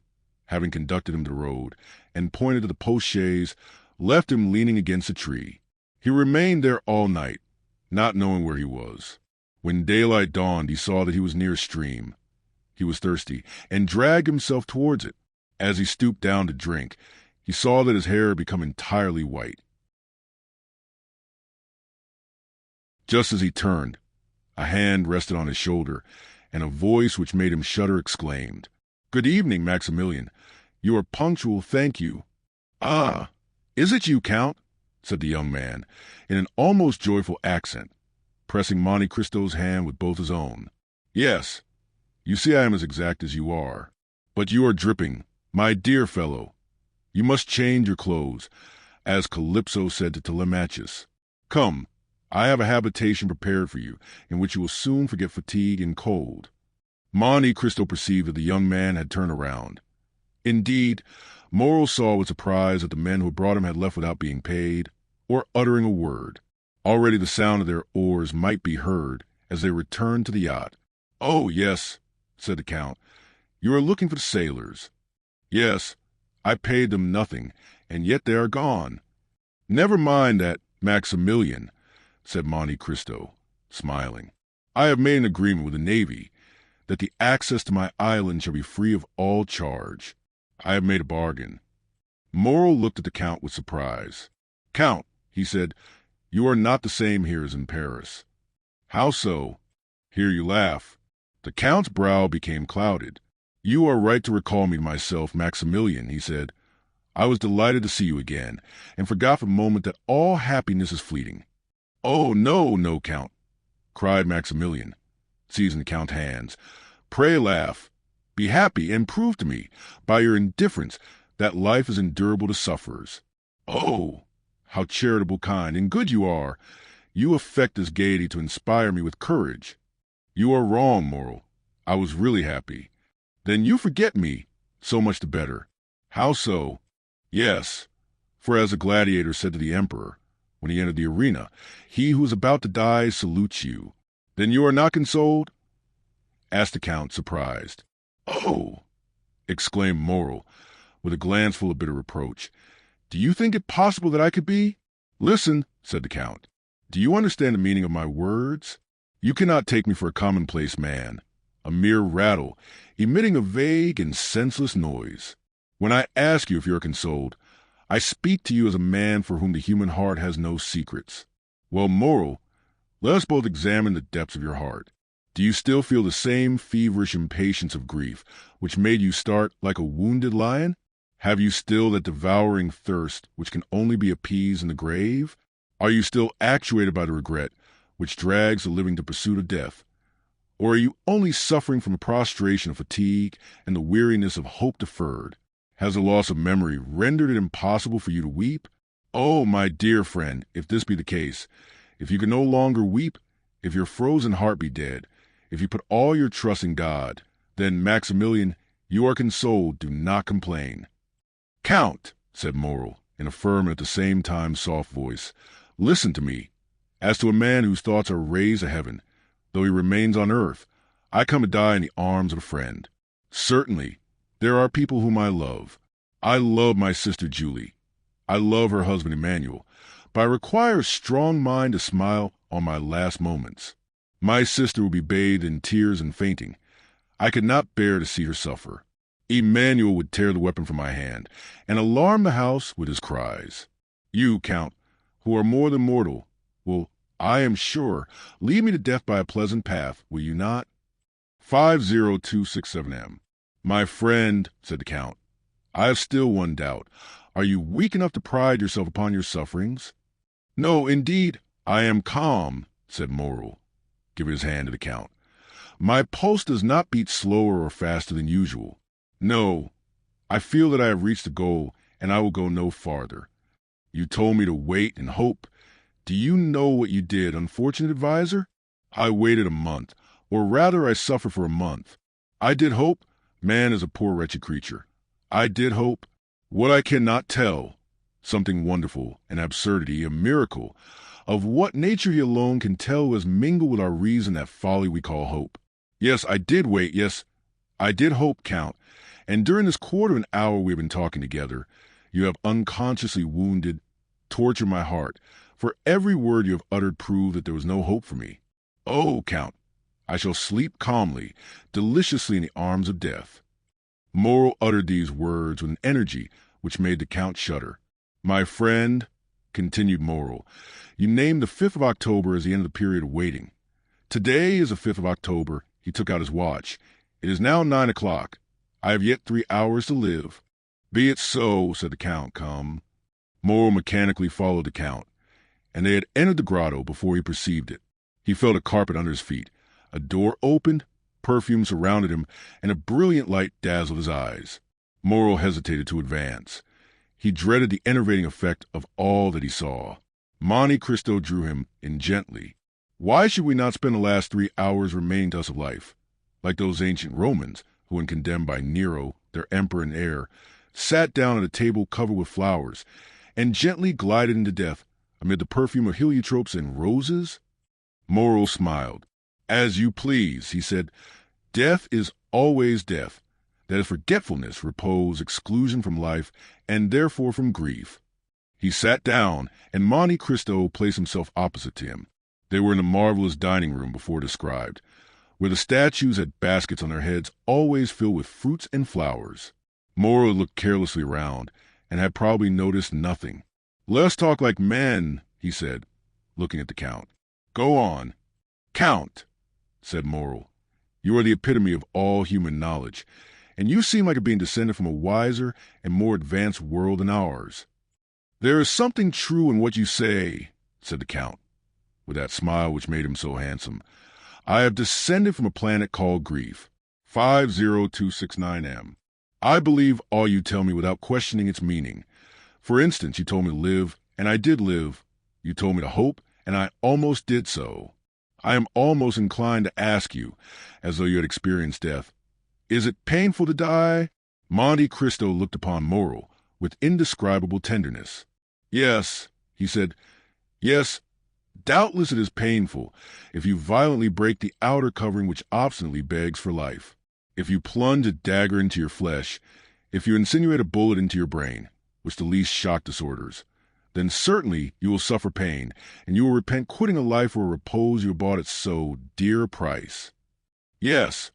having conducted him to the road and pointed to the post-chaise, left him leaning against a tree. He remained there all night, not knowing where he was. When daylight dawned, he saw that he was near a stream. He was thirsty, and dragged himself towards it. As he stooped down to drink, he saw that his hair had become entirely white. Just as he turned, a hand rested on his shoulder, and a voice which made him shudder exclaimed, "Good evening, Maximilian. You are punctual, thank you." "Ah, is it you, Count?" said the young man, in an almost joyful accent, pressing Monte Cristo's hand with both his own. "Yes. You see I am as exact as you are. But you are dripping. My dear fellow, you must change your clothes, as Calypso said to Telemachus. Come, I have a habitation prepared for you, in which you will soon forget fatigue and cold." Monte Cristo perceived that the young man had turned around. Indeed, Morrel saw with surprise that the men who brought him had left without being paid, or uttering a word. Already the sound of their oars might be heard as they returned to the yacht. "Oh, yes," said the Count. "You are looking for the sailors." "Yes, I paid them nothing, and yet they are gone." "Never mind that, Maximilian," said Monte Cristo, smiling. "I have made an agreement with the Navy that the access to my island shall be free of all charge. I have made a bargain." Morrel looked at the Count with surprise. "Count," he said, "you are not the same here as in Paris." "How so?" "Here you laugh." The Count's brow became clouded. "You are right to recall me to myself, Maximilian," he said. "I was delighted to see you again, and forgot for a moment that all happiness is fleeting." "Oh, no, no, Count," cried Maximilian, seizing the Count's hands. "Pray laugh. Be happy, and prove to me, by your indifference, that life is endurable to sufferers." "Oh, how charitable, kind, and good you are! You affect this gaiety to inspire me with courage." "You are wrong, Morrel. I was really happy." "Then you forget me. So much the better." "How so?" "Yes, for as the gladiator said to the emperor, when he entered the arena, he who is about to die salutes you." "Then you are not consoled?" asked the Count, surprised. "Oh!" exclaimed Morrel, with a glance full of bitter reproach. "Do you think it possible that I could be?" "Listen," said the Count. "Do you understand the meaning of my words? You cannot take me for a commonplace man, a mere rattle, emitting a vague and senseless noise. When I ask you if you are consoled, I speak to you as a man for whom the human heart has no secrets. Well, Moral, let us both examine the depths of your heart. Do you still feel the same feverish impatience of grief which made you start like a wounded lion? Have you still that devouring thirst which can only be appeased in the grave? Are you still actuated by the regret which drags the living to pursuit of death? Or are you only suffering from the prostration of fatigue and the weariness of hope deferred? Has the loss of memory rendered it impossible for you to weep? Oh, my dear friend, if this be the case, if you can no longer weep, if your frozen heart be dead, if you put all your trust in God, then, Maximilian, you are consoled, do not complain. Count, said Moral, in a firm and at the same time soft voice, listen to me. As to a man whose thoughts are raised to heaven, though he remains on earth, I come to die in the arms of a friend. Certainly, there are people whom I love. I love my sister Julie. I love her husband Emmanuel, but I require a strong mind to smile on my last moments. My sister will be bathed in tears and fainting. I could not bear to see her suffer. Emmanuel would tear the weapon from my hand and alarm the house with his cries. You, Count, who are more than mortal, will, I am sure, lead me to death by a pleasant path, will you not? 50267M. My friend, said the Count, I have still one doubt. Are you weak enough to pride yourself upon your sufferings? No, indeed, I am calm, said Moral, giving his hand to the Count. My pulse does not beat slower or faster than usual. No, I feel that I have reached the goal, and I will go no farther. You told me to wait and hope. Do you know what you did, unfortunate adviser? I waited a month, or rather I suffered for a month. I did hope. Man is a poor wretched creature. I did hope. What I cannot tell, something wonderful, an absurdity, a miracle, of what nature he alone can tell who has mingled with our reason that folly we call hope. Yes, I did wait, yes, I did hope, Count, and during this quarter of an hour we have been talking together, you have unconsciously wounded, tortured my heart, for every word you have uttered proved that there was no hope for me. Oh, Count, I shall sleep calmly, deliciously in the arms of death. Moral uttered these words with an energy which made the Count shudder. My friend, continued Moral, you named the 5th of October as the end of the period of waiting. Today is the 5th of October. He took out his watch. It is now 9 o'clock. I have yet 3 hours to live. Be it so, said the Count, calm. Moral mechanically followed the Count, and they had entered the grotto before he perceived it. He felt a carpet under his feet. A door opened, perfume surrounded him, and a brilliant light dazzled his eyes. Moral hesitated to advance. He dreaded the enervating effect of all that he saw. Monte Cristo drew him in gently. Why should we not spend the last 3 hours remaining to us of life, like those ancient Romans who, when condemned by Nero, their emperor and heir, sat down at a table covered with flowers, and gently glided into death amid the perfume of heliotropes and roses? Moral smiled. As you please, he said. Death is always death. That is forgetfulness, repose, exclusion from life, and therefore from grief. He sat down, and Monte Cristo placed himself opposite to him. They were in the marvelous dining room before described, where the statues had baskets on their heads always filled with fruits and flowers. Moral looked carelessly around, and had probably noticed nothing. Let us talk like men, he said, looking at the Count. Go on. Count, said Moral, you are the epitome of all human knowledge, and you seem like a being descended from a wiser and more advanced world than ours. There is something true in what you say, said the Count, with that smile which made him so handsome. I have descended from a planet called grief. 50269M. I believe all you tell me without questioning its meaning. For instance, you told me to live, and I did live. You told me to hope, and I almost did so. I am almost inclined to ask you, as though you had experienced death, is it painful to die? Monte Cristo looked upon Moral with indescribable tenderness. Yes, he said, yes, doubtless it is painful if you violently break the outer covering which obstinately begs for life. If you plunge a dagger into your flesh, if you insinuate a bullet into your brain, which the least shock disorders, then certainly you will suffer pain, and you will repent quitting a life for a repose you have bought at so dear a price. Yes,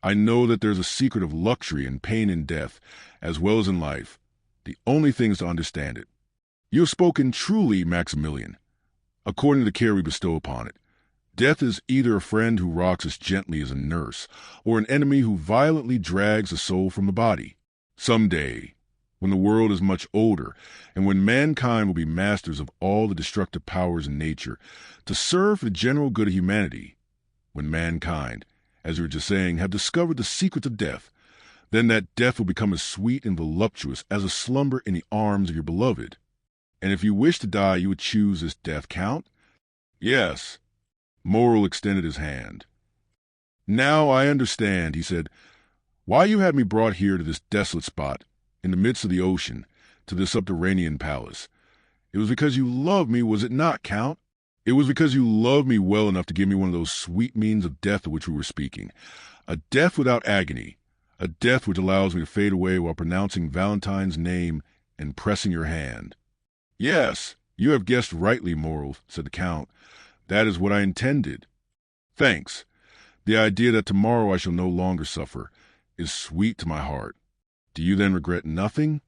I know that there's a secret of luxury and pain in death, as well as in life. The only thing is to understand it. You have spoken truly, Maximilian. according to the care we bestow upon it. Death is either a friend who rocks us gently as a nurse, or an enemy who violently drags the soul from the body. Someday, when the world is much older, and when mankind will be masters of all the destructive powers in nature, to serve the general good of humanity, when mankind, as we were just saying, have discovered the secrets of death, then that death will become as sweet and voluptuous as a slumber in the arms of your beloved. And if you wish to die, you would choose this death, Count? Yes. Moral extended his hand. Now I understand, he said, why you had me brought here to this desolate spot, in the midst of the ocean, to this subterranean palace. It was because you loved me, was it not, Count? It was because you loved me well enough to give me one of those sweet means of death of which we were speaking. A death without agony, a death which allows me to fade away while pronouncing Valentine's name and pressing your hand. Yes, you have guessed rightly, Moral, said the Count. That is what I intended. Thanks. The idea that tomorrow I shall no longer suffer is sweet to my heart. Do you then regret nothing?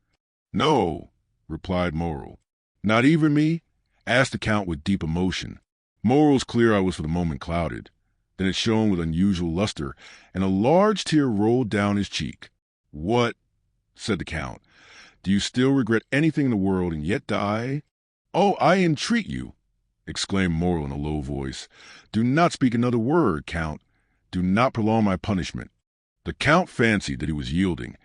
No, replied Moral. Not even me? Asked the Count with deep emotion. Moral's clear eye was for the moment clouded. Then it shone with unusual luster, and a large tear rolled down his cheek. What? Said the Count. Do you still regret anything in the world and yet die? Oh, I entreat you, exclaimed Moral in a low voice. Do not speak another word, Count. Do not prolong my punishment. The Count fancied that he was yielding,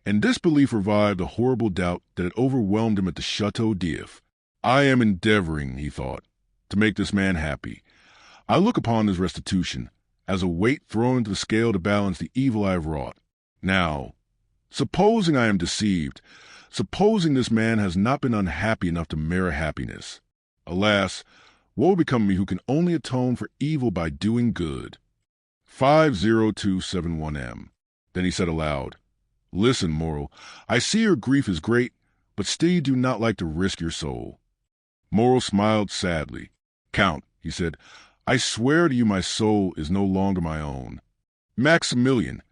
and this belief revived the horrible doubt that had overwhelmed him at the Chateau d'If. I am endeavoring, he thought, to make this man happy. I look upon his restitution as a weight thrown into the scale to balance the evil I have wrought. Now, supposing I am deceived, supposing this man has not been unhappy enough to merit happiness. Alas, what will become of me who can only atone for evil by doing good? 50271M. Then he said aloud, Listen, Moral, I see your grief is great, but still you do not like to risk your soul. Moral smiled sadly. Count, he said, I swear to you my soul is no longer my own. Maximilian,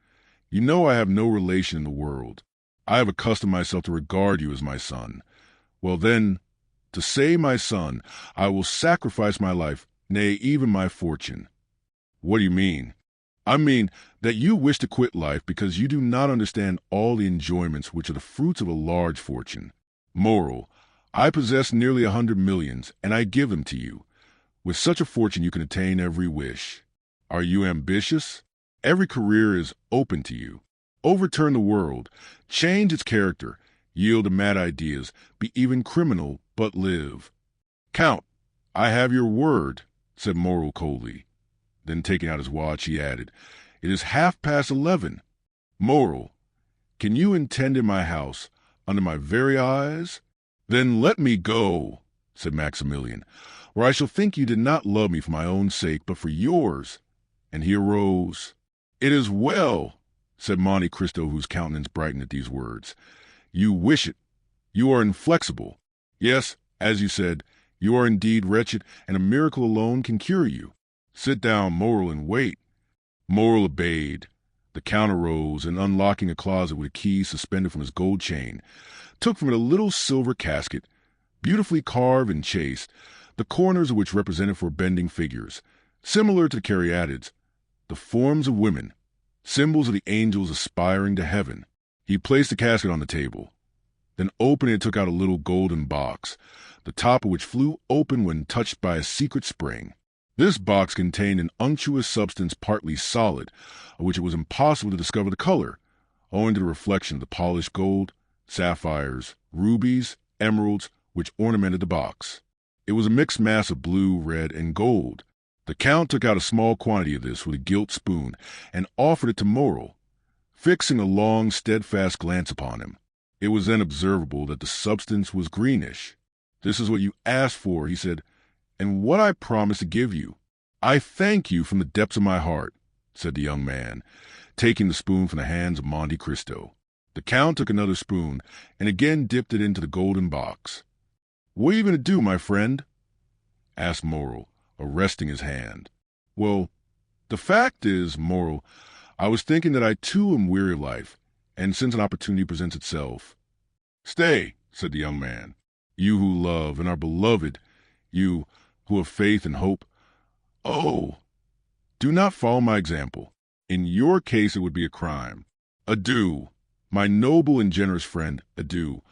you know I have no relation in the world. I have accustomed myself to regard you as my son. Well then, to save my son, I will sacrifice my life, nay, even my fortune. What do you mean? I mean that you wish to quit life because you do not understand all the enjoyments which are the fruits of a large fortune. Moral, I possess nearly 100 millions, and I give them to you. With such a fortune you can attain every wish. Are you ambitious? Every career is open to you. Overturn the world, change its character, yield to mad ideas, be even criminal, but live. Count, I have your word, said Moral coldly. Then taking out his watch, he added, It is 11:30. Moral, can you intend in my house, under my very eyes? Then let me go, said Maximilian, or I shall think you did not love me for my own sake, but for yours. And he arose. It is well, said Monte Cristo, whose countenance brightened at these words. You wish it. You are inflexible. Yes, as you said, you are indeed wretched, and a miracle alone can cure you. Sit down, Moral, and wait. Moral obeyed. The Count arose, and unlocking a closet with a key suspended from his gold chain, took from it a little silver casket, beautifully carved and chased, the corners of which represented for bending figures, similar to the caryatids, the forms of women, symbols of the angels aspiring to heaven. He placed the casket on the table. Then opening it, took out a little golden box, the top of which flew open when touched by a secret spring. This box contained an unctuous substance partly solid, of which it was impossible to discover the color, owing to the reflection of the polished gold, sapphires, rubies, emeralds, which ornamented the box. It was a mixed mass of blue, red, and gold. The Count took out a small quantity of this with a gilt spoon and offered it to Moral, fixing a long, steadfast glance upon him. It was then observable that the substance was greenish. This is what you asked for, he said, and what I promised to give you. I thank you from the depths of my heart, said the young man, taking the spoon from the hands of Monte Cristo. The Count took another spoon and again dipped it into the golden box. What are you going to do, my friend? Asked Moral, arresting his hand. Well, the fact is, Moral, I was thinking that I too am weary of life, and since an opportunity presents itself. Stay, said the young man. You who love and are beloved, you, who have faith and hope. Oh, do not follow my example. In your case, it would be a crime. Adieu, my noble and generous friend, adieu.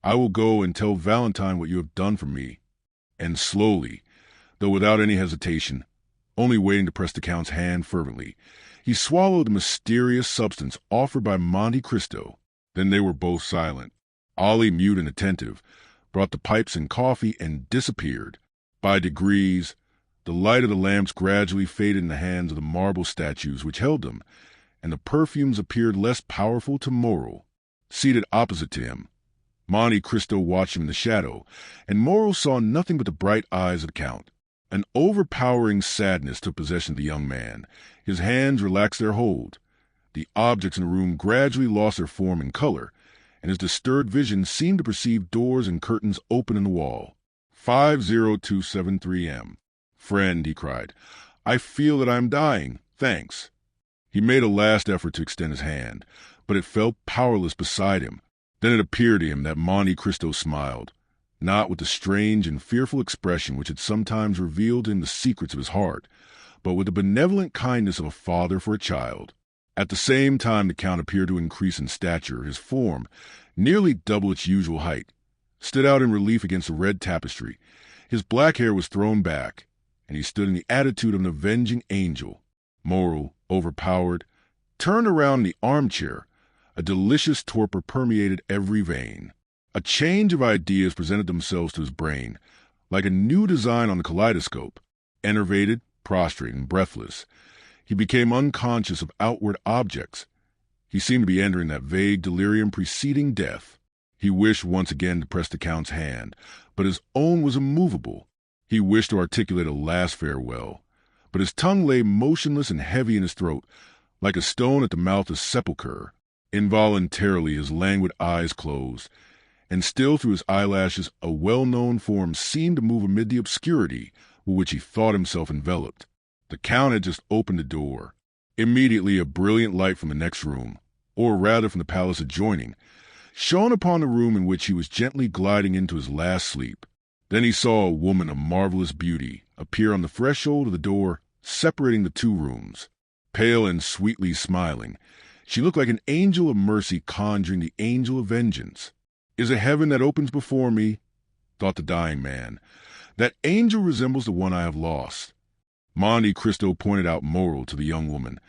I will go and tell Valentine what you have done for me. And slowly, though without any hesitation, only waiting to press the Count's hand fervently, he swallowed the mysterious substance offered by Monte Cristo. Then they were both silent. Ollie, mute and attentive, brought the pipes and coffee and disappeared. By degrees, the light of the lamps gradually faded in the hands of the marble statues which held them, and the perfumes appeared less powerful to Morrel. Seated opposite to him, Monte Cristo watched him in the shadow, and Morrel saw nothing but the bright eyes of the Count. An overpowering sadness took possession of the young man. His hands relaxed their hold. The objects in the room gradually lost their form and color, and his disturbed vision seemed to perceive doors and curtains open in the wall. 50273 M. Friend, he cried, I feel that I am dying. Thanks. He made a last effort to extend his hand, but it fell powerless beside him. Then it appeared to him that Monte Cristo smiled, not with the strange and fearful expression which had sometimes revealed to him the secrets of his heart, but with the benevolent kindness of a father for a child. At the same time the Count appeared to increase in stature. His form, nearly double its usual height, stood out in relief against the red tapestry. His black hair was thrown back, and he stood in the attitude of an avenging angel. Morrel, overpowered, turned around in the armchair. A delicious torpor permeated every vein. A change of ideas presented themselves to his brain, like a new design on the kaleidoscope. Enervated, prostrate, and breathless, he became unconscious of outward objects. He seemed to be entering that vague delirium preceding death. He wished once again to press the Count's hand, but his own was immovable. He wished to articulate a last farewell, but his tongue lay motionless and heavy in his throat, like a stone at the mouth of sepulchre. Involuntarily his languid eyes closed, and still through his eyelashes a well-known form seemed to move amid the obscurity with which he thought himself enveloped. The Count had just opened the door. Immediately a brilliant light from the next room, or rather from the palace adjoining, shone upon the room in which he was gently gliding into his last sleep. Then he saw a woman of marvelous beauty appear on the threshold of the door separating the two rooms. Pale and sweetly smiling, she looked like an angel of mercy conjuring the angel of vengeance. Is a heaven that opens before me, thought the dying man. That angel resembles the one I have lost. Monte Cristo pointed out Morrel to the young woman,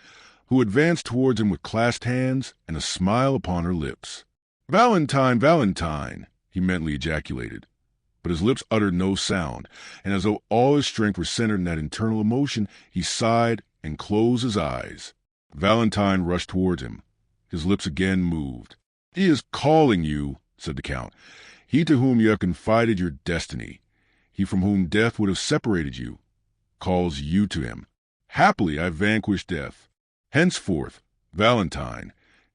who advanced towards him with clasped hands and a smile upon her lips. Valentine, Valentine, he mentally ejaculated. But his lips uttered no sound, and as though all his strength were centered in that internal emotion, he sighed and closed his eyes. Valentine rushed towards him. His lips again moved. He is calling you, said the Count. He to whom you have confided your destiny, he from whom death would have separated you, calls you to him. Happily I vanquished death. Henceforth, Valentine,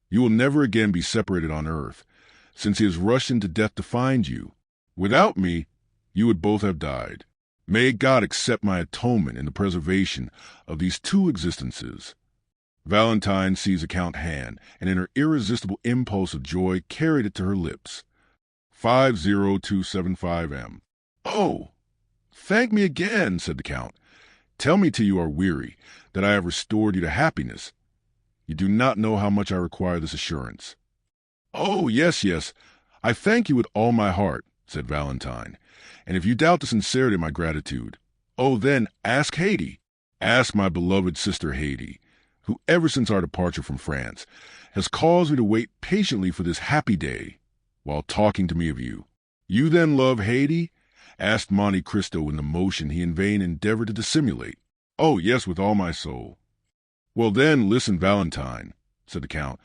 you will never again be separated on earth, since he has rushed into death to find you. Without me, you would both have died. May God accept my atonement in the preservation of these two existences. Valentine seized the Count's hand, and in her irresistible impulse of joy carried it to her lips. 50275 M. Oh, thank me again, said the Count. Tell me till you are weary that I have restored you to happiness. You do not know how much I require this assurance. Oh, yes, yes, I thank you with all my heart, said Valentine, and if you doubt the sincerity of my gratitude, oh, then ask Haydée. Ask my beloved sister Haydée, who ever since our departure from France has caused me to wait patiently for this happy day, while talking to me of you. You then love Haydée? Asked Monte Cristo with an emotion he in vain endeavored to dissimulate. Oh, yes, with all my soul. Well, then, listen, Valentine, said the Count.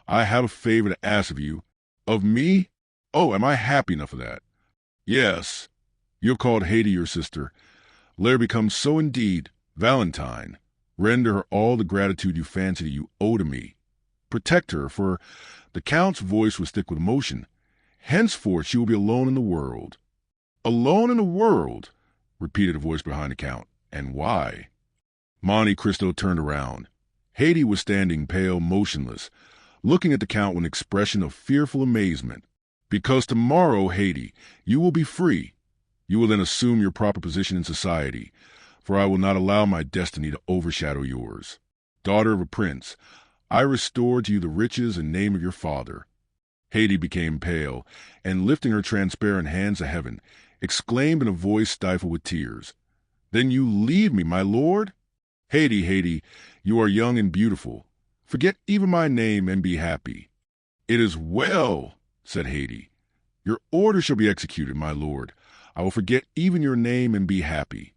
I have a favor to ask of you. Of me? Oh, am I happy enough for that? Yes. You have called Haydée your sister. Let her become so indeed. Valentine, render her all the gratitude you fancy that you owe to me. Protect her, for the Count's voice was thick with emotion. Henceforth she will be alone in the world. Alone in the world, repeated a voice behind the Count. And why? Monte Cristo turned around. Haydée was standing pale, motionless, looking at the Count with an expression of fearful amazement. Because tomorrow, Haydée, you will be free. You will then assume your proper position in society, for I will not allow my destiny to overshadow yours. Daughter of a prince, I restore to you the riches and name of your father." Haiti became pale, and lifting her transparent hands to heaven, exclaimed in a voice stifled with tears, "Then you leave me, my lord? Haiti, Haiti, you are young and beautiful. Forget even my name and be happy." "It is well," said Haiti. "Your order shall be executed, my lord. I will forget even your name and be happy."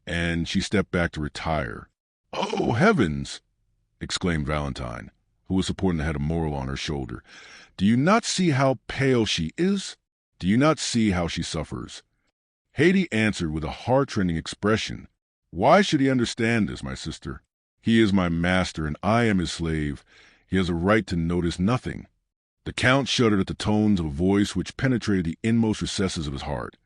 And she stepped back to retire. "Oh, heavens!" exclaimed Valentine, who was supporting the head of Moral on her shoulder. "Do you not see how pale she is? Do you not see how she suffers?" Haiti answered with a heart-rending expression, "Why should he understand this, my sister? He is my master, and I am his slave. He has a right to notice nothing." The Count shuddered at the tones of a voice which penetrated the inmost recesses of his heart.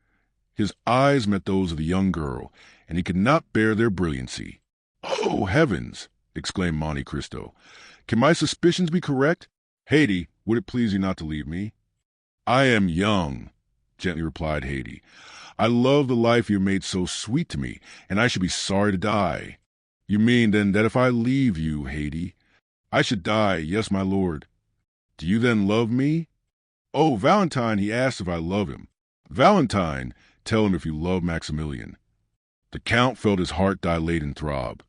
His eyes met those of the young girl, and he could not bear their brilliancy. "Oh, heavens!" exclaimed Monte Cristo. "Can my suspicions be correct? Haiti, would it please you not to leave me?" "I am young," gently replied Haiti. "I love the life you have made so sweet to me, and I should be sorry to die." "You mean, then, that if I leave you, Haiti, I should die, yes, my lord. Do you then love me?" "Oh, Valentine, he asks if I love him. Valentine, tell him if you love Maximilian." The Count felt his heart dilate and throb.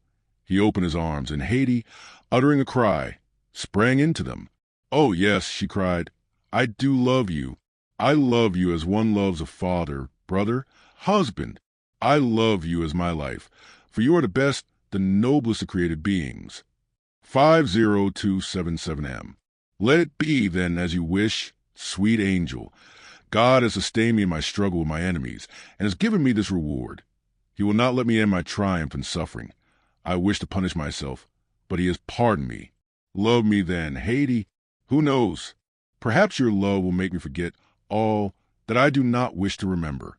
He opened his arms, and Haiti, uttering a cry, sprang into them. "Oh, yes," she cried, "I do love you. I love you as one loves a father, brother, husband. I love you as my life, for you are the best, the noblest of created beings." 50277M. "Let it be, then, as you wish, sweet angel. God has sustained me in my struggle with my enemies, and has given me this reward. He will not let me end my triumph in suffering. I wish to punish myself, but he has pardoned me. Love me, then, Haiti. Who knows? Perhaps your love will make me forget all that I do not wish to remember."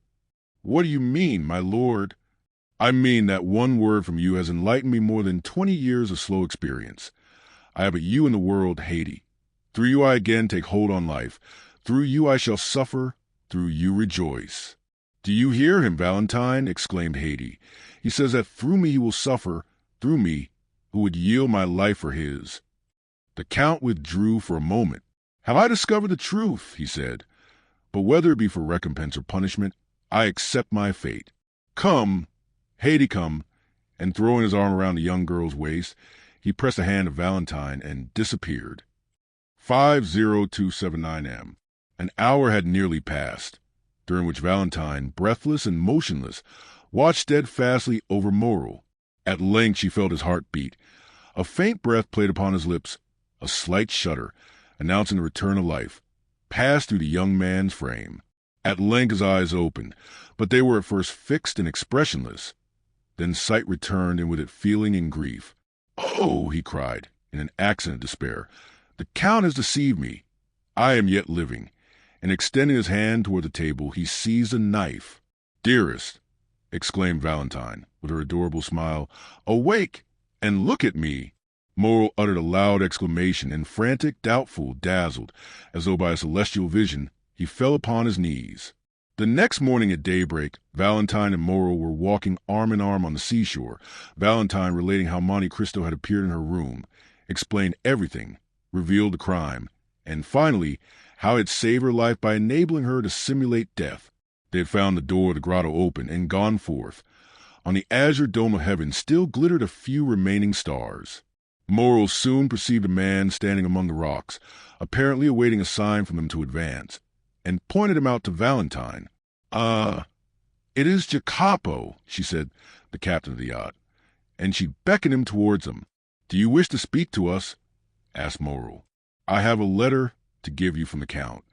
"What do you mean, my lord?" "I mean that one word from you has enlightened me more than 20 years of slow experience. I have but you in the world, Haiti. Through you I again take hold on life. Through you I shall suffer. Through you rejoice." "Do you hear him, Valentine?" exclaimed Haiti. "He says that through me he will suffer, through me, who would yield my life for his." The Count withdrew for a moment. "Have I discovered the truth?" he said. "But whether it be for recompense or punishment, I accept my fate. Come, Haiti, come." And throwing his arm around the young girl's waist, he pressed the hand of Valentine and disappeared. 50279M. An hour had nearly passed, during which Valentine, breathless and motionless, watched steadfastly over Moral. At length she felt his heart beat. A faint breath played upon his lips. A slight shudder, announcing the return of life, passed through the young man's frame. At length his eyes opened, but they were at first fixed and expressionless. Then sight returned, and with it feeling and grief. "Oh," he cried, in an accent of despair, "the Count has deceived me. I am yet living." And extending his hand toward the table, he seized a knife. "Dearest," exclaimed Valentine, with her adorable smile, "awake and look at me." Moral uttered a loud exclamation, and frantic, doubtful, dazzled, as though by a celestial vision, he fell upon his knees. The next morning at daybreak, Valentine and Moral were walking arm in arm on the seashore, Valentine relating how Monte Cristo had appeared in her room, explained everything, revealed the crime, and finally, how it had saved her life by enabling her to simulate death. They had found the door of the grotto open and gone forth. On the azure dome of heaven still glittered a few remaining stars. Moral soon perceived a man standing among the rocks, apparently awaiting a sign from them to advance, and pointed him out to Valentine. It is Jacopo," she said, the captain of the yacht, and she beckoned him towards them. "Do you wish to speak to us?" asked Moral. "I have a letter to give you from the Count."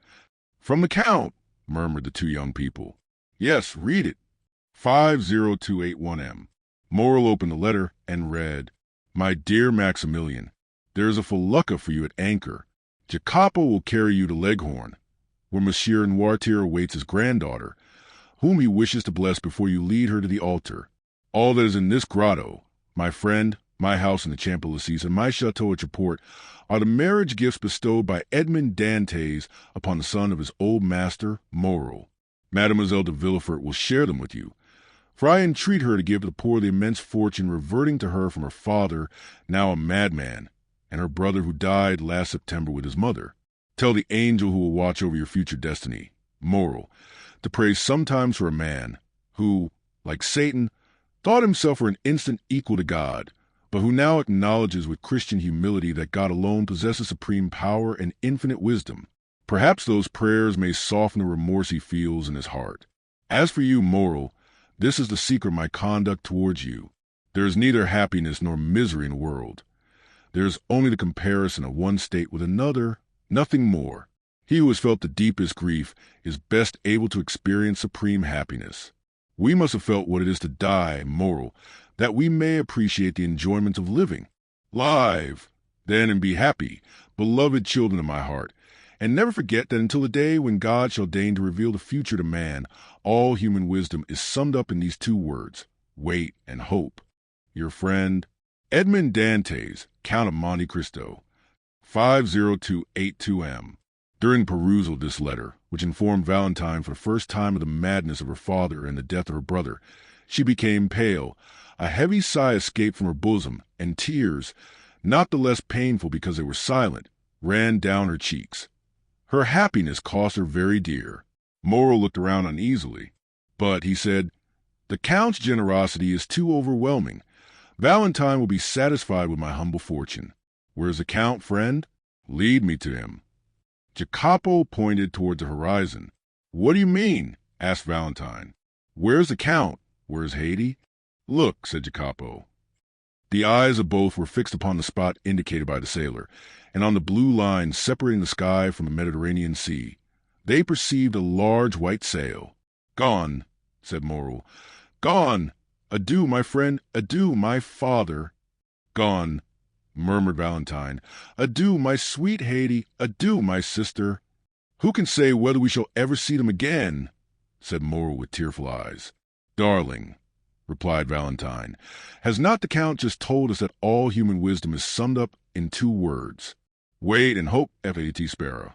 "From the Count?" murmured the two young people. "Yes, read it." 50281M. Moral opened the letter and read, "My dear Maximilian, there is a felucca for you at anchor. Jacopo will carry you to Leghorn, where Monsieur Noirtier awaits his granddaughter, whom he wishes to bless before you lead her to the altar. All that is in this grotto, my friend, my house in the Champs-Élysées, and my chateau at your port, are the marriage gifts bestowed by Edmond Dantès upon the son of his old master, Moral. Mademoiselle de Villefort will share them with you. For I entreat her to give the poor the immense fortune reverting to her from her father, now a madman, and her brother who died last September with his mother. Tell the angel who will watch over your future destiny, moral, to pray sometimes for a man who, like Satan, thought himself for an instant equal to God, but who now acknowledges with Christian humility that God alone possesses supreme power and infinite wisdom. Perhaps those prayers may soften the remorse he feels in his heart. As for you, moral, this is the secret of my conduct towards you. There is neither happiness nor misery in the world. There is only the comparison of one state with another, nothing more. He who has felt the deepest grief is best able to experience supreme happiness. We must have felt what it is to die, moral, that we may appreciate the enjoyment of living. Live, then, and be happy, beloved children of my heart, and never forget that until the day when God shall deign to reveal the future to man, all human wisdom is summed up in these two words, wait and hope. Your friend, Edmond Dantès, Count of Monte Cristo, 50282M. During perusal of this letter, which informed Valentine for the first time of the madness of her father and the death of her brother, she became pale. A heavy sigh escaped from her bosom, and tears, not the less painful because they were silent, ran down her cheeks. Her happiness cost her very dear. Moreau looked around uneasily. But, he said, the Count's generosity is too overwhelming. Valentine will be satisfied with my humble fortune. Where is the Count, friend? Lead me to him. Jacopo pointed toward the horizon. What do you mean? Asked Valentine. Where's the Count? Where's Haiti? Look, said Jacopo. The eyes of both were fixed upon the spot indicated by the sailor, and on the blue line separating the sky from the Mediterranean Sea. They perceived a large white sail. Gone, said Moreau. Gone! Adieu, my friend, adieu, my father. Gone, murmured Valentine. Adieu, my sweet Haiti, adieu, my sister. Who can say whether we shall ever see them again? Said Moreau with tearful eyes. Darling, replied Valentine, has not the Count just told us that all human wisdom is summed up in two words? Wait and hope, F.A.T. Sparrow.